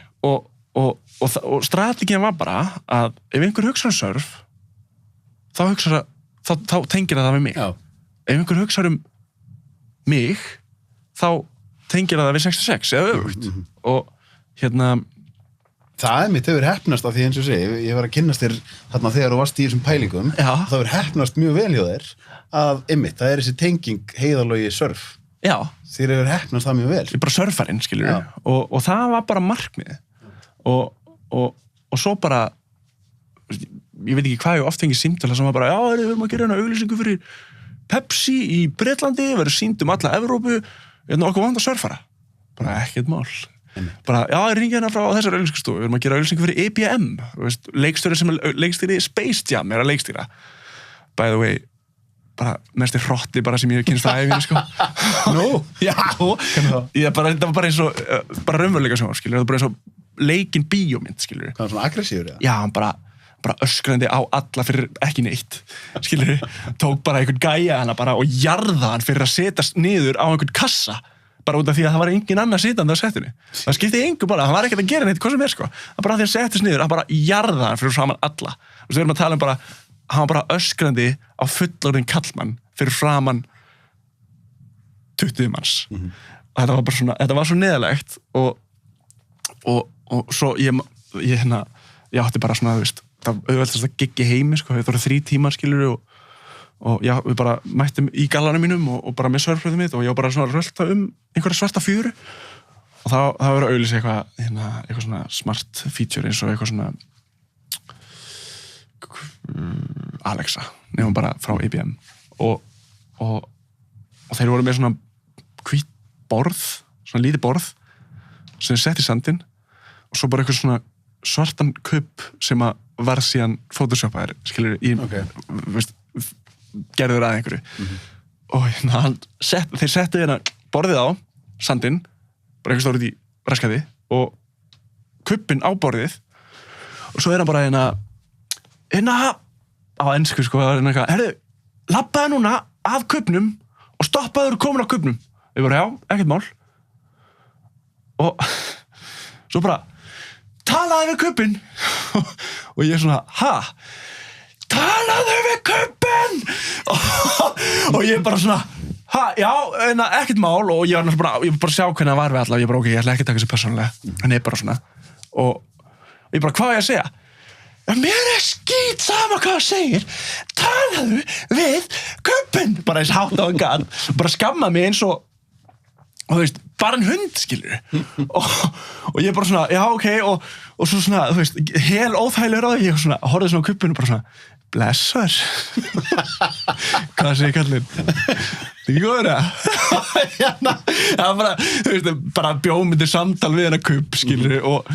Og strategían var bara að ef einhver hugsa surf, þá þá tengir það við mig.
Já.
Ef einhver hugsar mig, þá tengir það við 66 eða öfugt. Og
Það mitt hefur heppnast af því eins og segi, ég var að kynnast þér þarna þegar þú varst í þessum pælingum,
Já.
það hefur heppnast mjög vel hjá þér að einmitt, það þessi tenging Heiðarlogi surf.
Já,
Þér hefur heppnast það mjög vel.
ég er bara surfarinn, skilur
Já.
og það var bara markmið og svo bara ég veit ekki hvað ég oft fengið símtala sem var bara, já, við erum að gera auglýsingu fyrir Pepsi í Bretlandi, verður sýnd alla Evrópu, okkur vant að surfara bara ekkert mál bara, já, ég ringi hérna frá þessar auglýsingustofu, við erum að gera auglýsingu fyrir EBM, leikstjóri sem leikstýri Space Jam að leikstýra by the way, bara mesti hrotti bara sem ég hef kynst það æfina, sko.
Nú?
Já, það var bara eins og bara raunveruleika sjónvarp, skilur, það var bara eins og leikinn bíómynd, skilur.
Hvað svona aggressífur,
Já, hann bara öskrandi á alla fyrir ekki neitt, skilur, tók bara einhvern gæja hana bara og jarða hann fyrir að setjast niður á einhvern kassa, bara út af því að það var engin annar sitandi á settinu. Það skipti engu bara, hann var ekkert að gera neitt, hvað sem sko. Það bara því að settist niður, hann bara jarða hann fyrir framan alla. Við erum að tala bara, hann var bara öskrandi á fullorðinn kallmann fyrir framan 20 manns. Og þetta var bara svona, þetta var svo neðalegt og svo ég átti bara svona, þú veist, það auðveldast að giggi heimi, sko, það voru 3 tímar, skilur, og já, við bara mættum í gallanum mínum og bara með surfröðum mitt og ég var bara svona að rölta einhverja svarta fjöru og það var að auglýsa eitthvað svona smart feature eins og eitthvað svona Alexa, nefnum bara frá IBM og þeir voru með svona hvít borð, svona lítið borð sem sett í sandinn og svo bara eitthvað svona svartan kubb sem að var síðan photoshopaðir, skilur, veist, gerður að einhverju og þeir settu borðið á sandinn, bara einhver stór út í raskati og kubbinn á borðið og svo hann bara á ensku, sko, herðu, labbaðu núna af kubbnum og stoppaður komin á kubbnum. Við bara, já, ekkert mál og svo bara talaðu við kubbinn og ég svona, talaðu við kubbinn og ég bara svona já, ekkert mál og ég var bara að sjá hvernig það var við alla og ég bara, ok, ég ætla ekki að taka þessu persónulega hann bara svona og ég bara, hvað er ég að segja? Mér er skít sama hvað það segir talaðu við kubbinn bara eins hátt á en gat bara skamma mig eins og þú veist, bara en hund, skilur og ég bara svona, já, ok og svo svona, þú veist, hel óþægilegur á því ég svona, horfði svona á kubbinu og bara svona blessar hvað segir kallinn? Ekki góður það? Það var bara, þú veist, bara bjómyndir samtal við hennar kubb, skilur og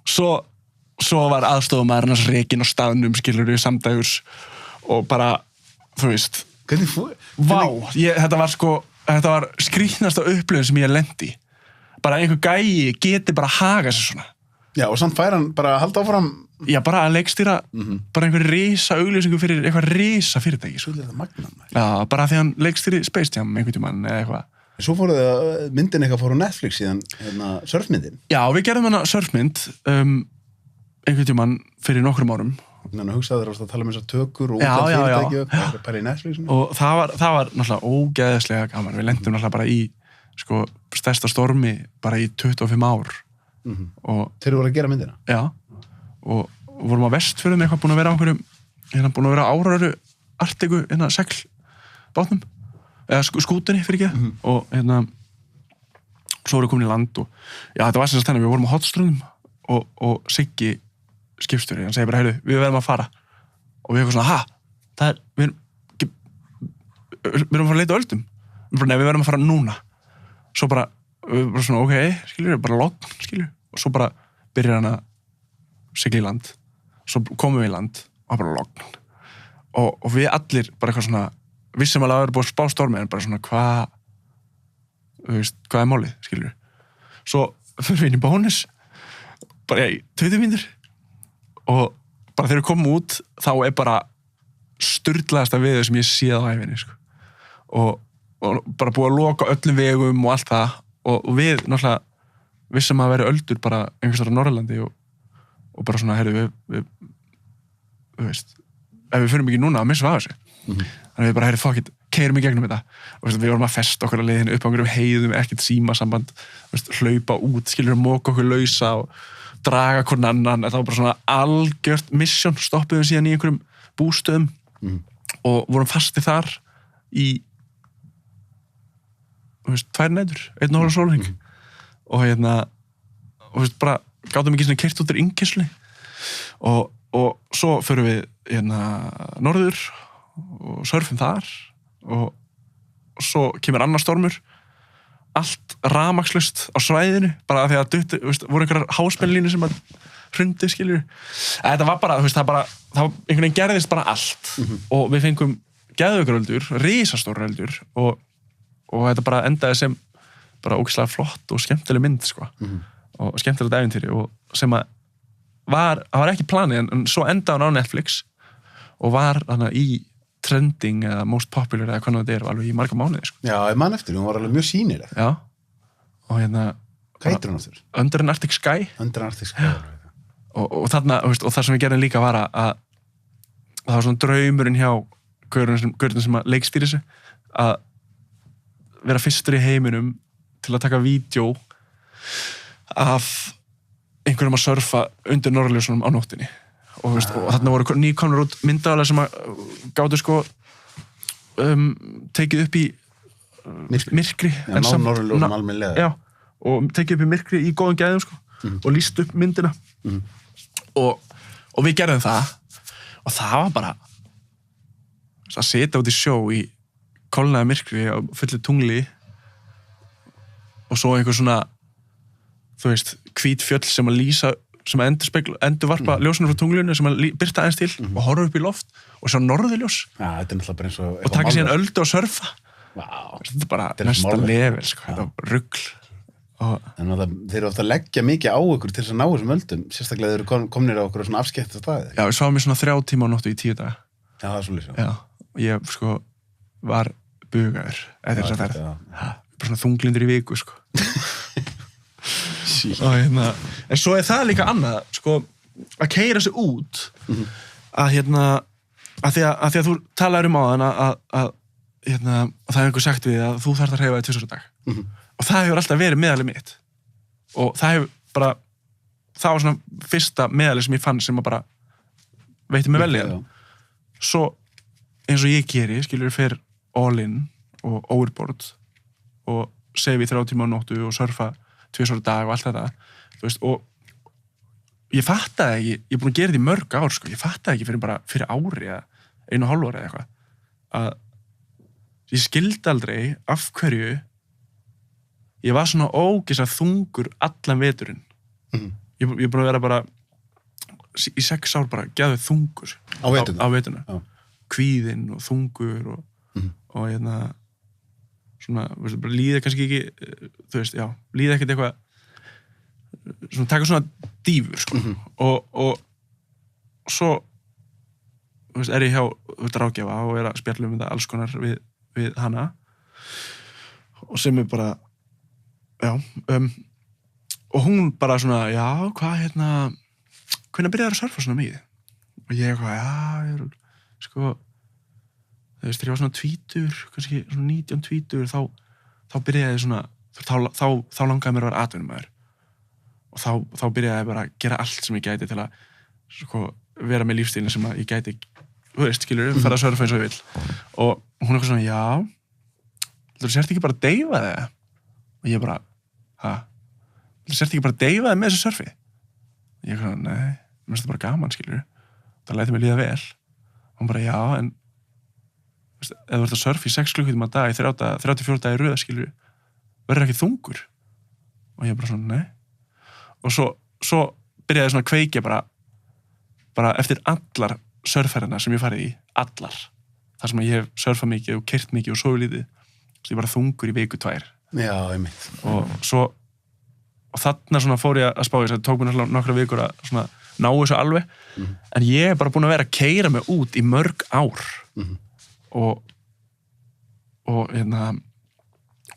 svo var aðstofumæður hans rekinn á staðnum, skilur samdægurs og bara, þú veist
Hvernig fór?
Þetta var skrýtnasta upplifun sem ég lendi bara einhver gæi geti bara haga sér svona
Já, og samt fær hann bara að halda áfram
Já, bara að leikstýra bara einhver risa auglýsingu fyrir eitthvað risa fyrirtæki
Svo er þetta magnan
Já, bara því hann leikstýri Space Jam einhvern tímann eða eitthvað
Svo fóruð það, myndin eitthvað fór á Netflix síðan, surfmyndin
Já, við gerðum hana surfmynd einhvern tímann fyrir nokkrum árum
Þannig að hugsaður að tala um þessar tökur og
Já.
fyrirtæki bara í Netflix
og það var náttúrulega ógeðslega gaman við lendum náttúrulega bara í sko, stærsta stormi bara í 25 ár og
Þeir voru að gera myndina
Já, og vorum á Vestfjörðum eitthvað búin að vera á einhverjum búin að vera áraru artegu seglbátnum eða skútunni fyrir ekki og svo vorum við komin í land og já, þetta var sem að við vorum á Hotströndum og Siggi skipstjóri, hann segir bara, heyrðu, við verðum að fara og við eitthvað svona, við erum að fara að leita öldum við verðum að fara núna svo bara, við bara svona, ok, skilur bara logn, skilur, og svo bara byrjar hann að sigla í land svo komum við í land og það bara logn og við allir bara eitthvað svona vissum alveg að vera búið að spá stormi en bara svona, hvað er málið, skilur svo fyrir við inn í bónus bara í 20 mínútur og bara þegar við komum út þá er bara sturlaðasta veður sem ég séð á æfinni sko. og bara búið að loka öllum vegum og allt það og við náttúrulega vissum að vera öldur bara einhvers þar á Norrlandi og bara svona, heyrðu, við veist ef við fyrir ekki núna að missa af þessu þannig að við bara, fuck it, keyrum í gegnum þetta og við vorum að festa okkur að leiðinu upp á einhverjum heiðum, ekkert símasamband, hlaupa út, móka okkur lausa og draga hvern annan, þetta var bara svona algjört mission, stoppuðum síðan í einhverjum bústöðum og vorum fasti þar í 2 nætur, 1,5 sólarhring og bara gátum ekki svona keyrt út úr innkeyrslu og svo förum við norður og surfum þar og svo kemur annar stormur allt rafmagnslaust á svæðinu bara af því að voru einhverjar háspennlínur sem að hrundi, skiljur þetta var bara, það einhvern veginn gerðist bara allt og við fengum geðveikuröldur, risastórar öldur og þetta bara endaði sem bara ógeðslega flott og skemmtileg mynd sko. Og skemmtilegt ævintýri og sem að það var ekki planið en svo endaði hún á Netflix og var þarna í trending eða most popular eða hvernig þetta alveg í marga mánuði sko.
Já, ég man eftir, hún var alveg mjög sýnileg.
Já, og
hvað heitir hún aftur?
Under an Arctic Sky.
Under an Arctic Sky.
Og þarna, og það sem við gerðum líka var að það var svona draumurinn hjá gaurinn sem að leikstýri þessu að vera fyrstur í heiminum til að taka vídeo af einhverjum að surfa undir norðurljósunum á nóttinni og þarna voru nýkomnir út myndaðalega sem að gátu sko tekið upp í myrkri
en ná norðurljósunum almennilega
og tekið upp í myrkri í góðum gæðum sko og lýst upp myndina og við gerðum það og það var bara að sitja út í sjó í kolnaða myrkri á fullu tungli og svo einhver svona þú veist, hvít fjöll sem að lýsa sem að endurvarpa ljósinu frá tunglinu sem að birta aðeins til og horfa upp í loft og sjá norðurljós
þetta er náttúrulega bara eins
og taka síðan öldu og surfa þetta er bara næsta level sko. Þetta var rugl
en þeir eru ofta að leggja mikið á ykkur til þess að ná þessum öldum sérstaklega þeir eru komnir á okkur svona afskekta staði
já, við sváum í svona 3 tíma á nóttu í 10 daga
já, það er svolítið
já, og ég sko var bugaður eftir þess að ferð bara svona þunglindur í viku sko og en svo er það líka annað sko að keyra sig út að að því að þú talaður um á þann að það er einhver sagt við að þú þarft að hreyfa þig 2 dag og það hefur alltaf verið meðalið mitt og það hefur bara það var svona fyrsta meðalið sem ég fann sem að bara veitti mig vel í það svo eins og ég geri skilur fyrir all in og overboard og sefi 3 tíma á nóttu og surfa 2 dag og allt þetta þú veist og ég fattaði ekki ég er búin að gera þetta í mörg ár sko ég fattaði ekki fyrir ári eða 1,5 ári eða eitthvað að ég skildi aldrei af hverju ég var svona ógeðslega þungur allan veturinn ég er búin að vera bara í 6 ár bara geðveik þungur á veturna kvíðinn og þungur og svona, veistu, bara líða kannski ekki þú veist, já, líða ekkert eitthvað svona, taka svona dýfur sko og svo þú veist, er ég hjá ráðgjafa og er að spjalla um þetta alls konar við hana og sem er bara já, og hún bara svona, já, hvað hvenær byrjaði að surfa svona mikið og ég eitthvað, já, ég er sko þú veist, þegar ég var svona tvítur, kannski svona 19 tvítur, þá byrjaði ég svona, þá langaði mér að vera atvinnumæður og þá byrjaði ég bara að gera allt sem ég gæti til að sko, vera með lífstílinn sem að ég gæti, þú veist, skilur, fara að surfa eins og ég vil og hún eitthvað svona, já, þú sért ekki bara að deyfa þig og ég bara, þú sért ekki bara að deyfa þig með þessu surfi ég eitthvað, nei, mér finnst það bara gaman, skilur það læti mig líða vel og hún bara, já, en ef þú ert að surfa í 6 klukkutíma á dag í 34 dagar í röð, skilur verður ekki þungur og ég bara svona, nei og svo byrjaði svona að kveikja bara eftir allar surferðina sem ég farið í, allar þar sem ég hef surfað mikið og keyrt mikið og sofið lítið, svo ég bara þungur í viku 2
já, einmitt
og þarna svona fór ég að spá þess að tók mér nokkra vikur að svona ná þessu alveg en ég er bara búin að vera að keyra mig út í mörg ár og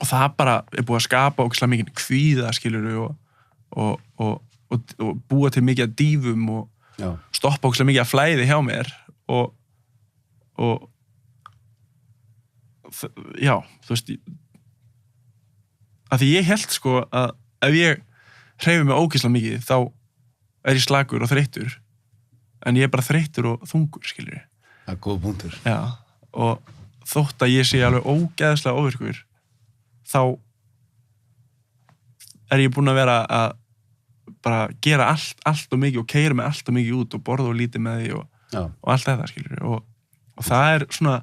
það bara er búið að skapa ógeðslega mikið kvíða skiluru og búa til mikið að dýfum og stoppa ógeðslega mikið að flæði hjá mér og já, þú veist að því ég held sko að ef ég hreyfi mig ógeðslega mikið þá ég slakur og þreyttur en ég bara þreyttur og þungur, skilur
Það góð punktur.
Já, og þótt að ég sé alveg ógeðslega óvirkur þá ég búinn að vera að bara gera allt og mikið og keyra mig allt og mikið út og borða og lítið með því og allt þetta, skilur og það svona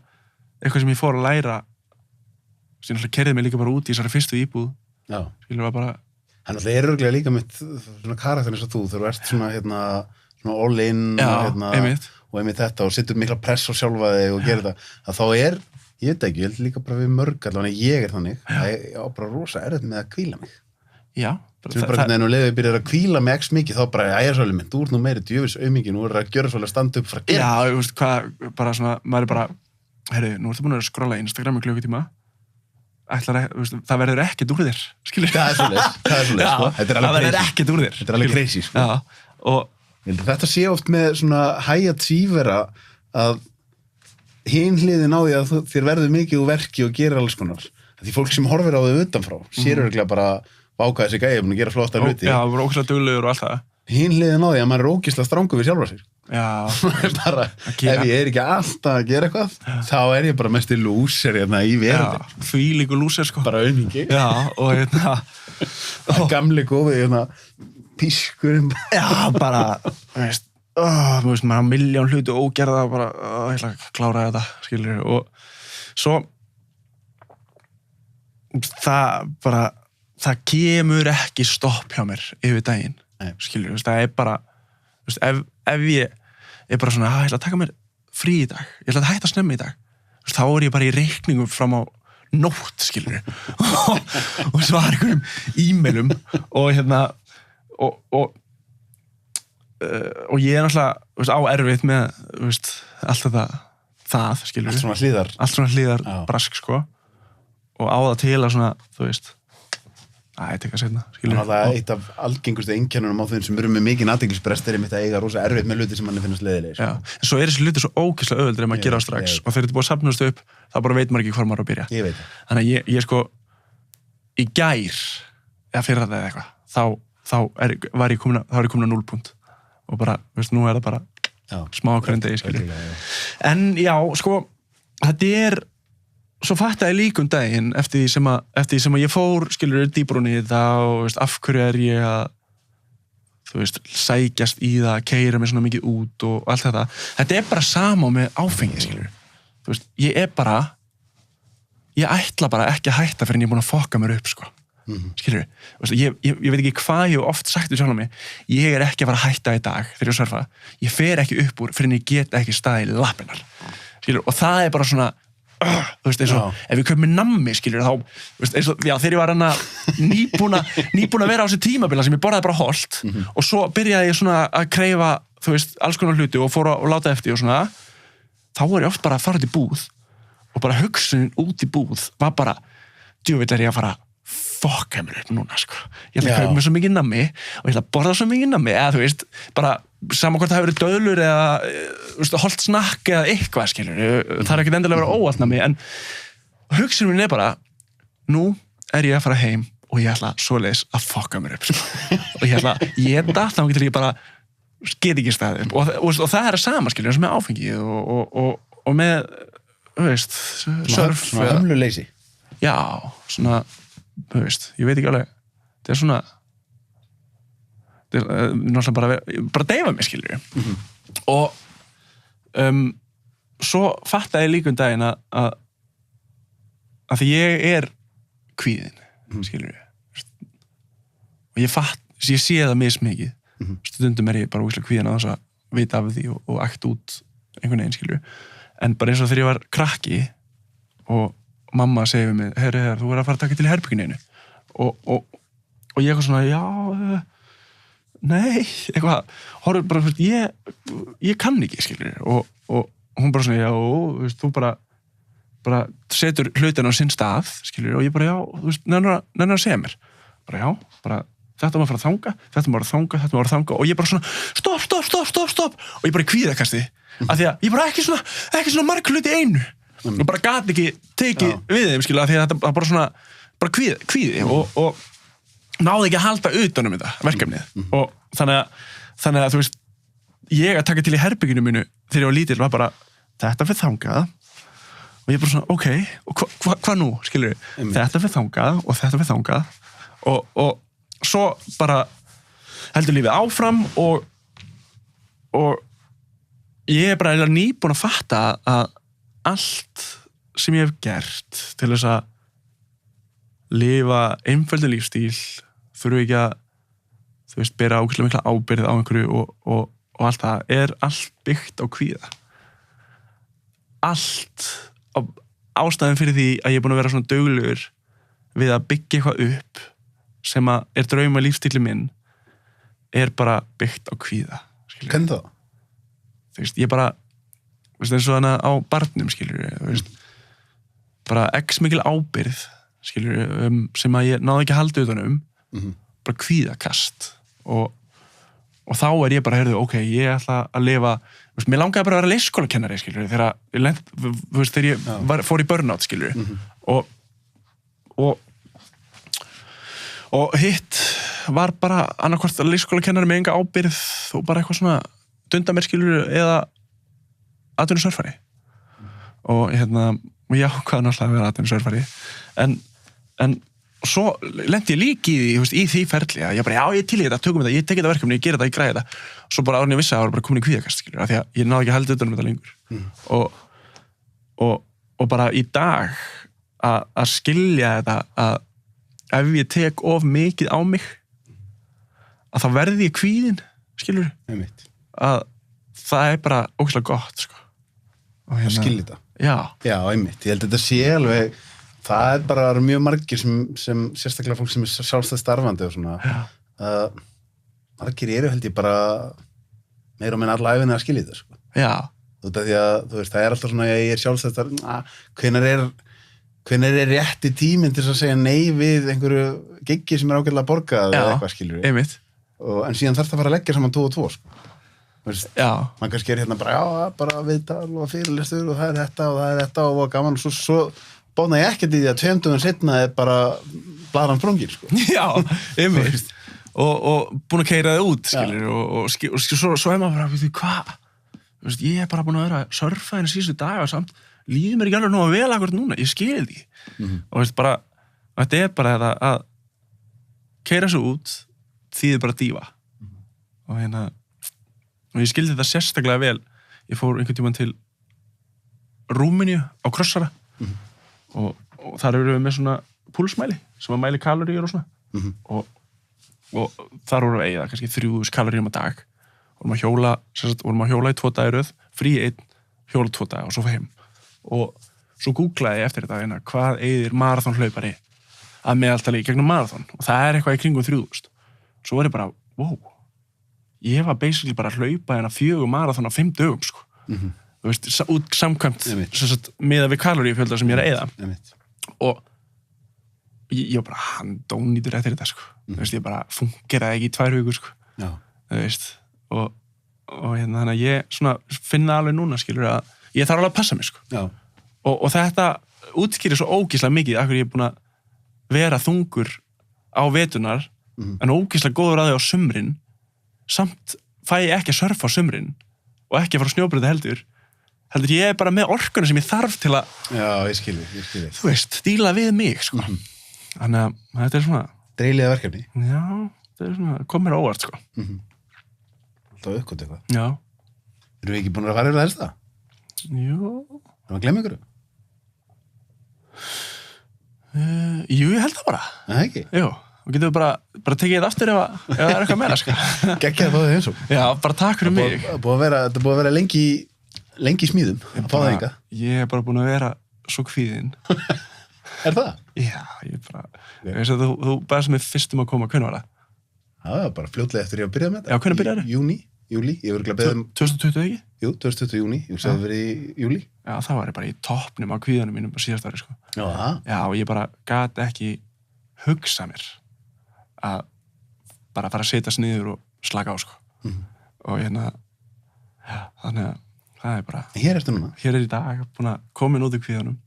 eitthvað sem ég fór að læra sem alltaf keyrði mig líka bara út í þessari fyrstu íbúð skilur bara
Hann alltaf örugglega líka mitt svona karakter eins og þú ert svona svona all in og einmitt þetta og setur mikla press á sjálfa þig og gerir það að þá ég veit ekki, ég held líka bara við mörg allavega ég þannig að ég á bara rosa erfitt með að hvíla mig
Já
sem bara hvernig nú leiðið byrjar að hvíla mig x mikið þá bara, svolítið minn, þú ert nú meiri djöfis aumingi, nú að gjöra svolítið að standa upp frá að gera
Já, þú veist hvað, bara svona, maður bara heyrðu, nú ertu búin að skrolla Instagram í klukkutíma það verður ekkert úr þér skilur
Það er svoleiðis, sko.
Það verður ekkert úr þér
Þetta er alveg crazy, sko og þetta sé oft með svona high achievera að hin hliðin á því að þér verður mikið úr verki og gerir alls konar því fólk sem horfir á þau utanfrá sér örugglega bara ákvæða sig gæði að gera flotta hluti
Já, voru ógeðslega duglegur og allt það
Hin hliðin á því að maður er ógeðslega strangur við sjálfa sig
Já
bara, ef ég er ekki alltaf að gera eitthvað þá ég bara mest í lúser í verðin
Því líku lúser sko
Bara auðmingi
Já, og
Gamli góði pískurinn
Já, bara veist, maður har milljón hluti ógerða bara, ég ætla að klára þetta skilur og svo það kemur ekki stopp hjá mér yfir daginn skilur, það bara ef ég bara svona, ég ætla að taka mér frí í dag, ég ætla að hætta snemma í dag þá ég bara í reikningum fram á nótt, skilur og svara einhverjum e-mailum og og ég náttúrulega á erfitt með allt það skilur allt svona hlýðar brask sko og á það til að svona ég tek að seinna
Þannig að það eitt af algengustu einkennunum á þeim sem eru með mikinn athyglisbrest mitt að eiga rosa erfitt með hluti sem manni finnast leiðilegir
Já, en svo þessi hluti svo ógeðslega auðveldir ef maður gera á strax og þegar þetta búið að safnast upp þá bara veit maður ekki hvar maður að byrja
Ég veit það
Þannig að ég sko í gær eða fyrir þetta eða eitthvað þá er ég komin að 0 punkt og bara, nú það bara smá kröndegi, skilur En já, sko, þetta svo fattaði ég líka daginn eftir því sem að ég fór, skilur, dýbrún í þetta og af hverju ég að sækjast í það, keyra mig svona mikið út og allt þetta. Þetta bara sama með áfengi, skilur. Ég ætla bara ekki að hætta fyrir en ég er búin að fokka mér upp, sko. Skilur, ég veit ekki hvað ég hef oft sagt við sjálf mig, ég er ekki að fara að hætta í dag þegar ég surfa, ég fer ekki upp úr fyrir en ég get ekki staðið í lappirnar. Skilur, og það bara svona eins og ef við köpum nammi skilur þá eins og þegar ég var nýbúin að vera á þessi tímabila sem ég borðaði bara holt og svo byrjaði ég svona að kreyfa alls konar hluti og fór að láta eftir og svona þá var ég oft bara að fara út í búð og bara hugsunin út í búð var bara djöfull ég að fara fokka mér upp núna sko ég ætla að kaupa mér svo mikið nammi og ég ætla að borða svo mikið nammi eða bara saman hvort það hefur verið döðlur eða holt snakk eða eitthvað skilur það er ekkert endilega að vera óallt nammi en hugsunin mín bara nú ég að fara heim og ég ætla svoleiðis að fokka mér upp sko. og ég ætla að geta þá getur ég bara get ekki staðið upp og það að sama skilur eins og með áfengi og með surf
svona hömluleysi
já, svona ég veit ekki alveg þetta er svona náttúrulega bara deyfa mig skilur og svo fattaði ég líka daginn að því ég kvíðinn skilur og ég sé það mismikið stundum ég bara úslega kvíðinn að þess að vita af því og ækt út einhvern veginn skilur en bara eins og þegar ég var krakki og mamma segir við mig, herri, þú verður að fara að taka til herbygginu og ég eitthvað svona, já, nei, eitthvað, horfður bara, ég kann ekki, skilur, og hún bara svona, já, þú bara setur hlutin á sinn stað, skilur, og ég bara, já, þú veist, nennir að segja mér, bara, já, bara, þetta maður fara að þanga, og ég bara svona, stopp, og ég bara kvíðakasti, af því að ég bara ekki svona marg hluti einu, og bara gat ekki tekið við þeim, skilja, því að þetta bara svona, bara kvíði og náði ekki að halda utan þetta verkefnið og þannig að þú veist, ég að taka til í herbygginu mínu þegar ég var lítill var bara, þetta fyrir þangað og ég bara svona, ok, og hvað nú, skilur við, þetta fyrir þangað og þetta fyrir þangað og svo bara heldur lífið áfram og ég er bara nýbúin að fatta að allt sem ég hef gert til þess að lifa einföldum lífstíl þurfi ekki að, þú veist, bera ógeðslega mikla ábyrgð á einhverju og allt það er allt byggt á kvíða. Allt ástæðan fyrir því að ég er búin að vera svona duglegur við að byggja eitthvað upp sem að er drauma lífstíli minn er bara byggt á kvíða.
Hvernig það?
Þú veist, ég bara, þú veist, eins og hana á barnum, skilur við, þú veist, bara x mikil ábyrgð, skilur við, sem að ég náði ekki að halda utanum, bara kvíðakast og þá er ég bara, heyrðu, ok, ég ætla að lifa, þú veist, mér langaði bara að vera leikskólakennari, skilur við, þegar ég fór í burnout, skilur við, og hitt var bara annarkvort að leikskólakennari með enga ábyrgð og bara eitthvað svona dunda mér, skilur, eða atvinnusörfari og og ég ákvað náttúrulega að vera atvinnusörfari en svo lendi ég líka í því, þú veist, í því ferli að ég bara, já, ég til í þetta, tökum þetta, ég tek þetta verkefni, ég ger þetta, ég græði þetta svo bara árið ég vissi að það var bara komin í kvíðakast, skilur, af því að ég náði ekki að halda utan um þetta lengur og bara í dag að skilja þetta að ef ég tek of mikið á mig að þá verði ég kvíðin, skilur að það er bara ógeðslega gott, sko.
Að skilja þetta.
Já,
einmitt. Ég held að þetta sé alveg, það er bara mjög margir sem sérstaklega fólk sem er sjálfstætt starfandi og svona, margir eru held ég bara meira og minna alla ævinni að skilja þetta, sko.
Já.
Þú veit að því að, þú veist, það er alltaf svona, ég er sjálfstætt starfandi, hvenær er rétti tíminn til að segja nei við einhverju giggi sem er ágætlega borgað eða eitthvað, skilur við.
Einmitt.
En síðan þarf það að fara að leggja saman 2 og 2, sko.
Já.
Man kannski er bara, já, bara viðtal og fyrirlestur og það er þetta og gaman og svo bóna ég ekkert í því að 2 dögum seinna er bara blaðran sprungin, sko.
Já, einmitt. og búin að keyra það út, skilur, og svo er maður bara, við því, hvað? Þú veist, ég er bara búin að vera að surfa henni síðustu daga samt, líður mér ekki alveg nú að vel akkur núna, ég skil því. Og veist, bara, þetta er bara þetta að keyra svo út, þýðir bara dífa. Og ég skildi þetta sérstaklega vel. Ég fór einhvern tímann til Rúmeníu á Krossara og þar eru við með svona púlsmæli sem að mæli kaloríur og svona og þar voru við eigið kannski 3000 kaloríum á dag vorum að hjóla í 2 daga í röð, frí 1, hjóla 2 daga og svo fyrir heim og svo googlaði ég eftir þetta hvað eigðir maraþonhlaupari að meðaltali í gegnum maraþon og það er eitthvað í kringum 3000. Svo var ég bara, wow, ég var basically bara að hlaupa 4 maraþon á 5 dögum, sko. Þú veist, út samkvæmt miðað við kaloríufjölda sem ég er að eyða. Og ég var bara handónýtur eftir þetta, sko. Þú veist, ég bara fungeraði ekki í 2 vikur, sko.
Já.
Þú veist, og þannig að ég svona finna alveg núna, skilur, að ég þarf alveg að passa mig, sko.
Já.
Og þetta útskýrir svo ógeðslega mikið af hverju ég er búin að vera þungur á veturnar en ógeðslega góður að þau á sumrin samt fæ ég ekki að surfa á sumrin og ekki að fara á snjóbrauta heldur ég er bara með orkuna sem ég þarf til að
já, ég skil þig.
Þú veist, díla við mig, sko. Þannig að þetta er svona
dreifliða verkefni.
Já, þetta er svona, kom mér á óvart, sko.
Alltaf uppgöt eitthvað.
Já.
Erum við ekki búin að fara yfir það helsta?
Jú.
Erum við að glemma ykkur?
Jú, ég held það bara.
Nei, ekki?
Jú. Og getum við bara tekið þetta aftur ef það er eitthvað meira, sko.
Gekkið að fá þig eins og.
Já, bara takk fyrir mig.
Þetta búið að vera lengi í smíðum að fá það enga.
Ég er bara búin að vera svo kvíðinn.
Er það?
Já, ég bara... Ég veist að þú bæðist mig fyrstum að koma, hvernig var það?
Já, bara fljótlega eftir ég að byrja með þetta.
Já, hvernig byrjaði?
Júli, ég verður að beða
2020 ekki?
Jú, 2020 júni, ég hugsaði að verið í júli.
Já, það var ég bara í toppnum á kvíðanum mínum á síðast ári, sko.
Já, það? Já,
og ég bara gat ekki hugsa mér að bara fara að setjast niður og slaka á, sko. Og þannig að það bara
Hér ertu núna.
hér í dag, búin að komin út í kvíðanum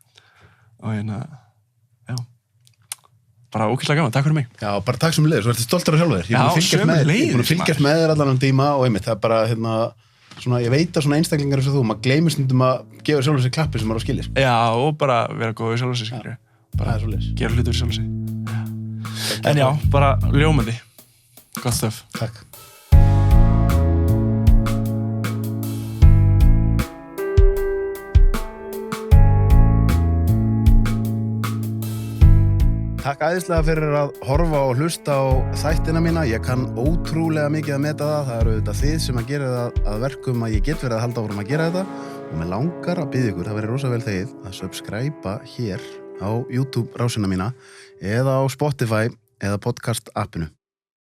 og já, bara ókvæslega gaman, takk fyrir mig.
Já, bara takk sem leiður, svo ertu stoltur af sjálfur þér. Ég er
Já,
búin að fylgjast með þér. Ég er búin að
sömuleiðis,
fylgjast með þér allan tíma og einmitt, það er bara, svona, ég veit að svona einstaklingar eins og þú, maður gleymir stundum að gefa sjálfur sér klappi sem maður á skilið, sko.
Já, og bara vera góð við sjálf sig, skilju.
Það er svoleiðis.
Gera hlutur við sjálf sig. En já, bara ljómandi. Gott stöf.
Takk. Takk æðislega fyrir að horfa og hlusta á þættina mína. Ég kann ótrúlega mikið að meta það. Það eru auðvitað þið sem að gera það að verkum að ég get verið að halda áfram að gera þetta. Og mér langar að biðja ykkur, það verið rosa vel þegið, að subscribe hér á YouTube rásina mína eða á Spotify eða podcast appinu.